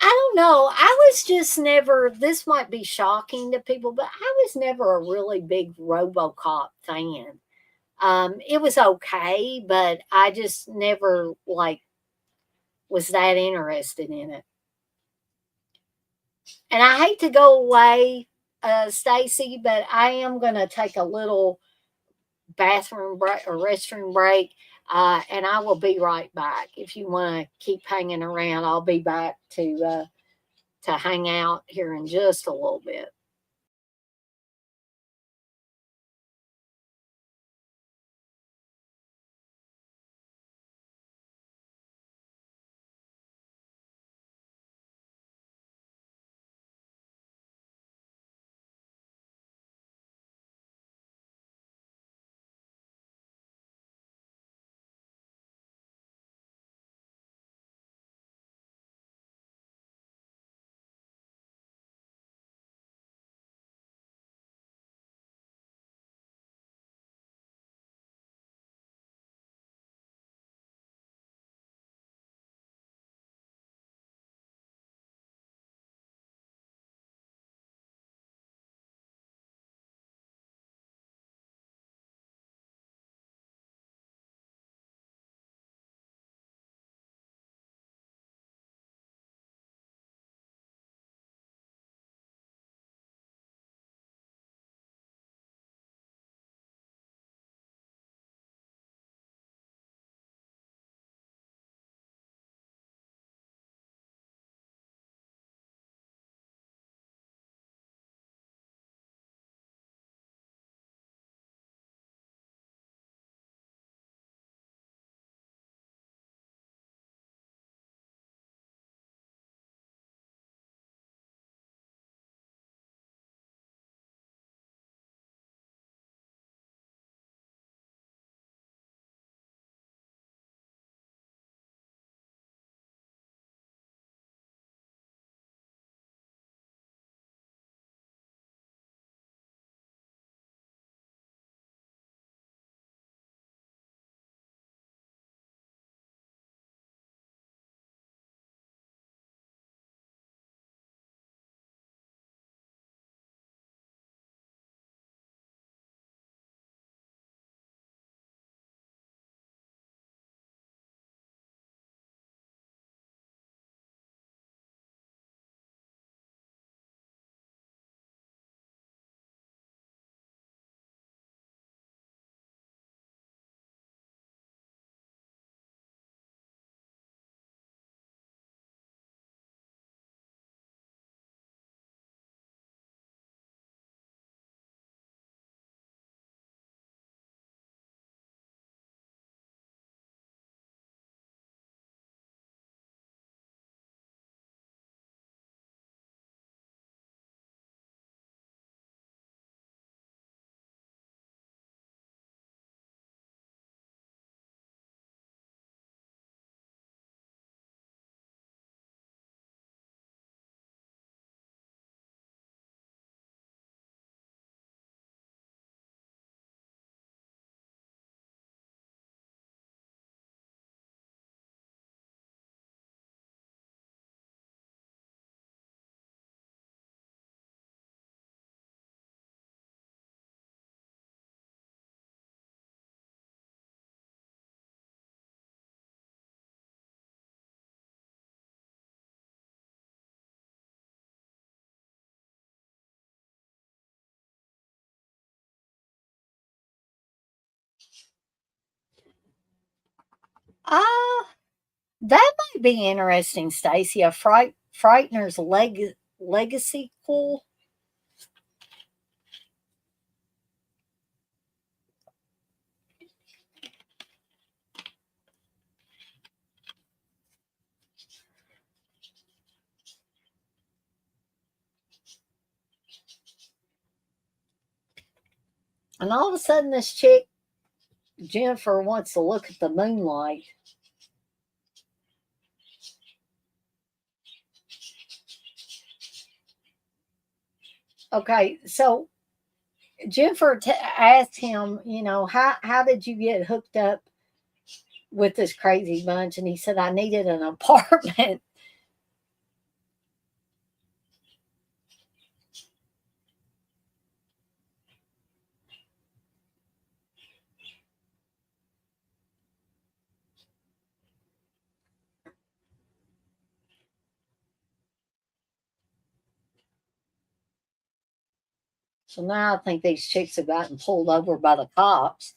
I don't know. I was just never. This might be shocking to people, but I was never a really big RoboCop fan. It was okay, but I just never was that interested in it. And I hate to go away, Stacy, but I am going to take a little bathroom break or restroom break. And I will be right back. If you want to keep hanging around, I'll be back to hang out here in just a little bit. Ah, that might be interesting, Stacy. A Frightener's legacy pool. And all of a sudden, this chick, Jennifer, wants to look at the moonlight. Okay, so Jennifer asked him, how did you get hooked up with this crazy bunch? And he said, I needed an apartment. So now I think these chicks have gotten pulled over by the cops.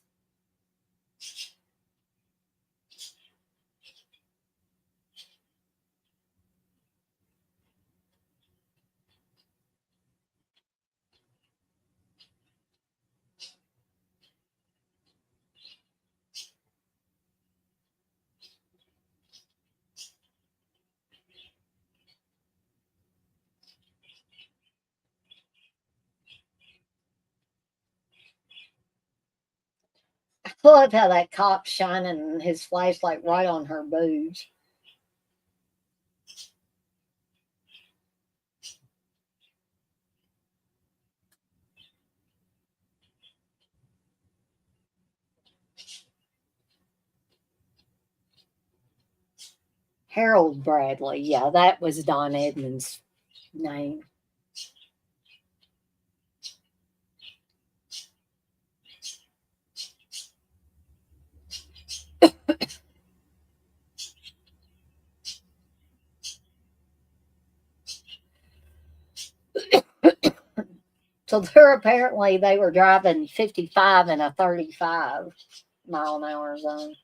I love how that cop's shining his flashlight right on her boobs. Harold Bradley. Yeah, that was Don Edmonds' name. So they were driving 55 in a 35-mile-an-hour zone.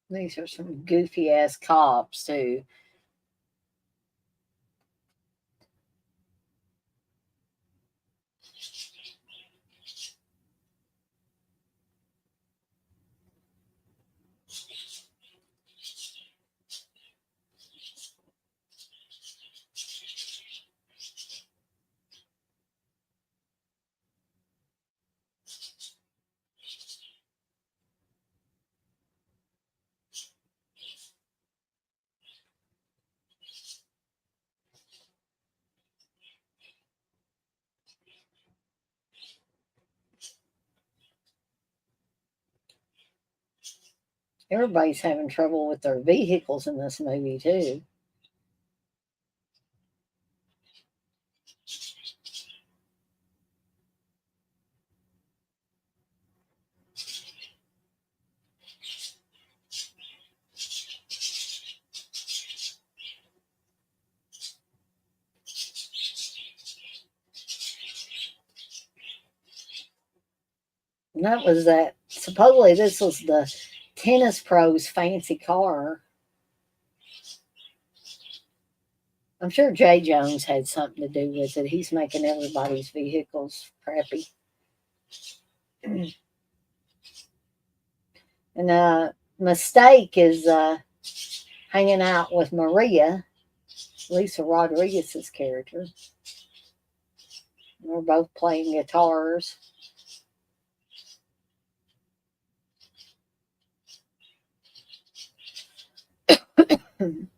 These are some goofy ass cops too. Everybody's having trouble with their vehicles in this movie too. And that was that. Supposedly, this was the tennis pro's fancy car. I'm sure Jay Jones had something to do with it. He's making everybody's vehicles crappy. And Mistake is hanging out with Maria, Lisa Rodriguez's character. They're both playing guitars. And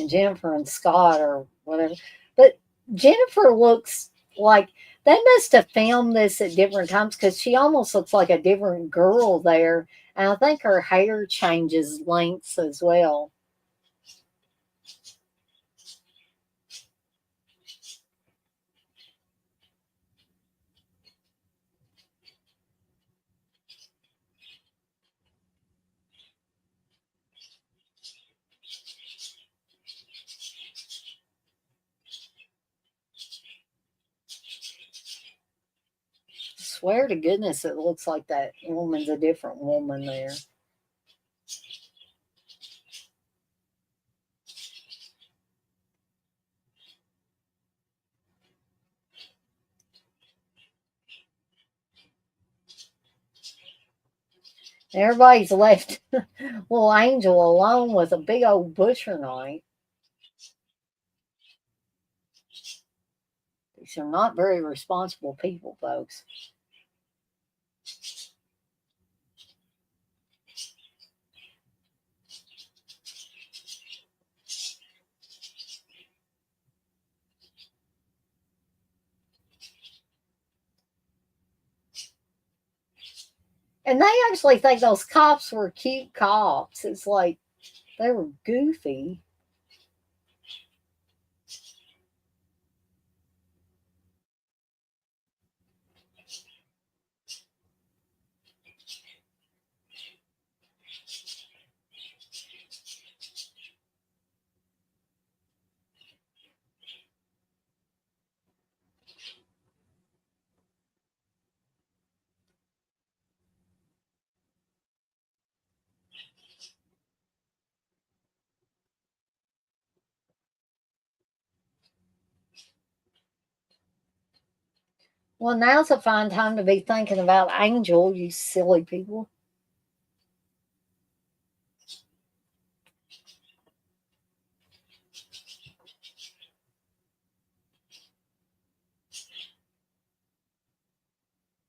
Jennifer and Scott or whatever. But Jennifer looks like they must have filmed this at different times because she almost looks like a different girl there. And I think her hair changes lengths as well. I swear to goodness, it looks like that woman's a different woman there. Everybody's left little Angel alone with a big old butcher knife. These are not very responsible people, folks. And they actually think those cops were cute cops. It's like they were goofy. Well, now's a fine time to be thinking about Angel, you silly people.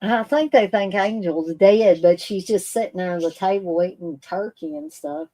I think they think Angel's dead, but she's just sitting there at the table eating turkey and stuff.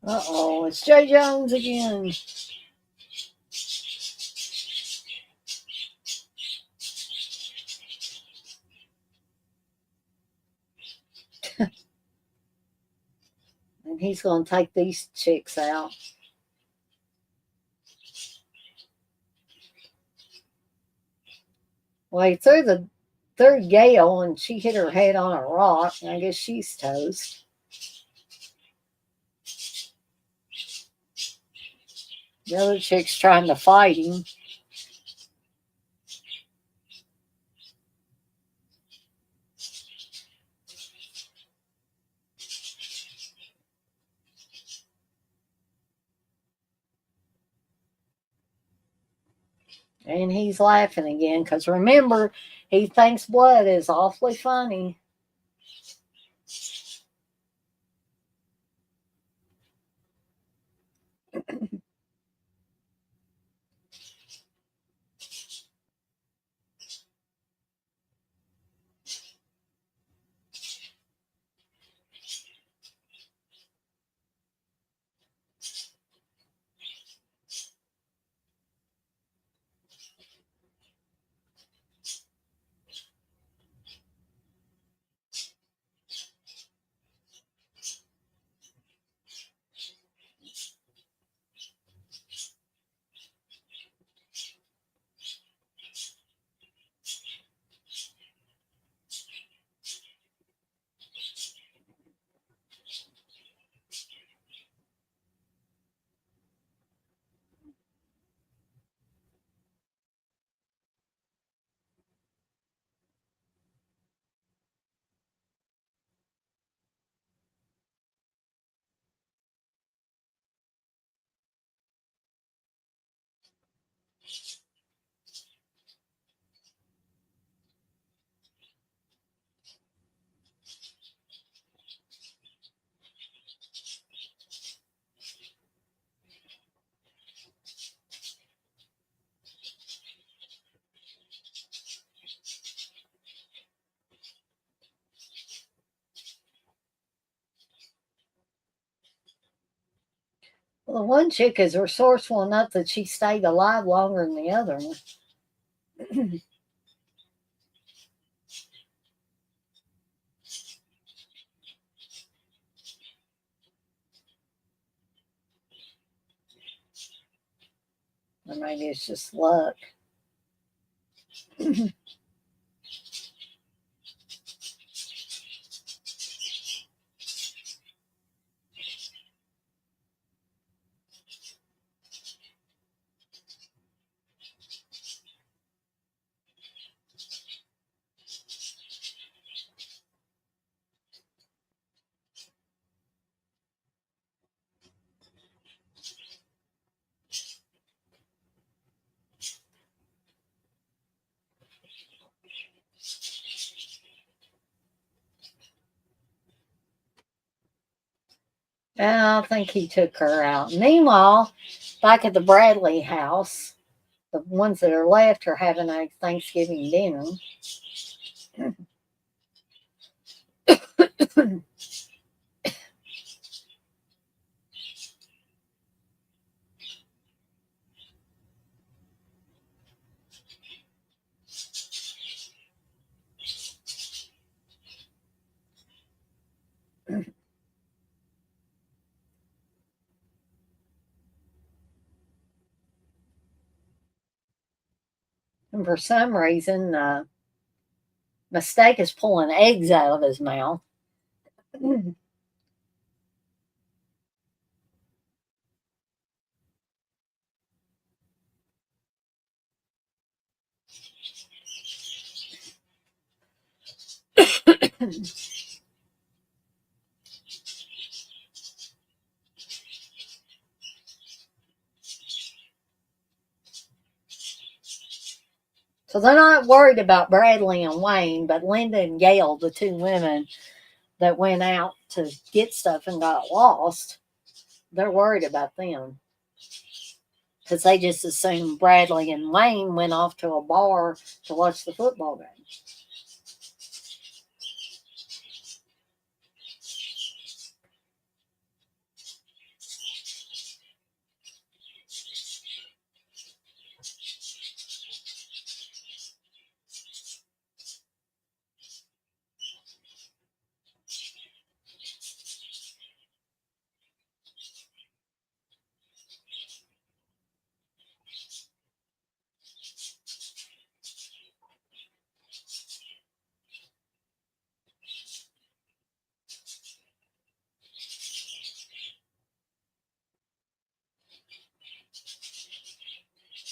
Uh oh, it's Jay Jones again. And he's going to take these chicks out. Well, he threw Gail and she hit her head on a rock. And I guess she's toast. The other chick's trying to fight him. And he's laughing again because remember, he thinks blood is awfully funny. Well, the one chick is resourceful enough that she stayed alive longer than the other one. Or maybe it's just luck. I think he took her out. Meanwhile, back at the Bradley house, the ones that are left are having a Thanksgiving dinner. And for some reason, Mistake is pulling eggs out of his mouth. So they're not worried about Bradley and Wayne, but Linda and Gail, the two women that went out to get stuff and got lost, they're worried about them because they just assumed Bradley and Wayne went off to a bar to watch the football game.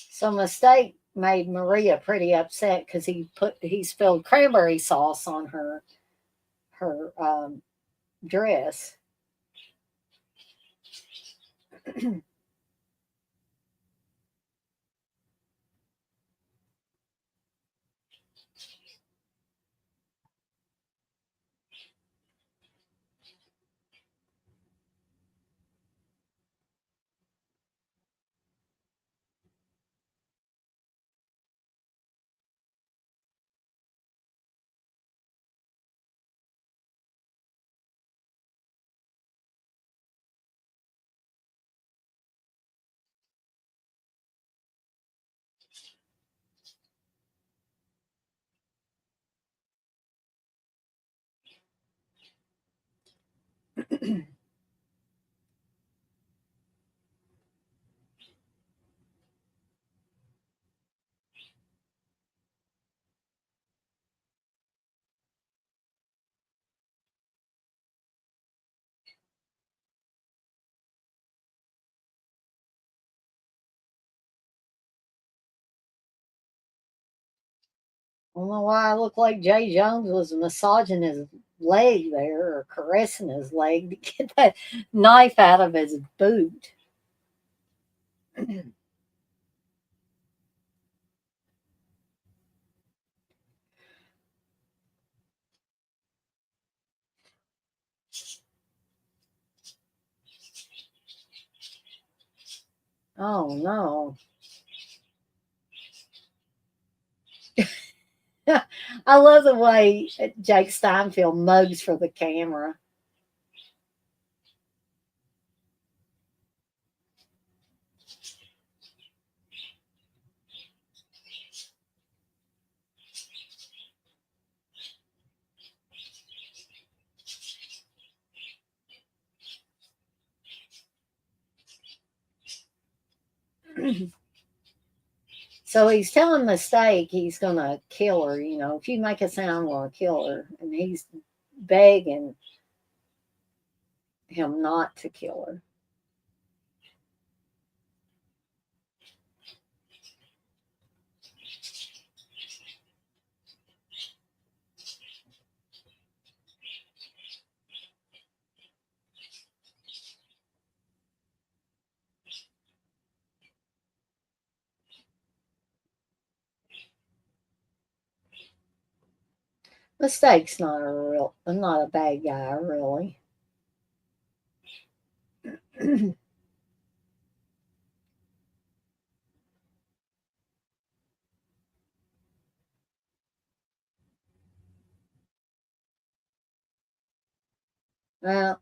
So Mistake made Maria pretty upset because he spilled cranberry sauce on her dress. I don't know why I look like Jay Jones was massaging his leg there or caressing his leg to get that knife out of his boot. Oh no. I love the way Jake Steinfeld mugs for the camera. So he's telling Mistake he's gonna kill her. If you make a sound, I'm gonna kill her, and he's begging him not to kill her. Mistake's not a bad guy, really. Well,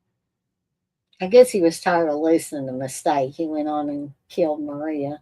I guess he was tired of listening to Mistake. He went on and killed Maria.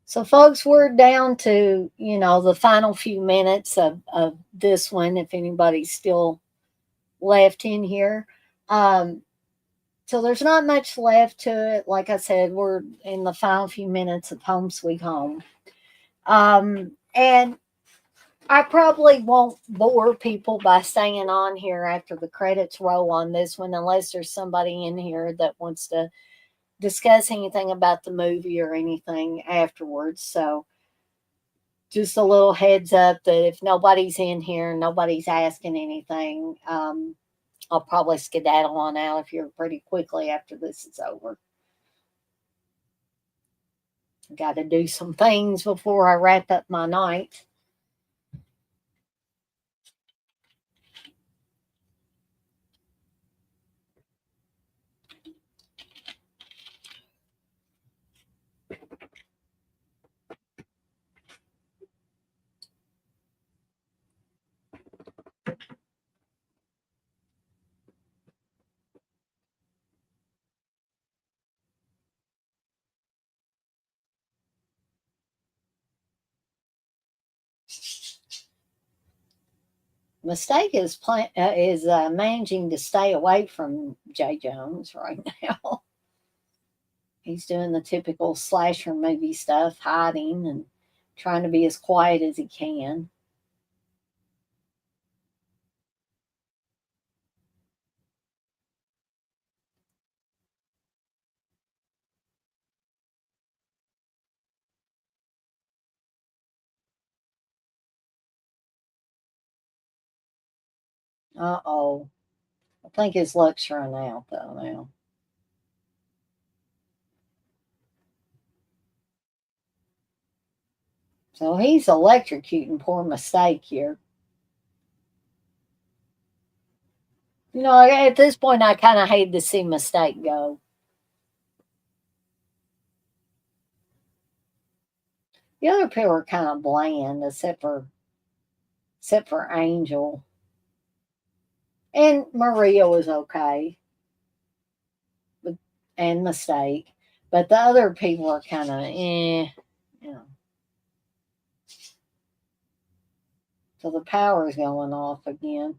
So, folks, we're down to, the final few minutes of this one, if anybody's still left in here. So, there's not much left to it. Like I said, we're in the final few minutes of Home Sweet Home. And I probably won't bore people by staying on here after the credits roll on this one, unless there's somebody in here that wants to discuss anything about the movie or anything afterwards. So, just a little heads up that if nobody's in here, nobody's asking anything, I'll probably skedaddle on out of here pretty quickly after this is over. Got to do some things before I wrap up my night. Mistake is managing to stay away from Jay Jones right now. He's doing the typical slasher movie stuff, hiding and trying to be as quiet as he can. Uh-oh. I think his luck's run out, though, now. So he's electrocuting poor Mistake here. At this point, I kind of hate to see Mistake go. The other people are kind of bland, except for Angel. And Maria was okay, but, and Mistake. But the other people are kind of you know. So the power's going off again.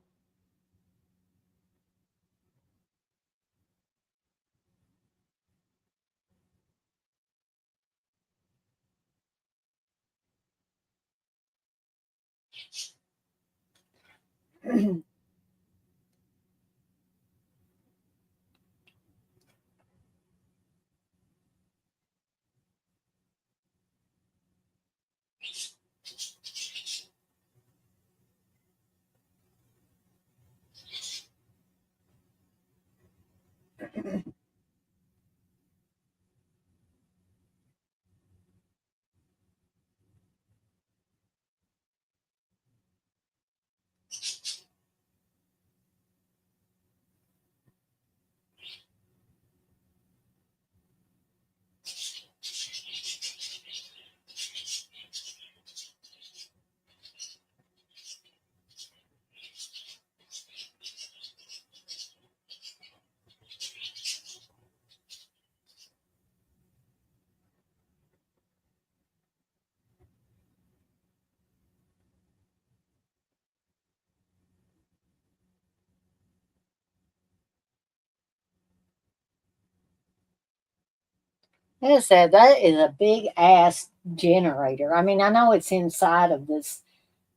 Like I said, that is a big ass generator. I mean, I know it's inside of this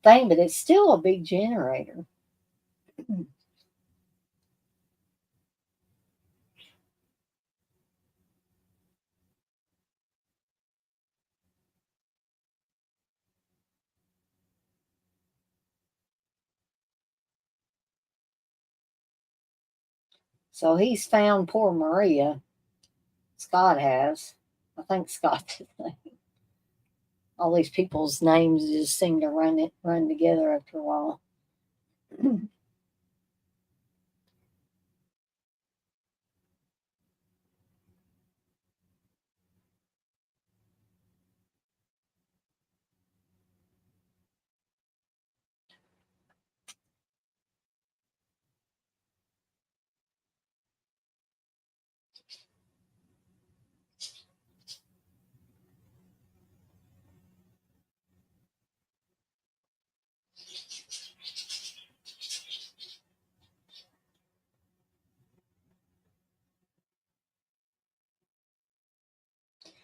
thing, but it's still a big generator. So he's found poor Maria. Scott has. I think Scott did. All these people's names just seem to run together after a while.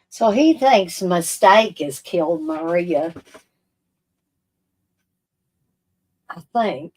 So he thinks mistake has killed Maria. I think.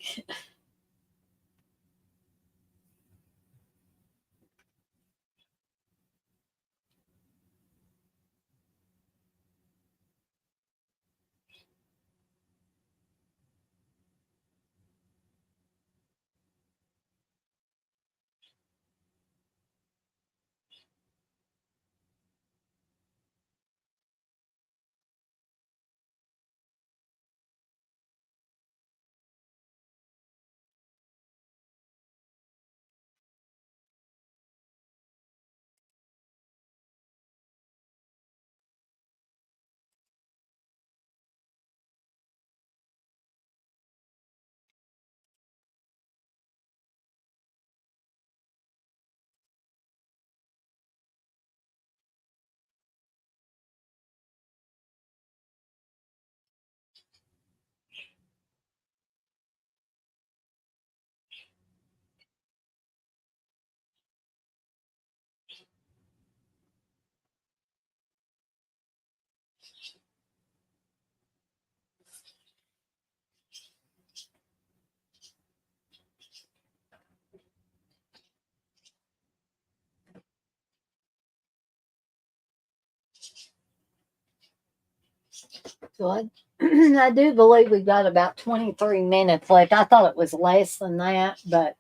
So I, I do believe we've got about 23 minutes left. I thought it was less than that, but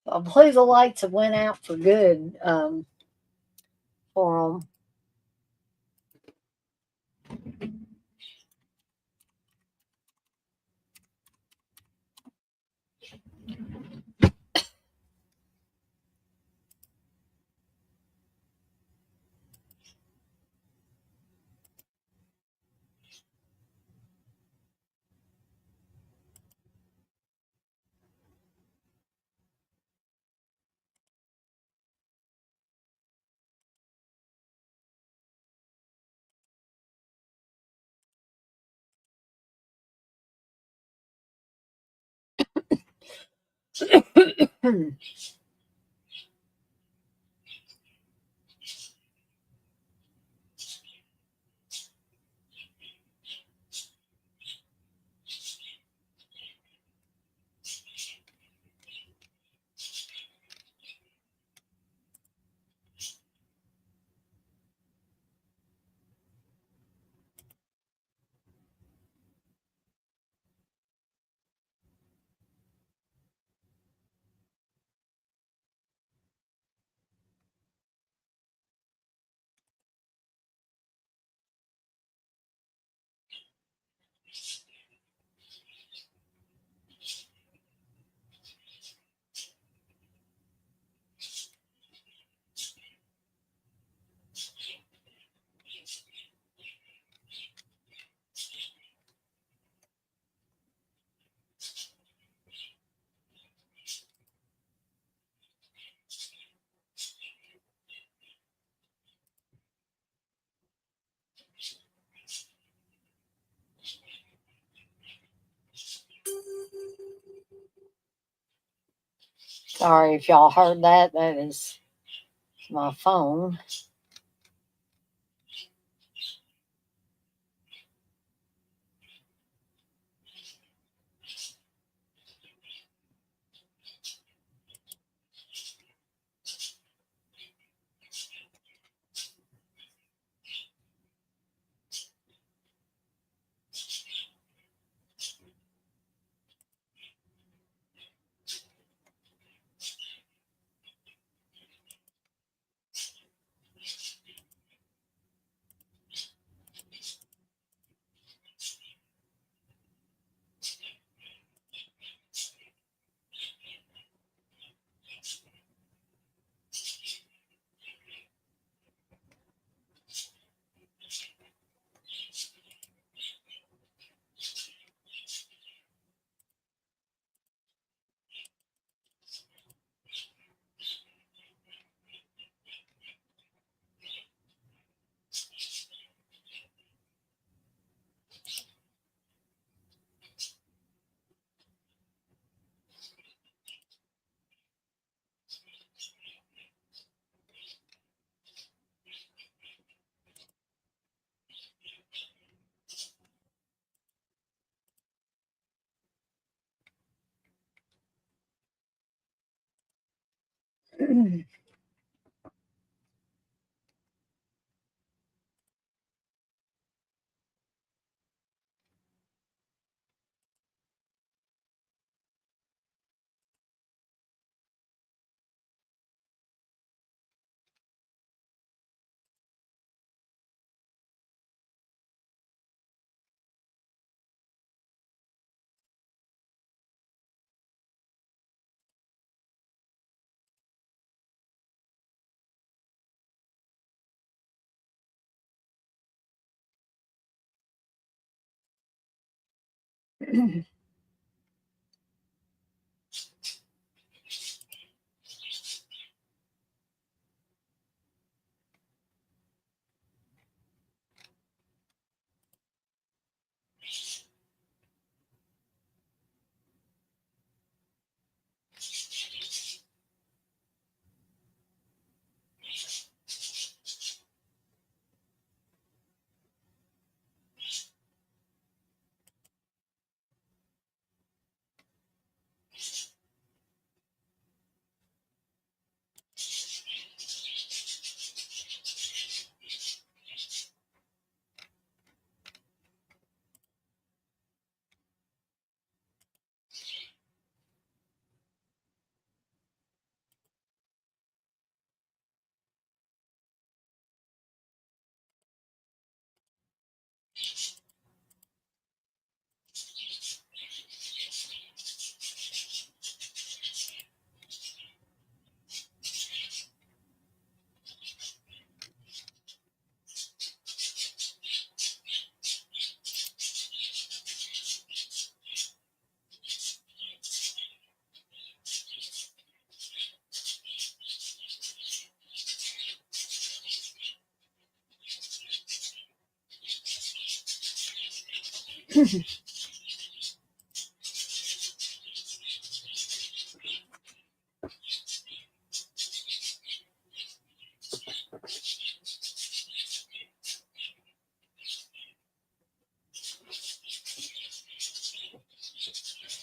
I believe the lights have went out for good for them. Sorry if y'all heard that. That is my phone.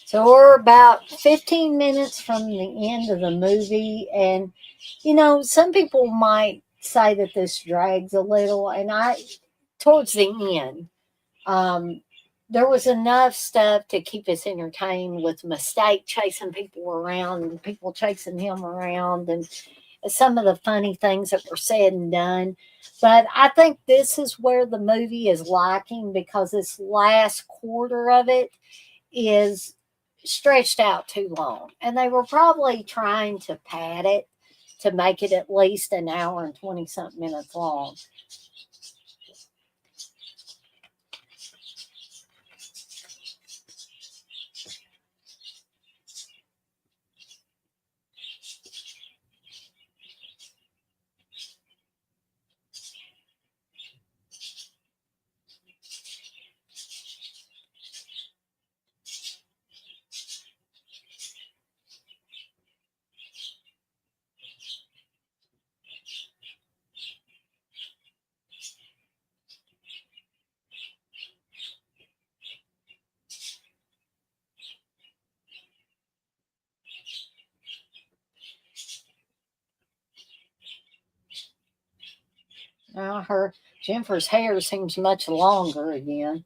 So we're about 15 minutes from the end of the movie. And, some people might say that this drags a little. And towards the end, um, there was enough stuff to keep us entertained with Mistake chasing people around and people chasing him around and some of the funny things that were said and done. But I think this is where the movie is lacking because this last quarter of it is stretched out too long. And they were probably trying to pad it to make it at least an hour and 20 something minutes long. now Jennifer's hair seems much longer again.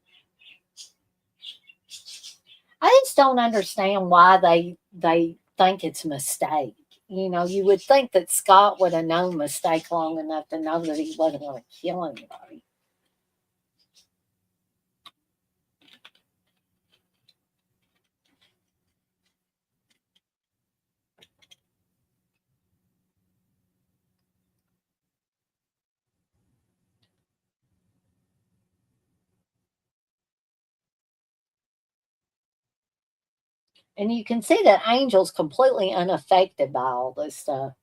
I just don't understand why they think it's a mistake. You know, you would think that Scott would have known mistake long enough to know that he wasn't going to kill anybody. And you can see that Angel's completely unaffected by all this stuff.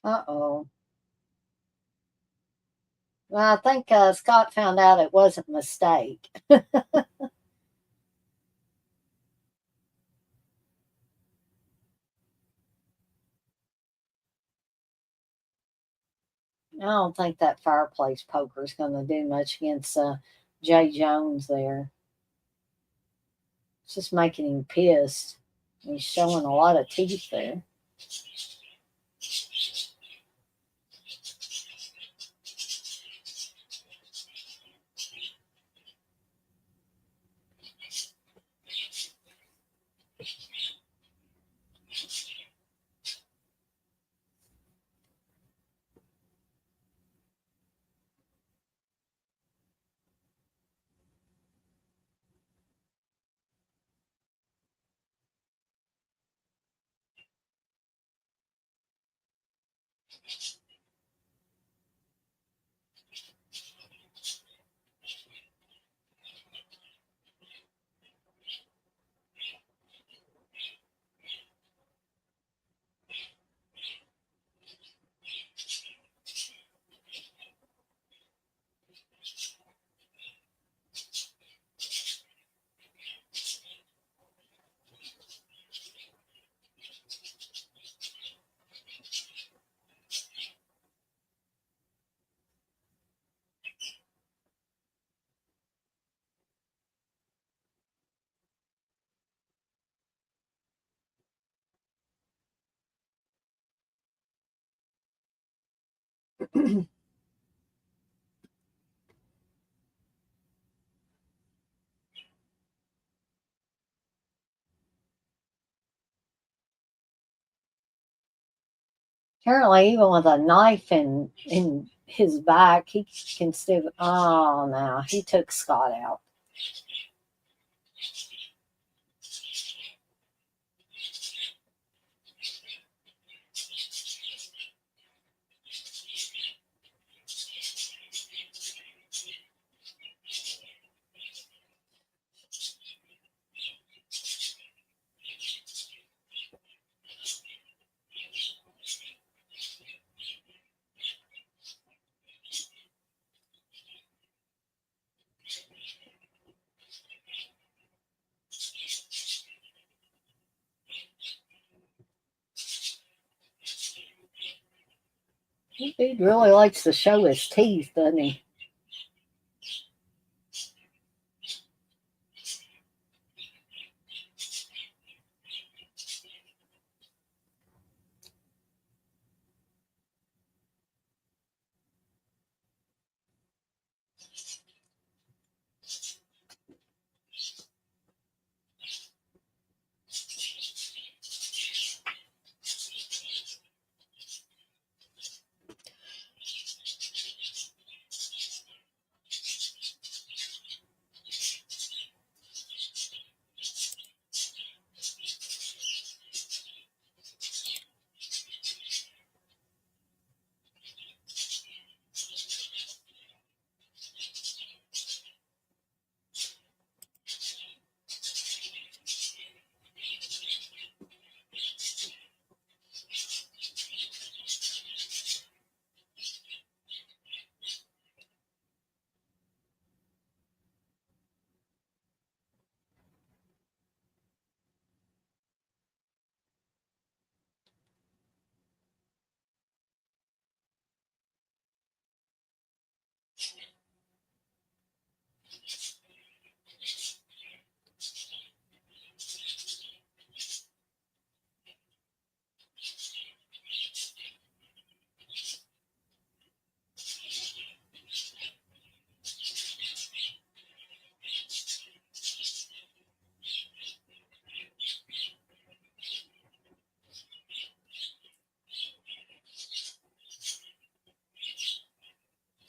Uh-oh. Well, I think Scott found out it wasn't a mistake. I don't think that fireplace poker is going to do much against Jay Jones there. It's just making him pissed. He's showing a lot of teeth there. Apparently, even with a knife in his back, he can still. Oh, no, he took Scott out. He really likes to show his teeth, doesn't he?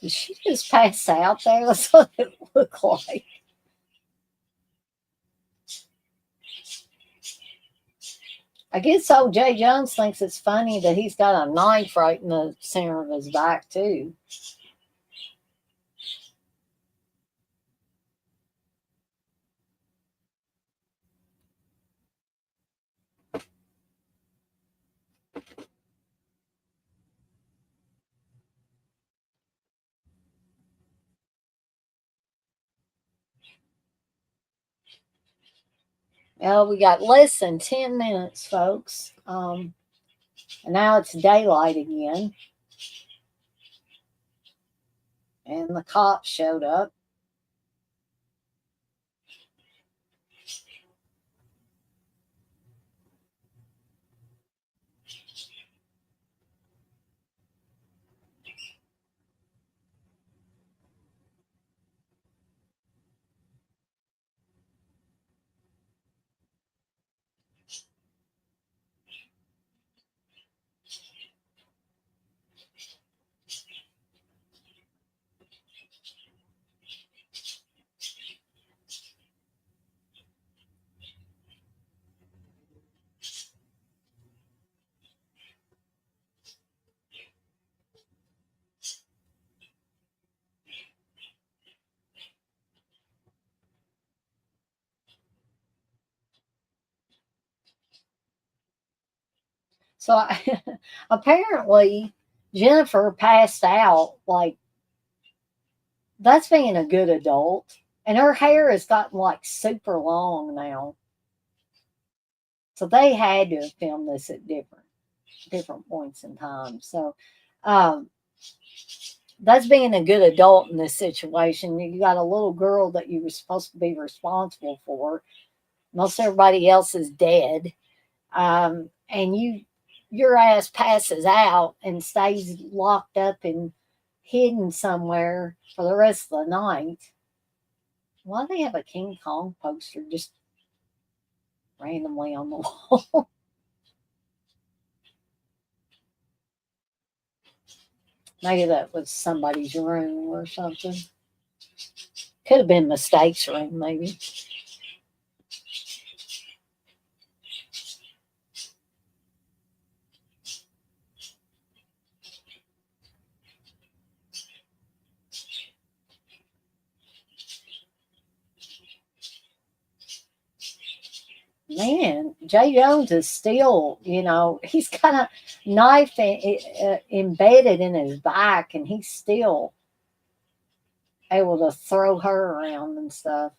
Did she just pass out there? That's what it looked like. I guess old Jay Jones thinks it's funny that he's got a knife right in the center of his back, too. Well, we got less than 10 minutes, folks. And now it's daylight again. And the cops showed up. So apparently, Jennifer passed out. Like, that's being a good adult. And her hair has gotten like super long now. So they had to have filmed this at different points in time. So um, that's being a good adult in this situation. You got a little girl that you were supposed to be responsible for. Most everybody else is dead, and your ass passes out and stays locked up and hidden somewhere for the rest of the night. Why do they have a King Kong poster just randomly on the wall? Maybe that was somebody's room or something. Could have been Mistake's room, maybe. Man, Jay Jones is still, he's got a knife embedded in his back, and he's still able to throw her around and stuff.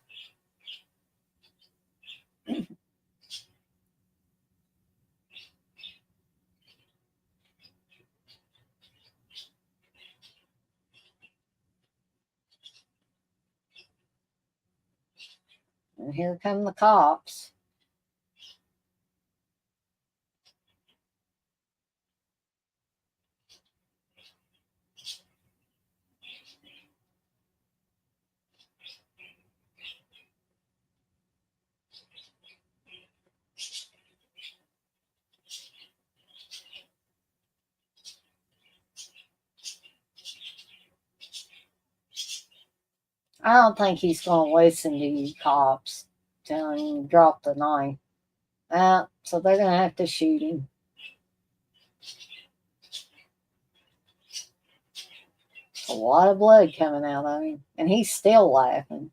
And here come the cops. I don't think he's going to listen to you cops telling him to drop the knife. So they're going to have to shoot him. A lot of blood coming out of him, and he's still laughing.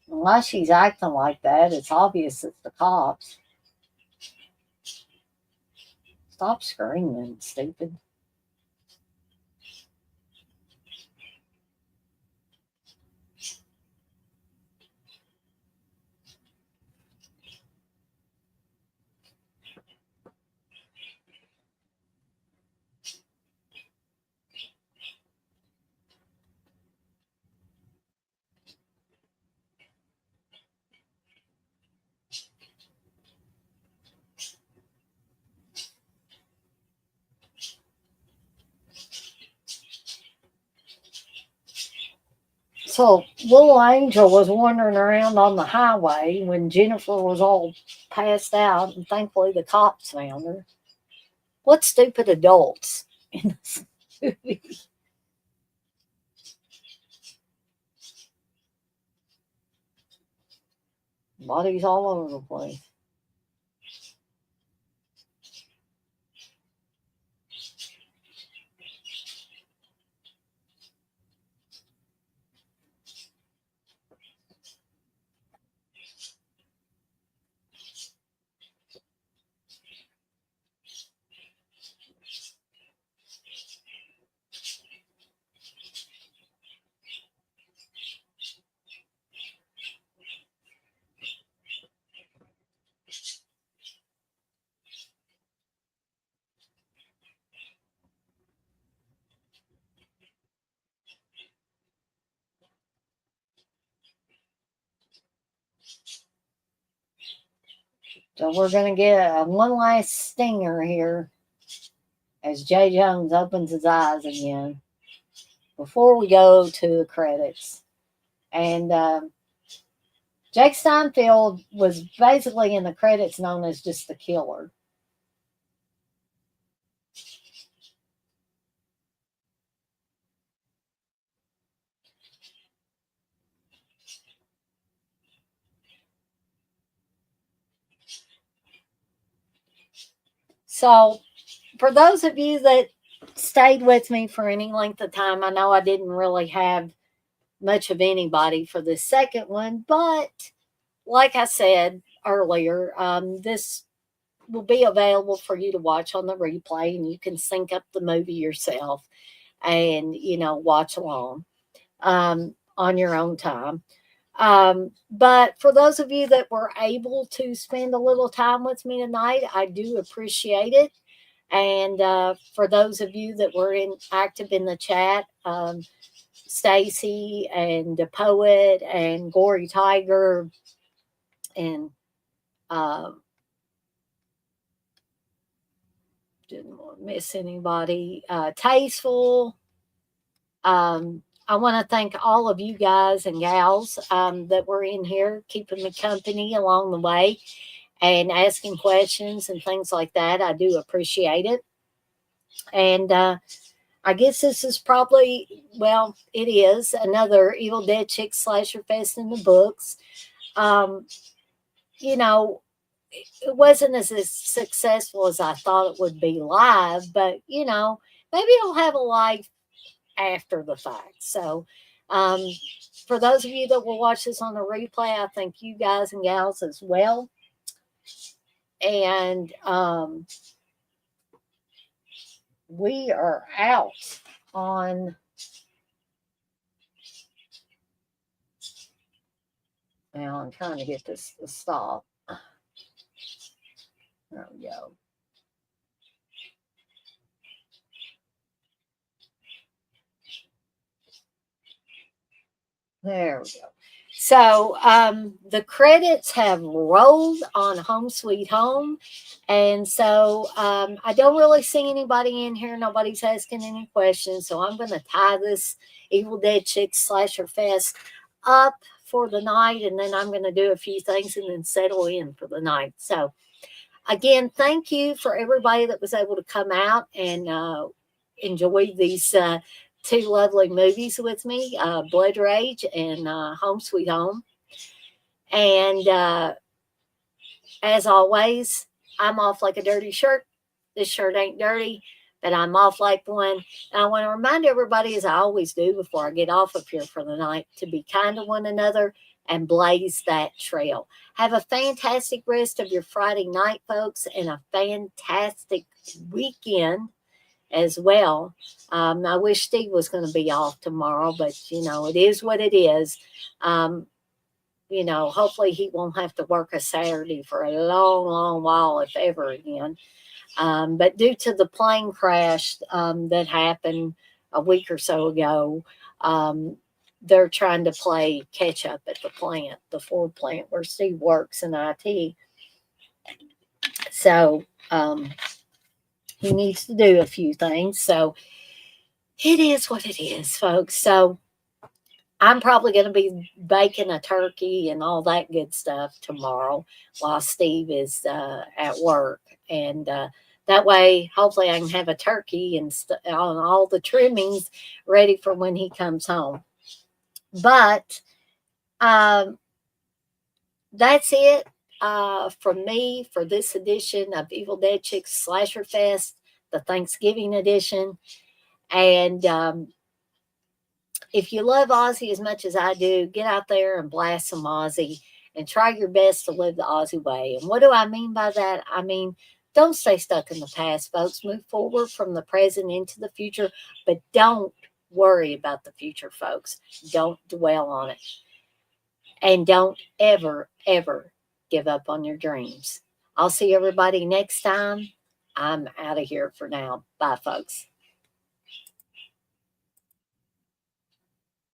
And why she's acting like that, it's obvious it's the cops. Stop screaming, stupid. So little Angel was wandering around on the highway when Jennifer was all passed out, and thankfully the cops found her. What stupid adults in this movie? Bodies all over the place. So we're going to get one last stinger here as Jay Jones opens his eyes again before we go to the credits. And Jake Steinfeld was basically in the credits known as just the killer. So, for those of you that stayed with me for any length of time, I know I didn't really have much of anybody for the second one, but like I said earlier, this will be available for you to watch on the replay, and you can sync up the movie yourself and watch along on your own time. But for those of you that were able to spend a little time with me tonight, I do appreciate it. And for those of you that were active in the chat, Stacy and the Poet and Gory Tiger and didn't want to miss anybody. Tasteful. I want to thank all of you guys and gals that were in here keeping me company along the way and asking questions and things like that. I do appreciate it. And I guess this is probably, well, it is another Evil Dead Chick Slasher Fest in the books. You know, it wasn't as successful as I thought it would be live, but maybe I'll have a live after the fact. So, for those of you that will watch this on the replay, I thank you guys and gals as well. And we are out on. Now I'm trying to get this to stop. There we go. There we go. So the credits have rolled on Home Sweet Home. And so I don't really see anybody in here. Nobody's asking any questions. So I'm going to tie this Evil Dead Chick Slasher Fest up for the night. And then I'm going to do a few things and then settle in for the night. So again, thank you for everybody that was able to come out and enjoy these two lovely movies with me, Blood Rage and Home Sweet Home. And as always, I'm off like a dirty shirt. This shirt ain't dirty, but I'm off like one. And I want to remind everybody, as I always do before I get off of here for the night, to be kind to one another and blaze that trail. Have a fantastic rest of your Friday night, folks, and a fantastic weekend as well. I wish Steve was going to be off tomorrow, but it is what it is. Hopefully he won't have to work a Saturday for a long, long while, if ever again. But due to the plane crash that happened a week or so ago, they're trying to play catch up at the plant, the Ford plant where Steve works in IT. So, he needs to do a few things. So it is what it is, folks. So I'm probably going to be baking a turkey and all that good stuff tomorrow while Steve is at work. And that way, hopefully, I can have a turkey and on all the trimmings ready for when he comes home. But um, that's it from me for this edition of Evil Dead Chicks Slasher Fest, the Thanksgiving edition. And if you love Ozzy as much as I do, get out there and blast some Ozzy and try your best to live the Ozzy way. And what do I mean by that? I mean, don't stay stuck in the past, folks. Move forward from the present into the future, but don't worry about the future, folks. Don't dwell on it. And don't ever, ever give up on your dreams. I'll see everybody next time. I'm out of here for now. Bye, folks.